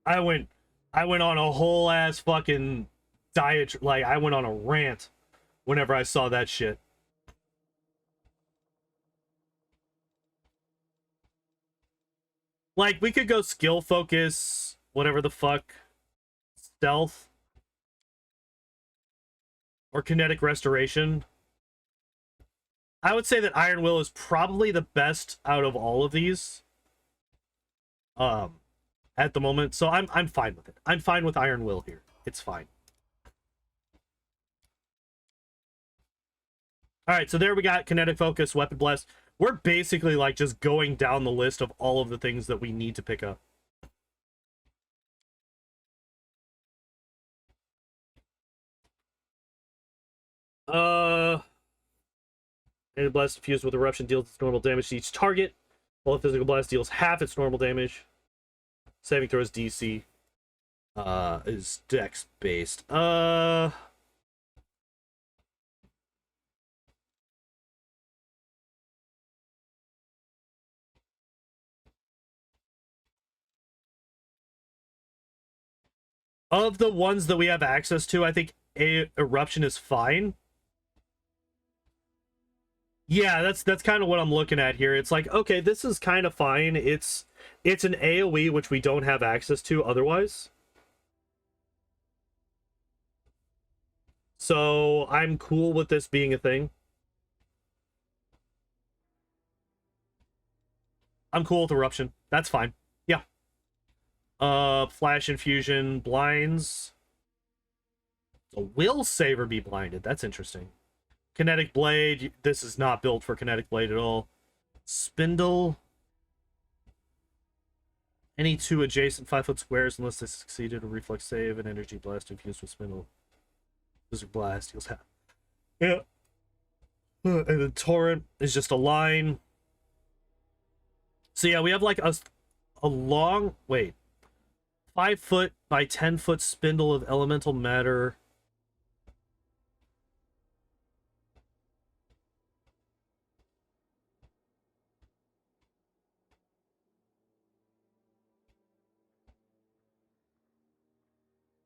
I went on a whole ass fucking diet, like I went on a rant whenever I saw that shit. Like, we could go skill focus, whatever the fuck, stealth, or kinetic restoration. I would say that Iron Will is probably the best out of all of these. At the moment, so I'm fine with it. I'm fine with Iron Will here. It's fine. All right, so there we got kinetic focus, weapon blast. We're basically like just going down the list of all of the things that we need to pick up. Kinetic blast fused with eruption deals its normal damage to each target, while a physical blast deals half its normal damage. Saving throws DC. Is dex based. Of the ones that we have access to, I think eruption is fine. Yeah, that's kind of what I'm looking at here. It's like, okay, this is kind of fine. It's an AoE which we don't have access to otherwise. So I'm cool with this being a thing. I'm cool with eruption. That's fine. Yeah. Flash infusion, blinds. A will saver be blinded. That's interesting. Kinetic blade. This is not built for kinetic blade at all. Spindle. Any 2 adjacent 5-foot squares, unless they succeeded a reflex save, and energy blast infused with spindle. Wizard blast heals half. Yeah. And the torrent is just a line. So yeah, we have like a long, wait, 5-foot by 10-foot spindle of elemental matter.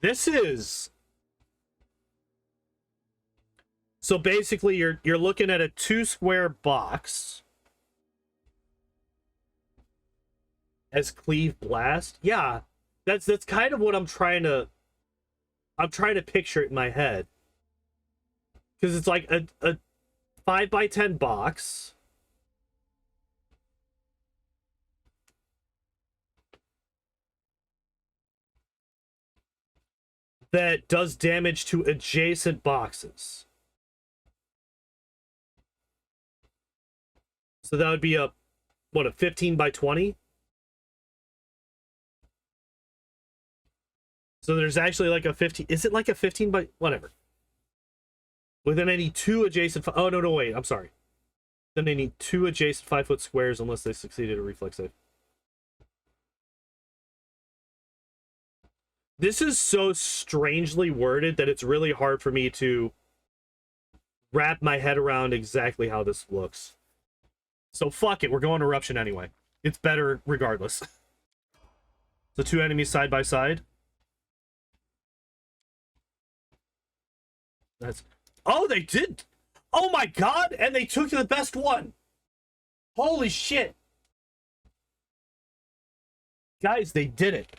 This is, so basically you're looking at a 2-square box as cleave blast. Yeah, that's kind of what I'm trying to picture it in my head, because it's like a 5 by 10 box that does damage to adjacent boxes. So that would be a 15 by 20? So there's actually like a 15, is it like a 15 by, whatever. Within any 2 adjacent, oh no, wait, I'm sorry. Then they need 2 adjacent 5-foot squares unless they succeeded a reflex save. This is so strangely worded that it's really hard for me to wrap my head around exactly how this looks. So fuck it, we're going eruption anyway. It's better regardless. So 2 enemies side by side. That's, oh, they did. Oh my god, and they took the best one. Holy shit. Guys, they did it.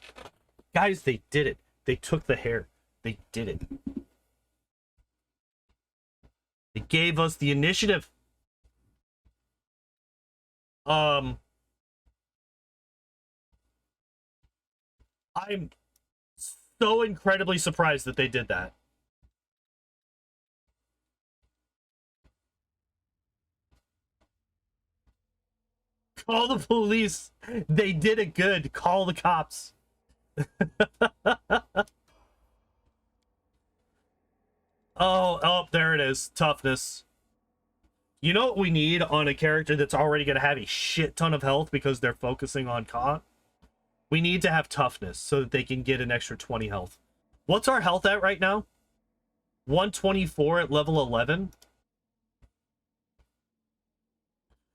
Guys, they did it. They took the hair. They did it. They gave us the initiative. I'm so incredibly surprised that they did that. Call the police. They did it good. Call the cops. Oh, there it is. Toughness. You know what we need on a character that's already going to have a shit ton of health because they're focusing on con? We need to have toughness so that they can get an extra 20 health. What's our health at right now? 124 at level 11.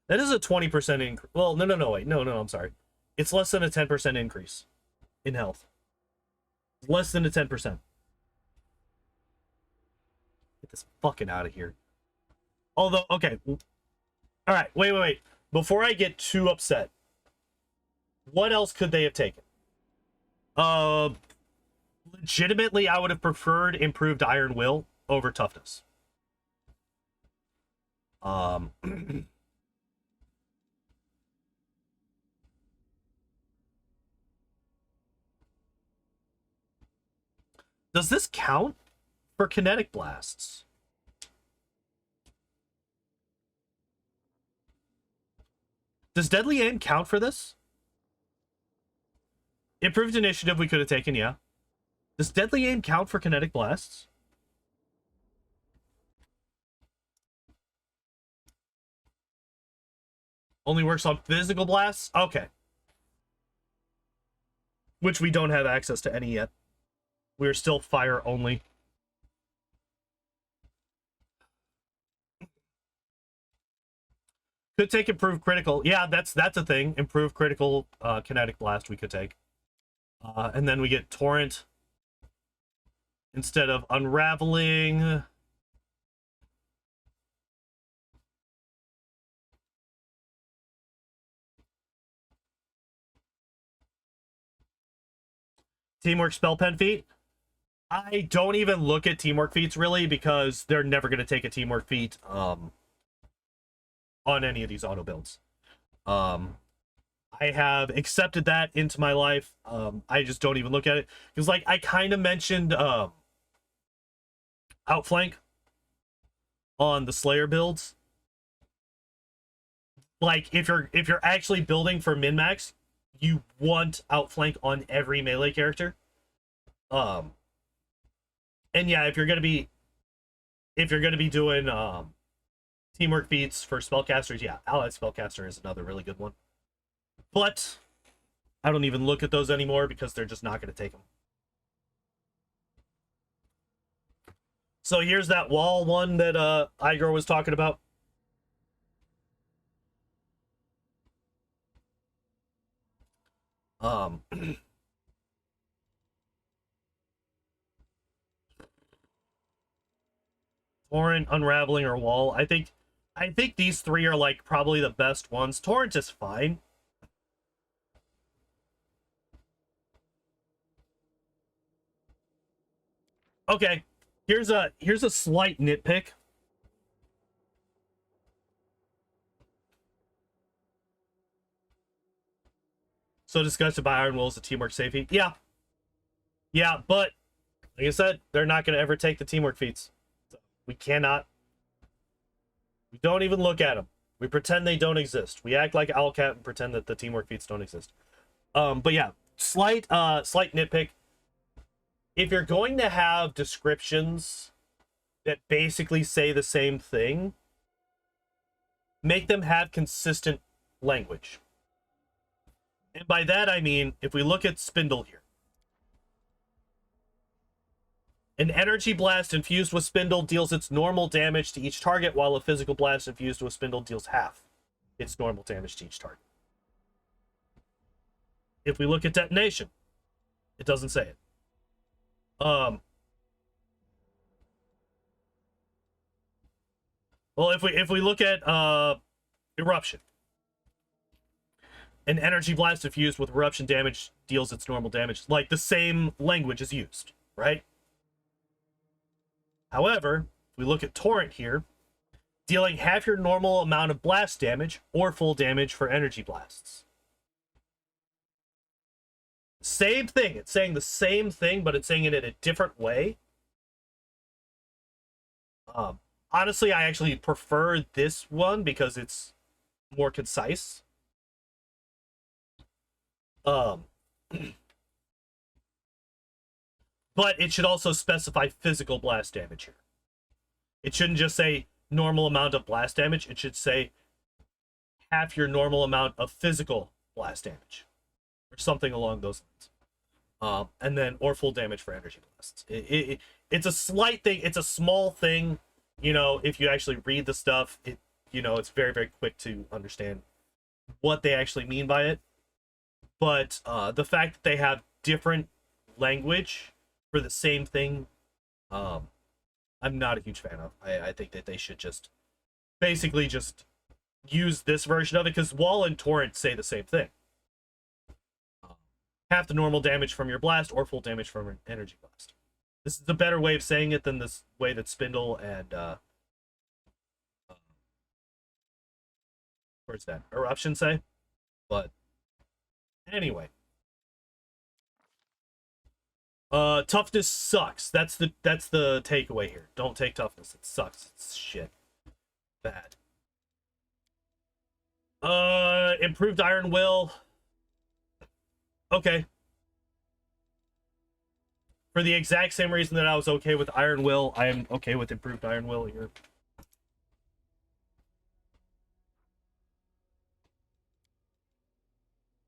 That is a 20% increase. Well, no, wait. No, I'm sorry. It's less than a 10% increase in health. Less than a 10%. Get this fucking out of here. Although, okay. All right, wait. Before I get too upset, what else could they have taken? Legitimately, I would have preferred improved Iron Will over toughness. Does this count for kinetic blasts? Does Deadly Aim count for this? Improved initiative we could have taken, yeah. Does Deadly Aim count for kinetic blasts? Only works on physical blasts? Okay. Which we don't have access to any yet. We're still fire only. Could take improved critical. Yeah, that's a thing. Improved critical kinetic blast we could take. And then we get torrent instead of unraveling. Teamwork spell pen feat. I don't even look at teamwork feats really because they're never going to take a teamwork feat on any of these auto builds. I have accepted that into my life. I just don't even look at it because, like, I kind of mentioned outflank on the Slayer builds. Like, if you're actually building for min max, you want outflank on every melee character. And yeah, if you're gonna be doing teamwork feats for spellcasters, yeah, allied spellcaster is another really good one. But I don't even look at those anymore because they're just not gonna take them. So here's that wall one that Igor was talking about. Torrent, Unraveling, or Wall. I think these three are like probably the best ones. Torrent is fine. Okay, here's a slight nitpick. So disgusted by Iron Will is a teamwork safety. Yeah, but like I said, they're not going to ever take the teamwork feats. So we cannot. We don't even look at them. We pretend they don't exist. We act like Owlcat and pretend that the teamwork feats don't exist. But yeah, slight nitpick. If you're going to have descriptions that basically say the same thing, make them have consistent language. And by that I mean, if we look at Spindle here, an energy blast infused with Spindle deals its normal damage to each target, while a physical blast infused with Spindle deals half its normal damage to each target. If we look at detonation, it doesn't say it. Well, if we look at eruption, an energy blast infused with eruption damage deals its normal damage. Like, the same language is used, right? However, if we look at torrent here, dealing half your normal amount of blast damage or full damage for energy blasts. Same thing. It's saying the same thing, but it's saying it in a different way. Honestly, I actually prefer this one because it's more concise. But it should also specify physical blast damage here. It shouldn't just say normal amount of blast damage. It should say half your normal amount of physical blast damage, or something along those lines. And then, or full damage for energy blasts. It's a slight thing. It's a small thing. You know, if you actually read the stuff, you know, it's very, very quick to understand what they actually mean by it. But the fact that they have different language for the same thing, I'm not a huge fan of. I think that they should just basically just use this version of it, because Wall and Torrent say the same thing. Half the normal damage from your blast or full damage from an energy blast. This is a better way of saying it than this way that Spindle and where's that? Eruption say? But anyway. Toughness sucks. That's the takeaway here. Don't take toughness. It sucks. It's shit. Bad. Improved Iron Will. Okay. For the exact same reason that I was okay with Iron Will, I am okay with improved Iron Will here.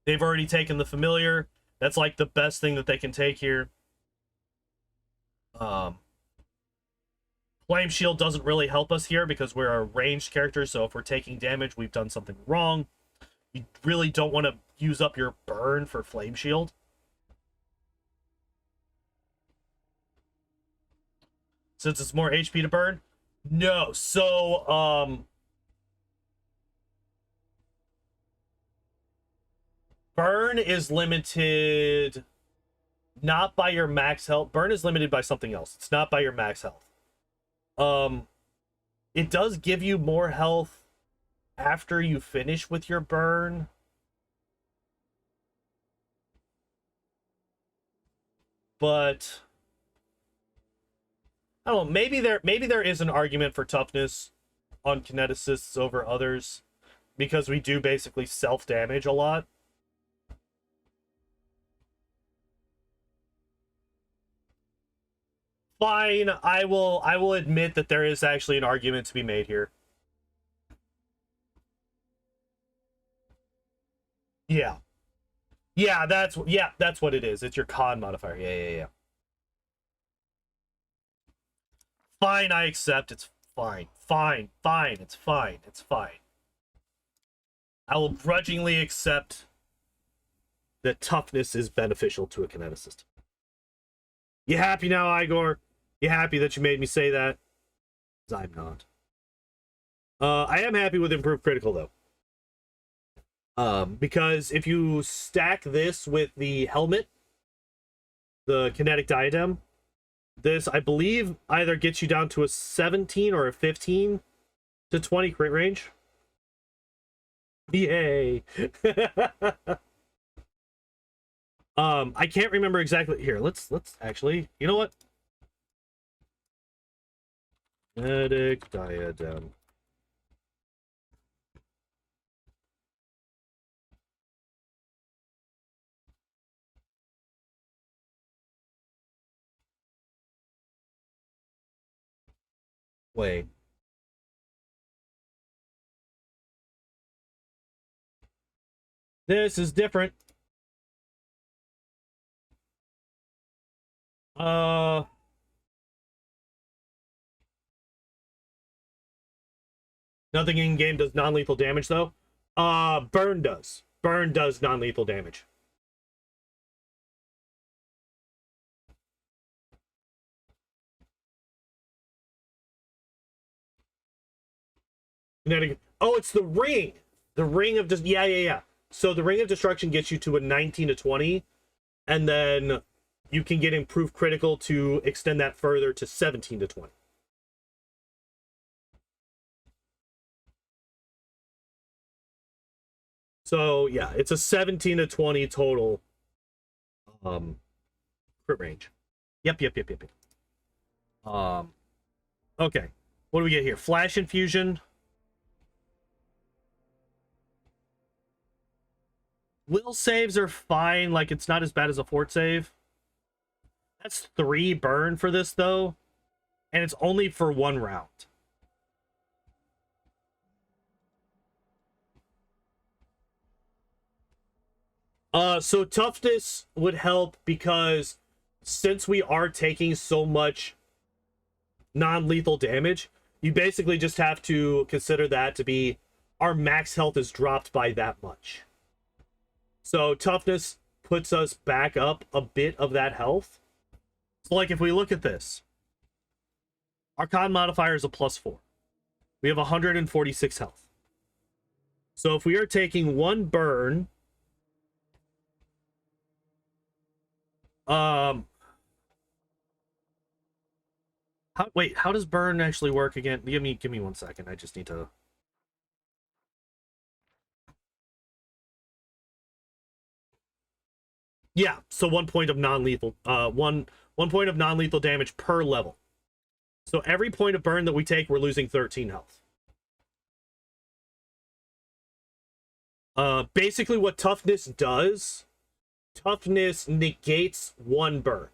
They've already taken the familiar. That's like the best thing that they can take here. Flame Shield doesn't really help us here because we're a ranged character, so if we're taking damage, we've done something wrong. You really don't want to use up your burn for Flame Shield. Since it's more HP to burn? No, so, burn is limited not by your max health. Burn is limited by something else. It's not by your max health. It does give you more health after you finish with your burn. But I don't know, maybe there is an argument for toughness on Kineticists over others, because we do basically self-damage a lot. Fine, I will admit that there is actually an argument to be made here. Yeah. Yeah, that's what it is. It's your con modifier. Yeah. Fine, I accept. It's fine. Fine. It's fine. It's fine. I will grudgingly accept that toughness is beneficial to a Kineticist. You happy now, Igor? You happy that you made me say that? 'Cause I'm not. I am happy with improved critical, though. Because if you stack this with the helmet, the kinetic diadem, this, I believe, either gets you down to a 17 or a 15 to 20 crit range. Yay! I can't remember exactly. Here, let's actually, you know what? Kinetic diadem. Wait. This is different. Nothing in game does non-lethal damage though. Burn does. Burn does non-lethal damage. Oh, it's the ring. The ring of just yeah. So the ring of destruction gets you to a 19 to 20, and then you can get improved critical to extend that further to 17 to 20. So yeah, it's a 17 to 20 total crit range. Yep. Okay. What do we get here? Flash infusion. Will saves are fine, like it's not as bad as a fort save. That's 3 burn for this though, and it's only for 1 round. So toughness would help because since we are taking so much non-lethal damage, You basically just have to consider that to be our max health is dropped by that much. So toughness puts us back up a bit of that health. So like if we look at this, our con modifier is a +4. We have 146 health. So if we are taking one burn, how does burn actually work again? Give me 1 second. I just need to. Yeah, so 1 point of non-lethal, one point of non-lethal damage per level. So every point of burn that we take, we're losing 13 health. Basically what toughness does, toughness negates one burn.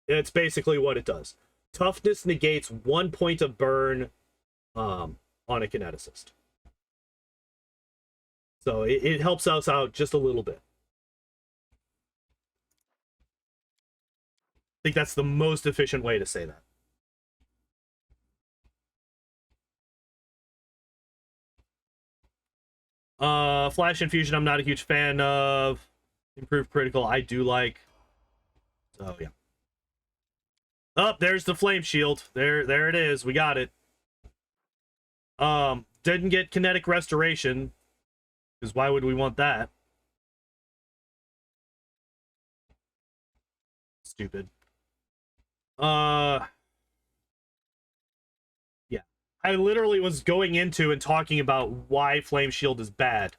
It's basically what it does. Toughness negates 1 point of burn on a kineticist. So it helps us out just a little bit. I think that's the most efficient way to say that. Flash Infusion, I'm not a huge fan of. Improved Critical, I do like. So, yeah. Oh, there's the Flame Shield. There it is. We got it. Didn't get Kinetic Restoration, because why would we want that? Stupid. Yeah. I literally was going into and talking about why Flame Shield is bad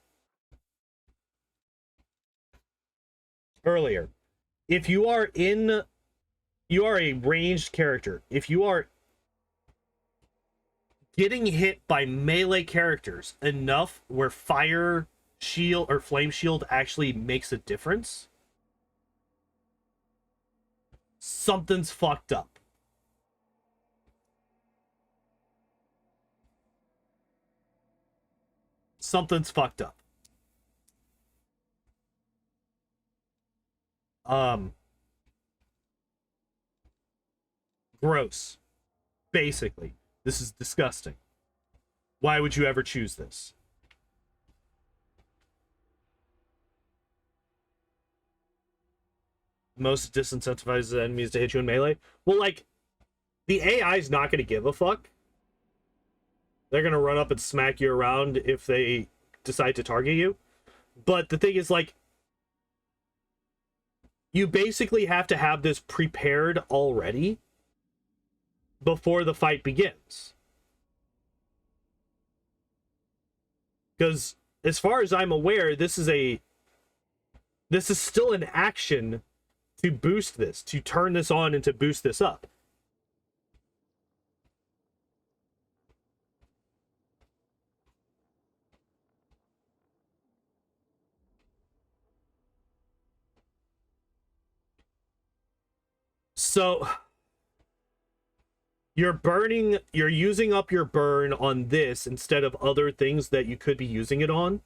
earlier. If you are a ranged character, if you are getting hit by melee characters enough where Fire Shield or Flame Shield actually makes a difference, something's fucked up. Something's fucked up. Gross. Basically. This is disgusting. Why would you ever choose this? Most disincentivizes enemies to hit you in melee. Well, like, the AI is not going to give a fuck. They're going to run up and smack you around if they decide to target you. But the thing is, like, you basically have to have this prepared already before the fight begins. Because as far as I'm aware, this is still an action to boost this, to turn this on and to boost this up. So you're using up your burn on this instead of other things that you could be using it on.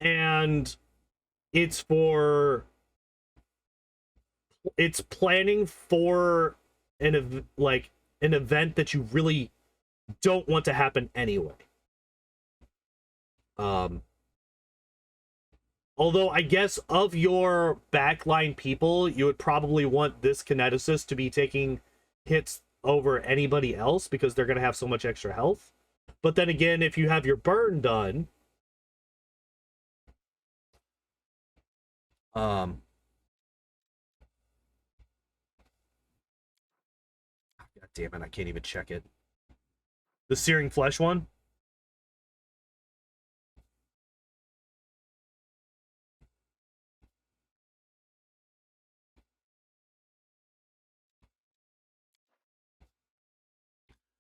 And it's planning for an event that you really don't want to happen anyway. Although I guess of your backline people, you would probably want this Kineticist to be taking hits over anybody else because they're going to have so much extra health. But then again, if you have your burn done, God damn it, I can't even check it. The Searing Flesh one?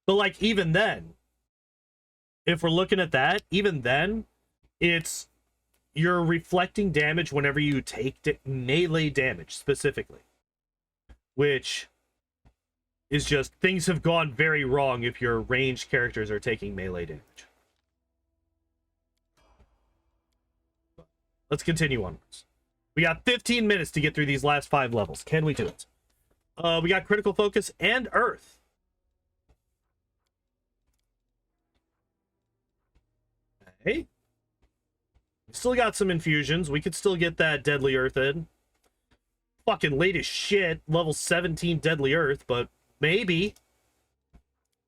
But like even then, if we're looking at that, even then, you're reflecting damage whenever you take melee damage specifically, which is just things have gone very wrong if your ranged characters are taking melee damage. Let's continue onwards. We got 15 minutes to get through these last 5 levels. Can we do it? We got critical focus and earth. Hey. We still got some infusions. We could still get that deadly earth in. Fucking late as shit. Level 17 deadly earth, but maybe.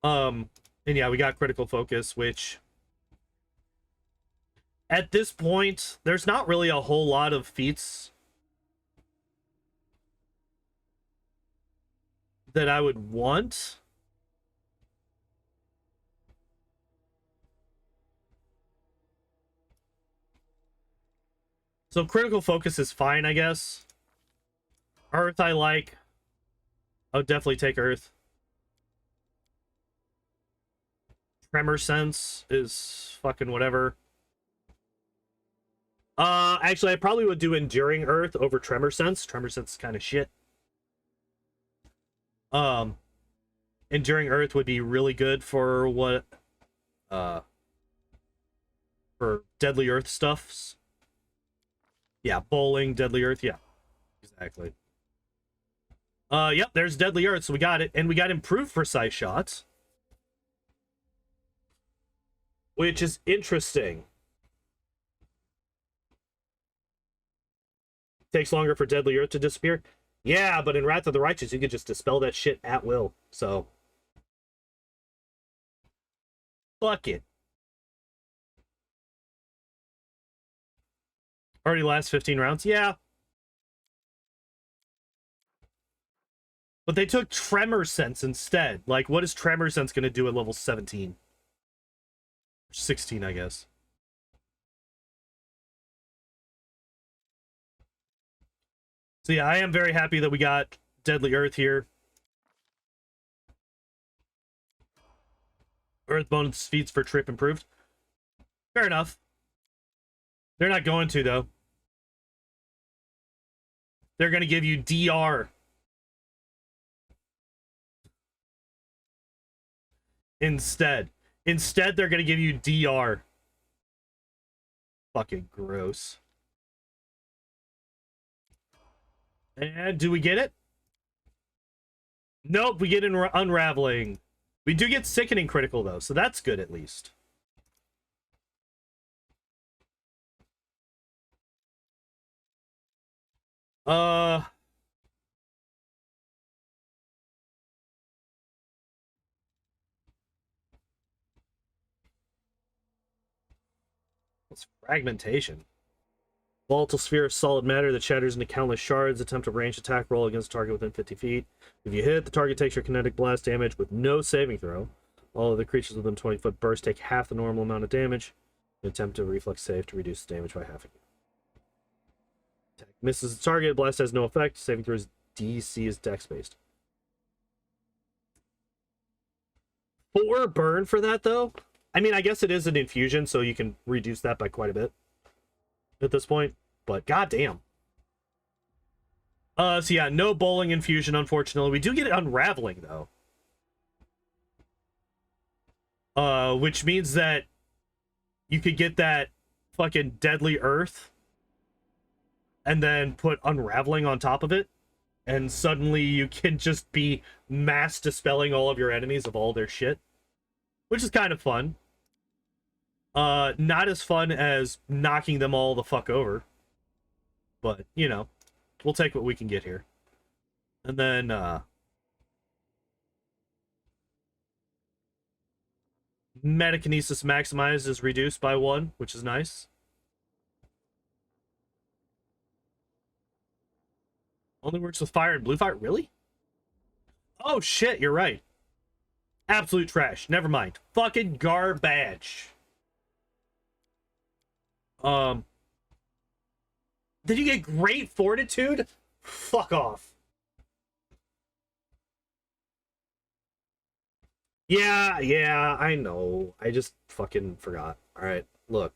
And yeah, we got critical focus, which at this point, there's not really a whole lot of feats that I would want. So critical focus is fine, I guess. Earth I like. I would definitely take earth. Tremor sense is fucking whatever. Actually, I probably would do enduring earth over tremor sense. Tremor sense is kind of shit. Enduring earth would be really good for what, for deadly earth stuffs. Yeah, bowling, deadly earth, yeah, exactly. Yep, there's deadly earth, so we got it, and we got improved precise shots, which is interesting. Takes longer for deadly earth to disappear. Yeah, but in Wrath of the Righteous, you could just dispel that shit at will. So, fuck it. Already last 15 rounds? Yeah. But they took Tremor Sense instead. Like, what is Tremor Sense going to do at level 17? 16, I guess. So yeah, I am very happy that we got Deadly Earth here. Earth bonus feats for trip improved. Fair enough. They're not going to, though. They're going to give you DR. Instead, they're going to give you DR. Fucking gross. And do we get it? Nope, we get Unraveling. We do get Sickening Critical, though, so that's good at least. What's Fragmentation? Volatile sphere of solid matter that shatters into countless shards. Attempt a ranged attack roll against a target within 50 feet. If you hit, the target takes your kinetic blast damage with no saving throw. All of the creatures within 20-foot burst take half the normal amount of damage. Attempt a reflex save to reduce the damage by half. Attack misses the target. Blast has no effect. Saving throw is DC is dex based. 4 burn for that, though? I mean, I guess it is an infusion, so you can reduce that by quite a bit at this point, but goddamn. So yeah, no bowling infusion, unfortunately. We do get Unraveling, though. Which means that you could get that fucking Deadly Earth and then put Unraveling on top of it, and suddenly you can just be mass dispelling all of your enemies of all their shit, which is kind of fun. Not as fun as knocking them all the fuck over, but, you know, we'll take what we can get here. And then, Metakinesis maximized is reduced by 1, which is nice. Only works with fire and blue fire? Really? Oh, shit, you're right. Absolute trash. Never mind. Fucking garbage. Did you get Great Fortitude? Fuck off. Yeah, I know. I just fucking forgot. All right, look.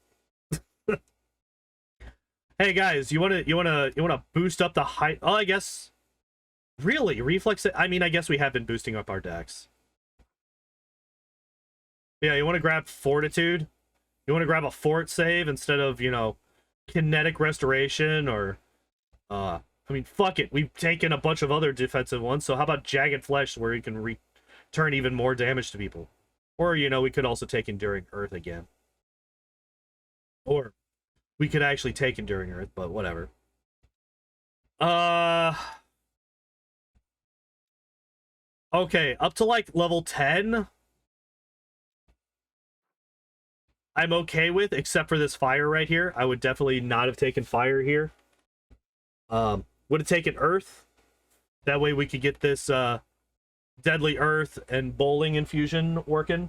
Hey guys, you wanna boost up the height? Oh, I guess. Really, reflex. I mean, I guess we have been boosting up our decks. Yeah, you want to grab Fortitude? You want to grab a Fort save instead of, you know, Kinetic Restoration or I mean, fuck it. We've taken a bunch of other defensive ones, so how about Jagged Flesh, where you can return even more damage to people? Or, you know, we could also take Enduring Earth again. Or we could actually take Enduring Earth, but whatever. Okay, up to, like, level 10, I'm okay with, except for this fire right here. I would definitely not have taken fire here. Would have taken earth. That way we could get this deadly earth and bowling infusion working.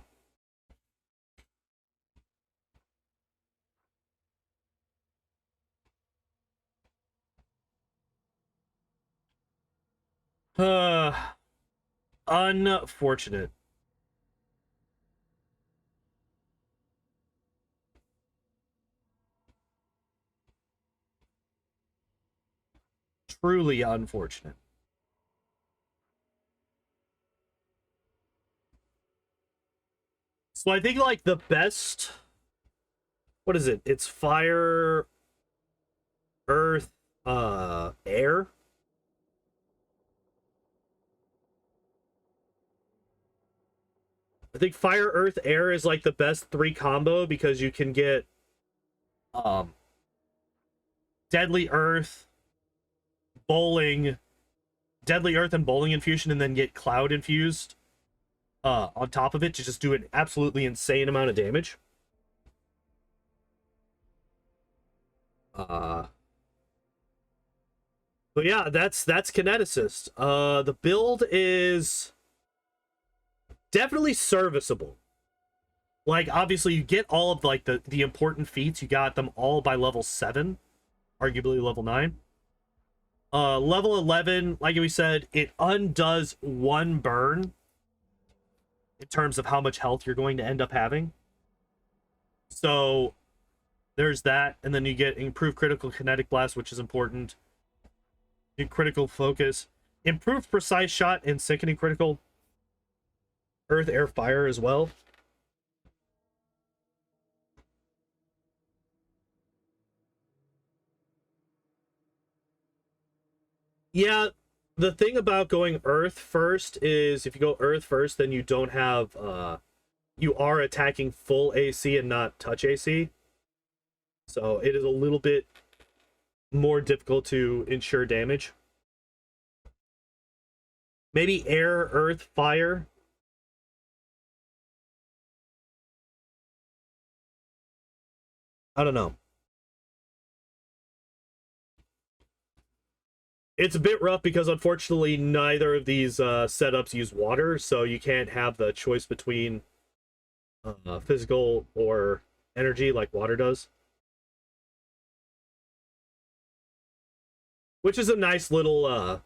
Unfortunate. Truly unfortunate. So I think, like, the best... What is it? It's fire, earth, air. I think fire, earth, air is, like, the best 3 combo because you can get deadly earth, bowling, deadly earth and bowling infusion, and then get cloud infused on top of it to just do an absolutely insane amount of damage. But yeah, that's Kineticist. The build is definitely serviceable. Like, obviously, you get all of, like, the important feats. You got them all by level 7, arguably level 9. Level 11, like we said, it undoes 1 burn in terms of how much health you're going to end up having. So there's that, and then you get improved critical kinetic blast, which is important. Critical focus, improved precise shot, and sickening critical earth, air, fire as well. Yeah, the thing about going earth first is if you go earth first, then you don't have you are attacking full AC and not touch AC. So it is a little bit more difficult to ensure damage. Maybe air, earth, fire. I don't know. It's a bit rough because unfortunately neither of these setups use water, so you can't have the choice between physical or energy like water does. Which is a nice little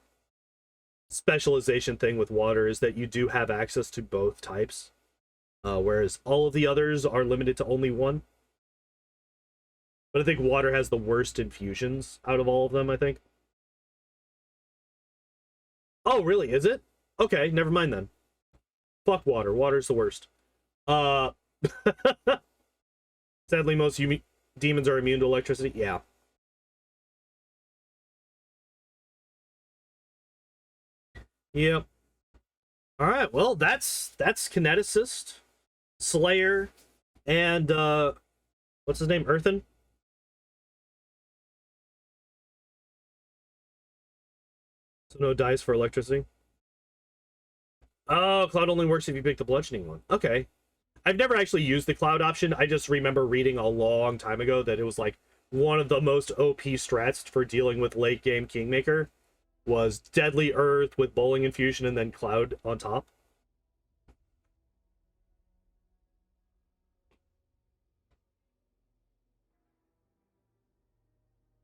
specialization thing with water, is that you do have access to both types, whereas all of the others are limited to only one. But I think water has the worst infusions out of all of them, I think. Oh, really? Is it? Okay, never mind then. Fuck water. Water's the worst. Sadly, most demons are immune to electricity. Yeah. Yep. All right. Well, that's Kineticist, Slayer, and what's his name? Urthan. So no dice for electricity. Oh, cloud only works if you pick the bludgeoning one. Okay. I've never actually used the cloud option. I just remember reading a long time ago that it was like one of the most OP strats for dealing with late game Kingmaker was Deadly Earth with Bowling Infusion and then Cloud on top.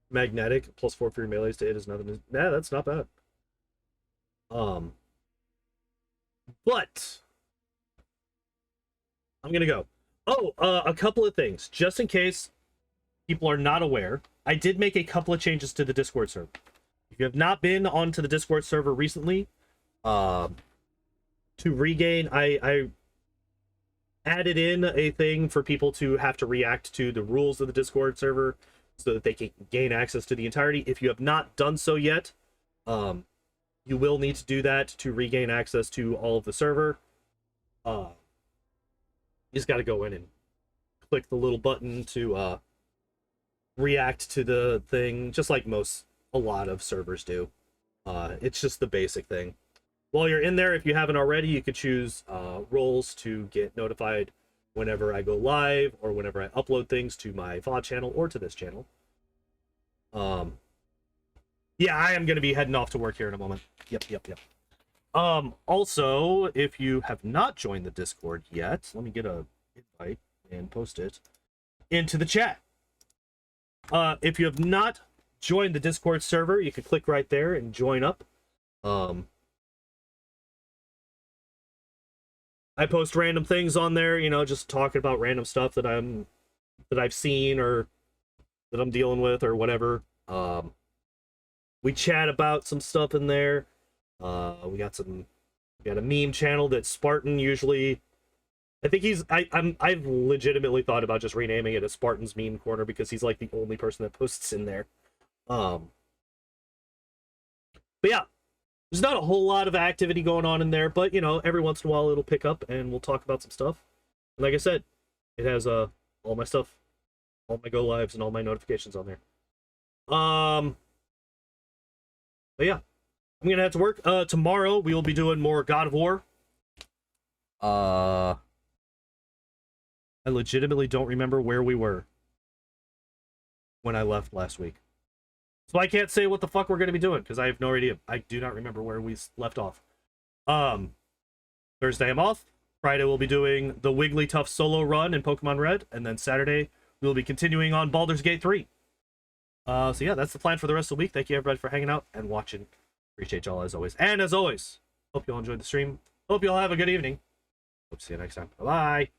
Magnetic plus 4 for your melees to hit is nothing. Nah, that's not bad. But I'm gonna go. Oh, a couple of things just in case people are not aware. I did make a couple of changes to the Discord server. If you have not been onto the Discord server recently, to regain, I added in a thing for people to have to react to the rules of the Discord server so that they can gain access to the entirety. If you have not done so yet, You will need to do that to regain access to all of the server. You just got to go in and click the little button to react to the thing, just like a lot of servers do. It's just the basic thing. While you're in there, if you haven't already, you could choose roles to get notified whenever I go live or whenever I upload things to my VOD channel or to this channel. Yeah, I am going to be heading off to work here in a moment. Yep. Also, if you have not joined the Discord yet, let me get a invite and post it into the chat. If you have not joined the Discord server, you can click right there and join up. I post random things on there, you know, just talking about random stuff that I've seen or that I'm dealing with or whatever. We chat about some stuff in there. We got a meme channel that Spartan usually, I think I've legitimately thought about just renaming it as Spartan's Meme Corner because he's like the only person that posts in there. But yeah, there's not a whole lot of activity going on in there, but you know, every once in a while it'll pick up and we'll talk about some stuff. And like I said, it has all my stuff, all my go lives and all my notifications on there. But yeah, I'm gonna have to work. Tomorrow we will be doing more God of War. I legitimately don't remember where we were when I left last week. So I can't say what the fuck we're going to be doing because I have no idea. I do not remember where we left off. Thursday I'm off. Friday we'll be doing the Wigglytuff solo run in Pokemon Red. And then Saturday we'll be continuing on Baldur's Gate 3. So yeah, that's the plan for the rest of the week. Thank you everybody for hanging out and watching. Appreciate y'all as always. And as always, hope you all enjoyed the stream. Hope you all have a good evening. Hope to see you next time. Bye-bye.